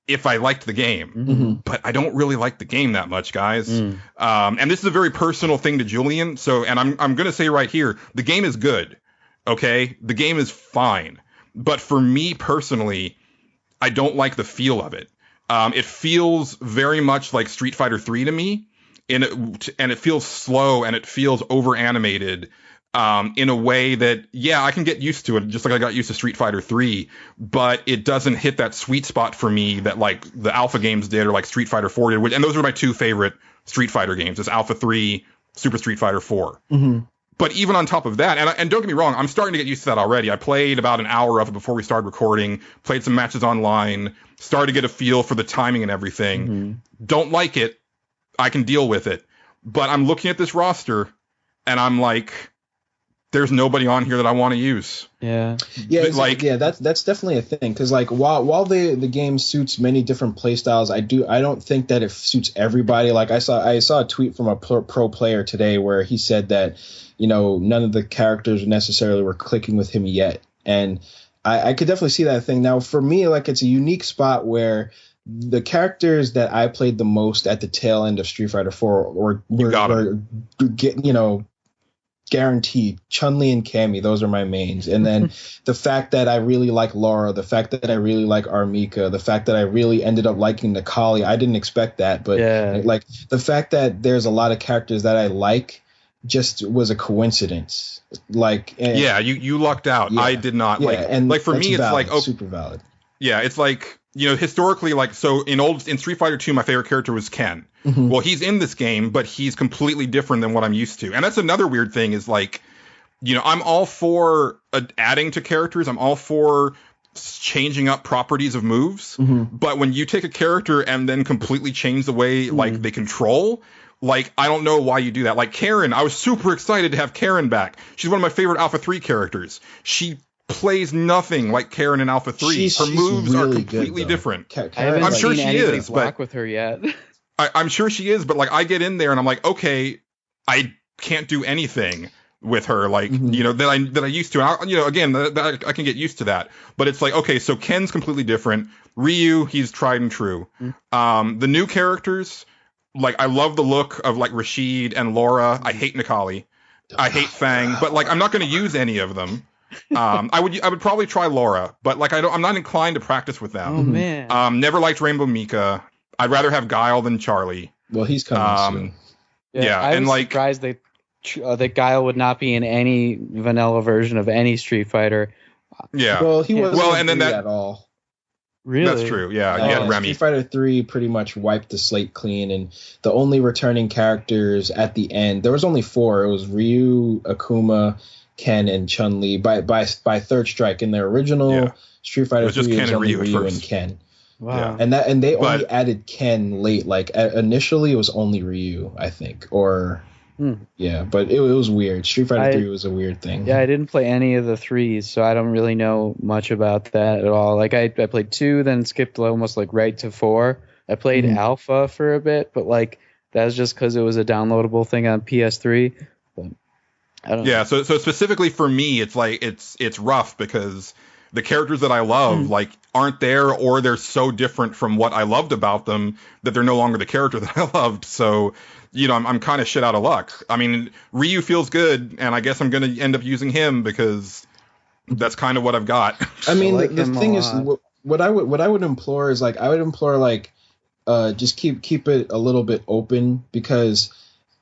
if I liked the game, but I don't really like the game that much, guys. And this is a very personal thing to Julian. So, and I'm going to say right here, the game is good. Okay. The game is fine. But for me personally, I don't like the feel of it. It feels very much like Street Fighter 3 to me, and it feels slow and it feels over animated. In a way that, I can get used to it, just like I got used to Street Fighter 3, but it doesn't hit that sweet spot for me that like the Alpha games did or like Street Fighter 4 did, and those are my 2 favorite Street Fighter games, is Alpha 3, Super Street Fighter 4. But even on top of that, and don't get me wrong, I'm starting to get used to that already. I played about an hour of it before we started recording, played some matches online, started to get a feel for the timing and everything. Don't like it. I can deal with it. But I'm looking at this roster, and I'm like, there's nobody on here that I want to use. Yeah. Yeah, like that's definitely a thing, because like while the game suits many different play styles, I don't think that it suits everybody. Like I saw a tweet from a pro player today where he said that, you know, none of the characters necessarily were clicking with him yet, and I could definitely see that thing. Now for me, like, it's a unique spot where the characters that I played the most at the tail end of Street Fighter 4 were guaranteed Chun-Li and Cammy. Those are my mains. And then the fact that I really like Laura, the fact that I really like Armika, the fact that I really ended up liking Nikali, I didn't expect that, but like the fact that there's a lot of characters that I like just was a coincidence. Like, you lucked out. I did not. Like, and like for me, it's valid, like super valid. Yeah, it's like, you know, historically, like, so in Street Fighter 2, my favorite character was Ken. Mm-hmm. Well, he's in this game, but he's completely different than what I'm used to. And that's another weird thing is, like, you know, I'm all for adding to characters. I'm all for changing up properties of moves. Mm-hmm. But when you take a character and then completely change the way, like, they control, like, I don't know why you do that. Like, Karen, I was super excited to have Karen back. She's one of my favorite Alpha 3 characters. She plays nothing like Karen in Alpha 3. Her moves really are completely different. I'm sure she is, but with her yet. I'm sure she is, but like I get in there and I'm like, okay, I can't do anything with her, like, you know, that I used to. And you know, again, I can get used to that. But it's like, okay, so Ken's completely different. Ryu, he's tried and true. The new characters, like, I love the look of like Rashid and Laura. I hate Nikali. I hate Fang, but like I'm not going to use any of them. I would probably try Laura, but like I'm not inclined to practice with them. Oh man. Never liked Rainbow Mika. I'd rather have Guile than Charlie. Well, he's coming soon. I was surprised that Guile would not be in any vanilla version of any Street Fighter. Yeah. Well, he wasn't and then that at all. Really? That's true. Yeah, you had Remy. Street Fighter 3 pretty much wiped the slate clean, and the only returning characters at the end, there was only 4. It was Ryu, Akuma, Ken, and Chun-Li by Third Strike. In their original Street Fighter 3, it was only Ryu and Ken. Wow. And they only added Ken late. Like initially, it was only Ryu, I think, or but it was weird. Street Fighter 3 was a weird thing. Yeah, I didn't play any of the 3s, so I don't really know much about that at all. Like I played 2, then skipped almost like right to 4. I played Alpha for a bit, but like that was just because it was a downloadable thing on PS3. But I don't know. So specifically for me, it's like it's rough because the characters that I love like aren't there, or they're so different from what I loved about them that they're no longer the character that I loved. So, you know, I'm kind of shit out of luck. I mean, Ryu feels good, and I guess I'm going to end up using him because that's kind of what I've got. I mean, the thing is, what I would implore is like just keep it a little bit open, because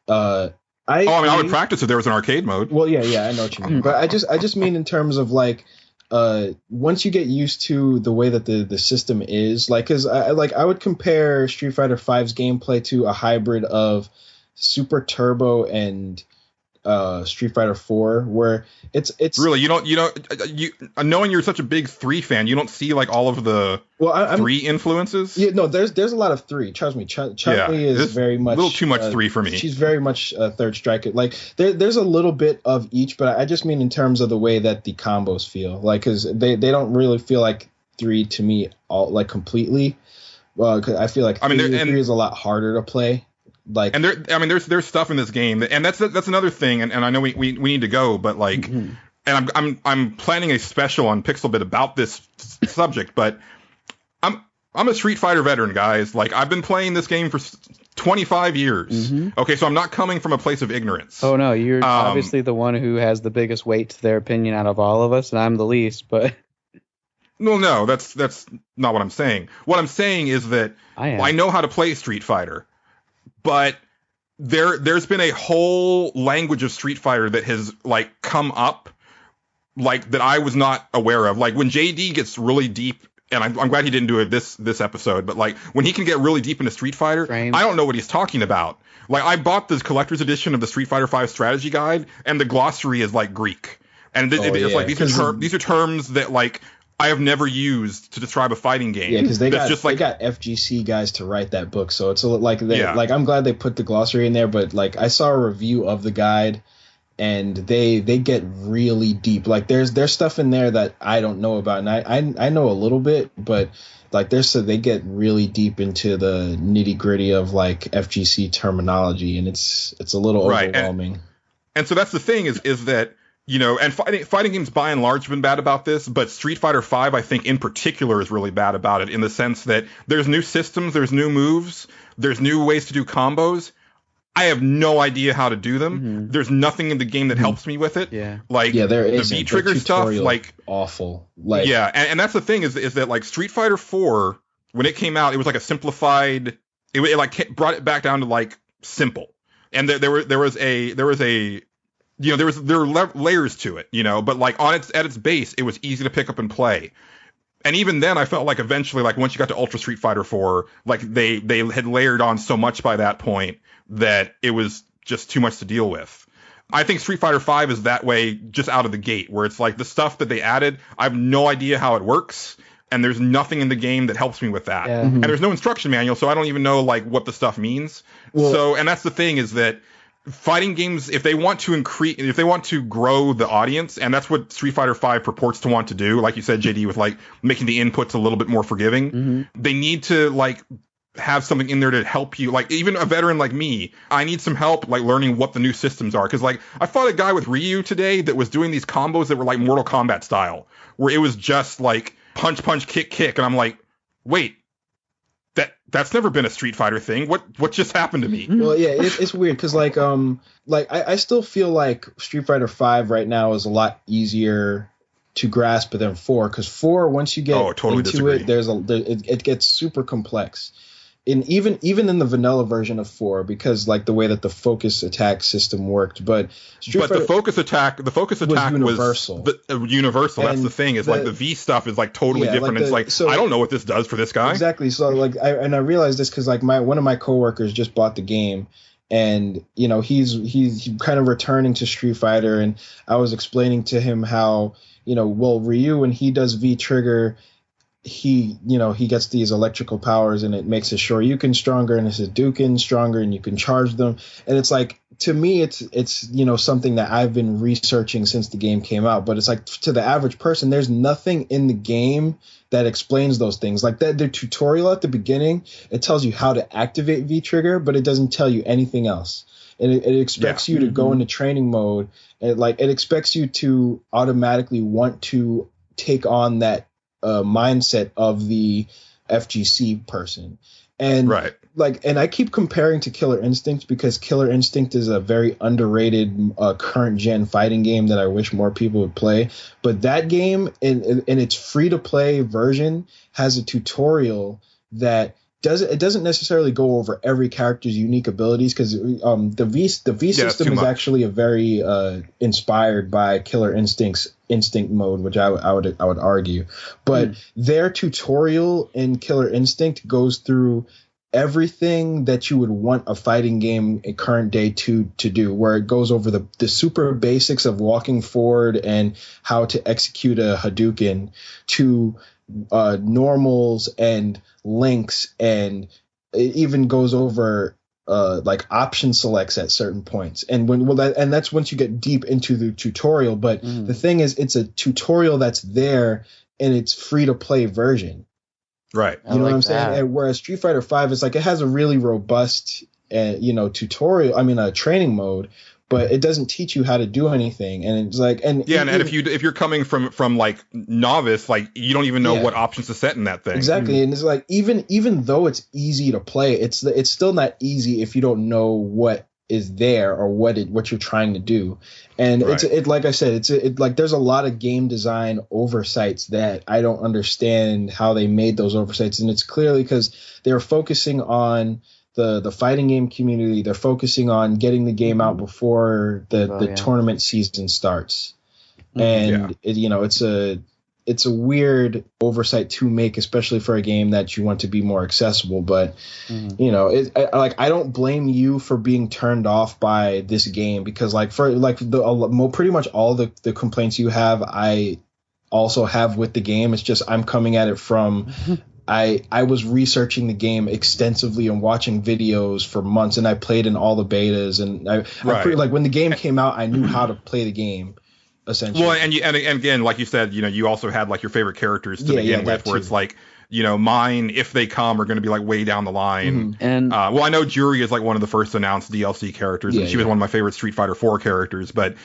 I would practice if there was an arcade mode. Well, yeah, I know what you mean, but I just mean in terms of like, once you get used to the way that the system is, like, because I would compare Street Fighter V's gameplay to a hybrid of Super Turbo and Street Fighter 4, where it's really you knowing you're such a big 3 fan, you don't see like all of the 3 influences. Yeah, no, there's a lot of 3. Trust me, Chun-Li is very much a little too much 3 for me. She's very much Third Strike. Like there's a little bit of each, but I just mean in terms of the way that the combos feel, like, because they don't really feel like 3 to me all like completely. Well, cause I feel like 3 is a lot harder to play. Like, and there's stuff in this game and that's another thing, and I know we need to go, but like, and I'm planning a special on Pixelbit about this subject, but I'm a Street Fighter veteran, guys. Like, I've been playing this game for 25 years. Okay, so I'm not coming from a place of ignorance. Oh no, you're obviously the one who has the biggest weight to their opinion out of all of us, and I'm the least, but no, that's not what I'm saying. What I'm saying is that I know how to play Street Fighter. But there's been a whole language of Street Fighter that has like come up, like, that I was not aware of. Like when JD gets really deep, and I'm glad he didn't do it this episode, but like when he can get really deep into Street Fighter, I don't know what he's talking about. Like, I bought this collector's edition of the Street Fighter V strategy guide, and the glossary is like Greek, and it's like these are terms that like I have never used to describe a fighting game. Yeah, because they got FGC guys to write that book, so it's like like I'm glad they put the glossary in there. But like I saw a review of the guide, and they get really deep. Like there's stuff in there that I don't know about, and I know a little bit, but like they get really deep into the nitty gritty of like FGC terminology, and it's a little overwhelming. And so that's the thing is that, you know, and fighting games by and large have been bad about this, but Street Fighter V, I think in particular, is really bad about it in the sense that there's new systems, there's new moves, there's new ways to do combos. I have no idea how to do them. Mm-hmm. There's nothing in the game that helps me with it. Yeah. Like the V trigger stuff, like awful. Like and that's the thing is that like Street Fighter 4, when it came out, it was like a simplified. It like brought it back down to like simple, and there were layers to it, you know. But like at its base, it was easy to pick up and play. And even then, I felt like eventually, like once you got to Ultra Street Fighter 4, like they had layered on so much by that point that it was just too much to deal with. I think Street Fighter V is that way just out of the gate, where it's like the stuff that they added, I have no idea how it works, and there's nothing in the game that helps me with that. Yeah. Mm-hmm. And there's no instruction manual, so I don't even know like what the stuff means. Well, and that's the thing is that fighting games, if they want to grow the audience, and that's what Street Fighter V purports to want to do, like you said, JD, with like making the inputs a little bit more forgiving, mm-hmm. they need to like have something in there to help you. Like even a veteran like me, I need some help like learning what the new systems are, because like I fought a guy with Ryu today that was doing these combos that were like Mortal Kombat style, where it was just like punch punch kick kick, and I'm like, wait, that's never been a Street Fighter thing. What just happened to me? Well, yeah, it's weird because like I still feel like Street Fighter V right now is a lot easier to grasp than 4, because 4, once you get into disagree. it, it gets super complex. And even in the vanilla version of 4, because like the way that the focus attack system worked, but the focus attack was universal. Universal. That's the thing. Is like the V stuff is like totally different. It's like I don't know what this does for this guy. Exactly. So like I realized this because like one of my coworkers just bought the game, and you know he's kind of returning to Street Fighter, and I was explaining to him how, you know, well, Ryu, when he does V trigger, he gets these electrical powers, and it makes his Shoryuken stronger and his Hadouken stronger, and you can charge them. And it's like, to me, it's you know, something that I've been researching since the game came out. But it's like, to the average person, there's nothing in the game that explains those things. Like that, the tutorial at the beginning, it tells you how to activate V trigger, but it doesn't tell you anything else. And it expects you to go into training mode. And it expects you to automatically want to take on that mindset of the FGC person. And and I keep comparing to Killer Instinct, because Killer Instinct is a very underrated current gen fighting game that I wish more people would play. But that game in its free to play version has a tutorial that doesn't necessarily go over every character's unique abilities, because the V system is actually a very inspired by Killer Instinct mode, which I would argue. But their tutorial in Killer Instinct goes through everything that you would want a fighting game in current day to do, where it goes over the super basics of walking forward and how to execute a Hadouken, to normals and links, and it even goes over like option selects at certain points, and that's once you get deep into the tutorial. But the thing is, it's a tutorial that's there in its free to play version, right? You know what I'm saying? And whereas Street Fighter V is like, it has a really robust tutorial, training mode, but it doesn't teach you how to do anything. And it's like, and if you're coming from like novice, like you don't even know what options to set in that thing. Exactly. And it's like, even though it's easy to play, it's still not easy if you don't know what is there or what you're trying to do. And it's like I said, it's like there's a lot of game design oversights that I don't understand how they made those oversights. And it's clearly because they're focusing on the fighting game community. They're focusing on getting the game out before the tournament season starts. And it's a weird oversight to make, especially for a game that you want to be more accessible. But I don't blame you for being turned off by this game, because like for like pretty much all the complaints you have, I also have with the game. It's just I'm coming at it from I was researching the game extensively and watching videos for months, and I played in all the betas, and like when the game came out, I knew how to play the game. Essentially. Well, and again, like you said, you also had like your favorite characters to begin with, where it's like, mine, if they come, are going to be like way down the line. Mm-hmm. And I know Jury is like one of the first announced DLC characters, and she was one of my favorite Street Fighter 4 characters. But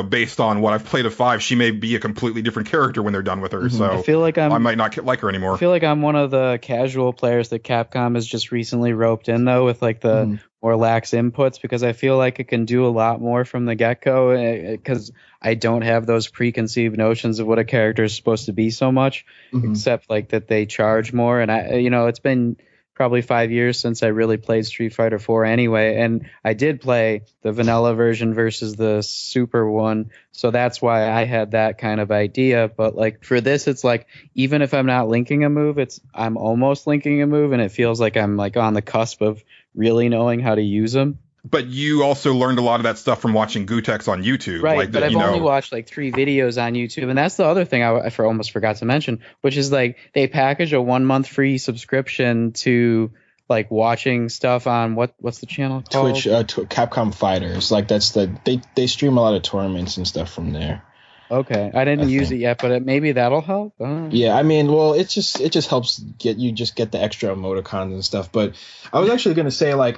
based on what I've played of 5, she may be a completely different character when they're done with her. Mm-hmm. So I feel like I might not like her anymore. I feel like I'm one of the casual players that Capcom has just recently roped in, though, with like the more lax inputs, because I feel like it can do a lot more from the get-go, because I don't have those preconceived notions of what a character is supposed to be so much, except like that they charge more. And it's been probably 5 years since I really played Street Fighter 4 anyway, and I did play the vanilla version versus the super one, so that's why I had that kind of idea. But like for this, it's like, even if I'm not linking a move, I'm almost linking a move, and it feels like I'm like on the cusp of really knowing how to use them. But you also learned a lot of that stuff from watching Gutex on YouTube. Right, like but I've only watched like 3 videos on YouTube, and that's the other thing I almost forgot to mention, which is like they package a 1-month free subscription to like watching stuff on what's the channel called? Twitch, Capcom Fighters. Like they stream a lot of tournaments and stuff from there. Okay, I didn't use it yet, but maybe that'll help. Yeah, I mean, well, it just helps get the extra emoticons and stuff. But I was actually gonna say like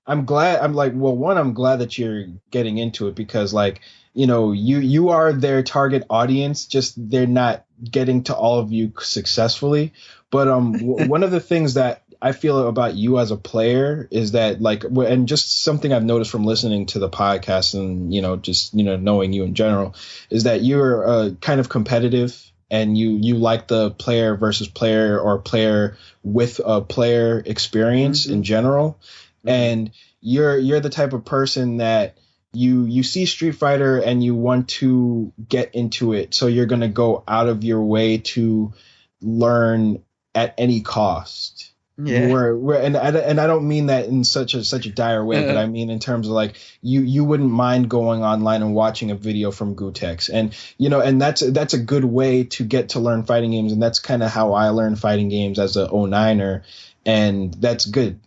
I'm glad that you're getting into it, because like, you are their target audience, just they're not getting to all of you successfully. But one of the things that I feel about you as a player is that like, and just something I've noticed from listening to the podcast and, just, knowing you in general, is that you're kind of competitive, and you like the player versus player or player with a player experience in general. And you're the type of person that you see Street Fighter and you want to get into it, so you're going to go out of your way to learn at any cost. Yeah. And I don't mean that in such a dire way, but I mean in terms of like you wouldn't mind going online and watching a video from Gutex, and and that's a good way to get to learn fighting games, and that's kind of how I learned fighting games as a 09er, and that's good,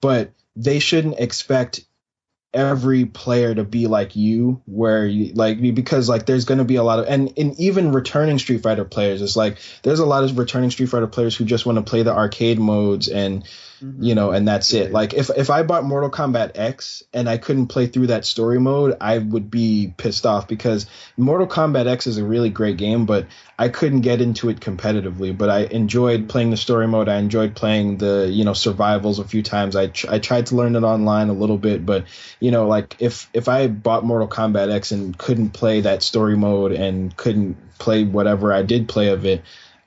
but they shouldn't expect every player to be like you, where you like, because like there's going to be a lot of, and even returning Street Fighter players, it's like there's a lot of returning Street Fighter players who just want to play the arcade modes, and and that's it. Like if I bought Mortal Kombat X and I couldn't play through that story mode, I would be pissed off, because Mortal Kombat X is a really great game, but I couldn't get into it competitively. But I enjoyed playing the story mode. I enjoyed playing the survivals a few times. I tried to learn it online a little bit, but like if I bought Mortal Kombat X and couldn't play that story mode and couldn't play whatever I did play of it,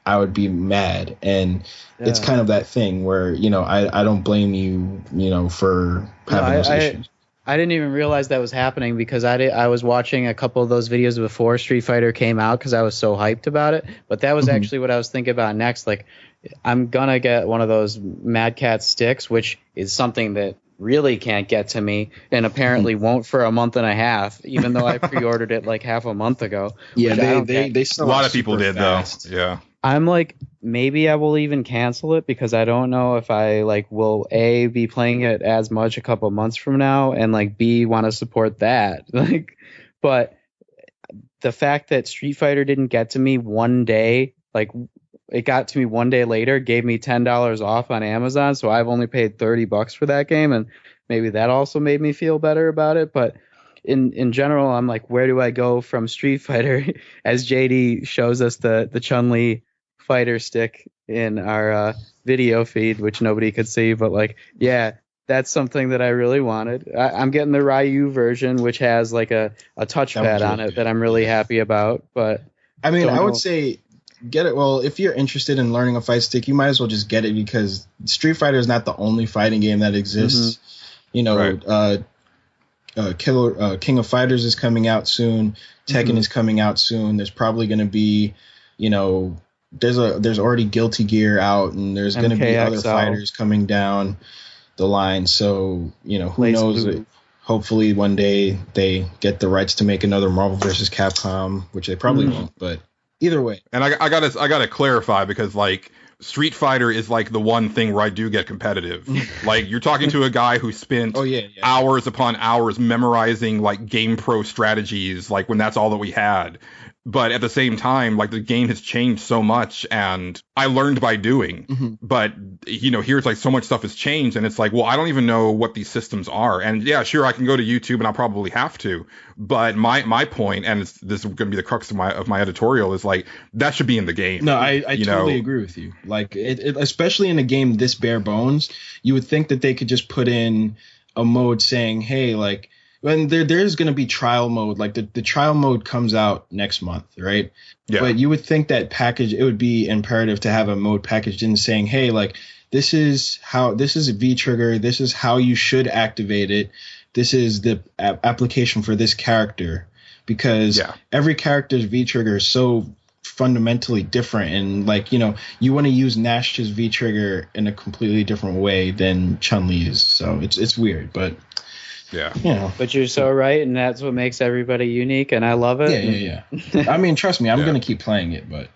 I would be mad. And it's kind of that thing where, I don't blame you, for having those issues. I didn't even realize that was happening, because I was watching a couple of those videos before Street Fighter came out, because I was so hyped about it. But that was actually what I was thinking about next. Like, I'm going to get one of those Mad Cat sticks, which is something that really can't get to me, and apparently won't for a month and a half, even though I pre-ordered it like half a month ago. Yeah, they a lot of people did fast. Though. Yeah. I'm like, maybe I will even cancel it, because I don't know if I like will A, be playing it as much a couple months from now, and like B, want to support that. Like, but the fact that Street Fighter didn't get to me one day, like it got to me one day later, gave me $10 off on Amazon, so I've only paid $30 for that game, and maybe that also made me feel better about it. But in general, I'm like, where do I go from Street Fighter? As JD shows us the Chun-Li fighter stick in our video feed, which nobody could see, but like, yeah, that's something that I really wanted. I'm getting the Ryu version, which has like a touchpad on it that I'm really happy about. But I mean, I would say get it. Well, if you're interested in learning a fight stick, you might as well just get it, because Street Fighter is not the only fighting game that exists. King of Fighters is coming out soon. Tekken is coming out soon. There's probably going to be, there's already Guilty Gear out, and there's going to be other fighters coming down the line. So, who knows? Hopefully one day they get the rights to make another Marvel vs. Capcom, which they probably won't, but either way. And I gotta clarify, because like Street Fighter is like the one thing where I do get competitive. Like, you're talking to a guy who spent hours upon hours memorizing like Game Pro strategies, like when that's all that we had. But at the same time, like, the game has changed so much, and I learned by doing. But, you know, here's like so much stuff has changed, and it's like, well, I don't even know what these systems are. And yeah, sure, I can go to YouTube, and I'll probably have to. But my point, and this is going to be the crux of my editorial, is like, that should be in the game. No, I totally agree with you. Like, it especially in a game this bare bones, you would think that they could just put in a mode saying, hey, like, when there's going to be trial mode, like the trial mode comes out next month, right? Yeah. But you would think that it would be imperative to have a mode packaged in saying, hey, like, this is a V trigger. This is how you should activate it. This is the application for this character, because every character's V trigger is so fundamentally different. And like, you know, you want to use Nash's V trigger in a completely different way than Chun-Li's. So it's weird, but. Yeah. But you're so right, and that's what makes everybody unique, and I love it. Yeah. I mean, trust me, I'm going to keep playing it, but,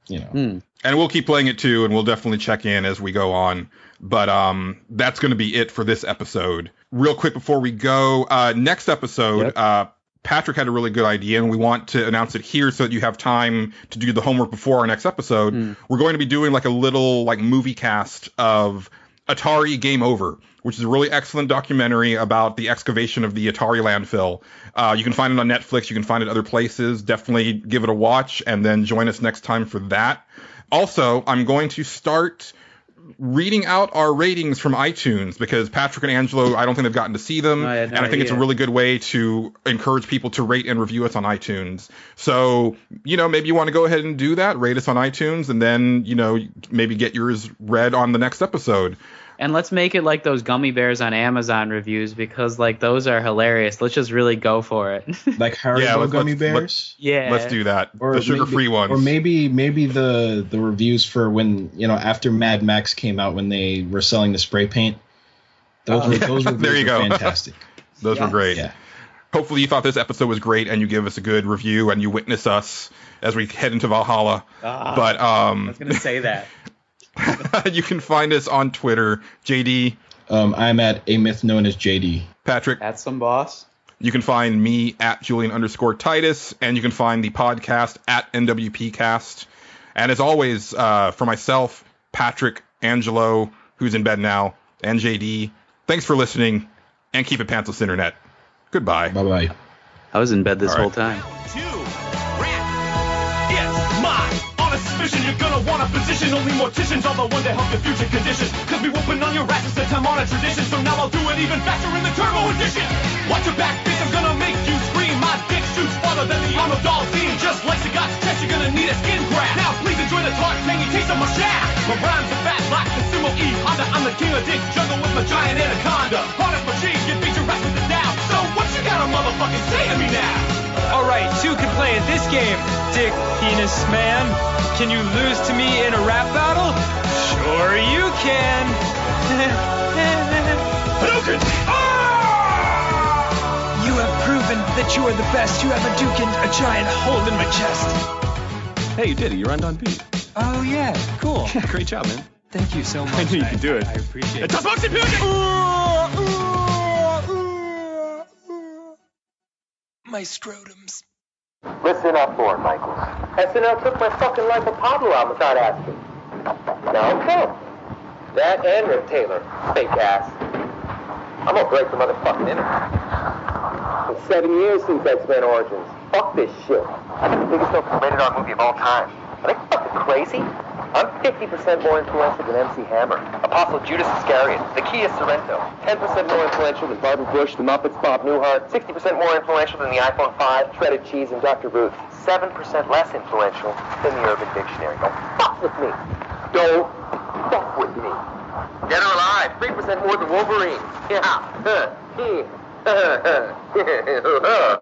you know. And we'll keep playing it, too, and we'll definitely check in as we go on. But that's going to be it for this episode. Real quick before we go, next episode, Patrick had a really good idea, and we want to announce it here so that you have time to do the homework before our next episode. We're going to be doing like a little like movie cast of Atari Game Over, which is a really excellent documentary about the excavation of the Atari landfill. You can find it on Netflix. You can find it other places. Definitely give it a watch, and then join us next time for that. Also, I'm going to start reading out our ratings from iTunes, because Patrick and Angelo, I don't think they've gotten to see them. And I think it's a really good way to encourage people to rate and review us on iTunes. So, you know, maybe you want to go ahead and do that, rate us on iTunes, and then, you know, maybe get yours read on the next episode. And let's make it like those gummy bears on Amazon reviews, because like those are hilarious. Let's just really go for it. Like Haribo gummy bears? Let's do that. Or the sugar-free ones. Or maybe the reviews for when, you know, after Mad Max came out, when they were selling the spray paint. Those reviews there you were go. Fantastic. Those were great. Yeah. Hopefully you thought this episode was great, and you give us a good review, and you witness us as we head into Valhalla. But I was going to say that. You can find us on Twitter. JD. I'm at a myth known as JD. Patrick. At some boss. You can find me at Julian_Titus, and you can find the podcast at NWPcast. And as always, for myself, Patrick, Angelo, who's in bed now, and JD, thanks for listening, and keep it pantsless, Internet. Goodbye. Bye-bye. I was in bed this whole time. You're gonna want a position, only morticians are the one to help your future conditions. Cause we whooping on your asses at time on a tradition. So now I'll do it even faster in the turbo edition. Watch your back, bitch, I'm gonna make you scream. My dick shoots farther than the Arnold doll scene. Just like Sagat's chest, you're gonna need a skin graft. Now please enjoy the tart, tangy taste of my shaft. My rhymes are fat like the Sumo E Honda. I'm the king of dick jungle with my giant anaconda. Hard as machine, you beat your ass with the down. So what you gotta motherfucking say to me now? Alright, two can play at this game, dick penis man. Can you lose to me in a rap battle? Sure you can. Hadouken! You have proven that you are the best. You have Hadoukened a giant hole in my chest. Hey, you did it. You rhymed on beat. Oh, yeah. Cool. Yeah, great job, man. Thanate you so much. I knew you could do it. I appreciate it. My scrotums. Listen up, Lord Michaels. SNL took my fucking life of Pablo out without asking. Now I'm cool. That and Rick Taylor, fake ass. I'm gonna break the motherfucking internet. It's 7 years since X-Men Origins. Fuck this shit. I got the biggest rated R movie of all time. Are they fucking crazy? I'm 50% more influential than MC Hammer, Apostle Judas Iscariot, the Kia Sorrento, 10% more influential than Barbara Bush, the Muppets, Bob Newhart, 60% more influential than the iPhone 5, Shredded Cheese, and Dr. Ruth, 7% less influential than the Urban Dictionary. Don't fuck with me. Don't fuck with me. Dead or alive, 3% more than Wolverine. Yeah.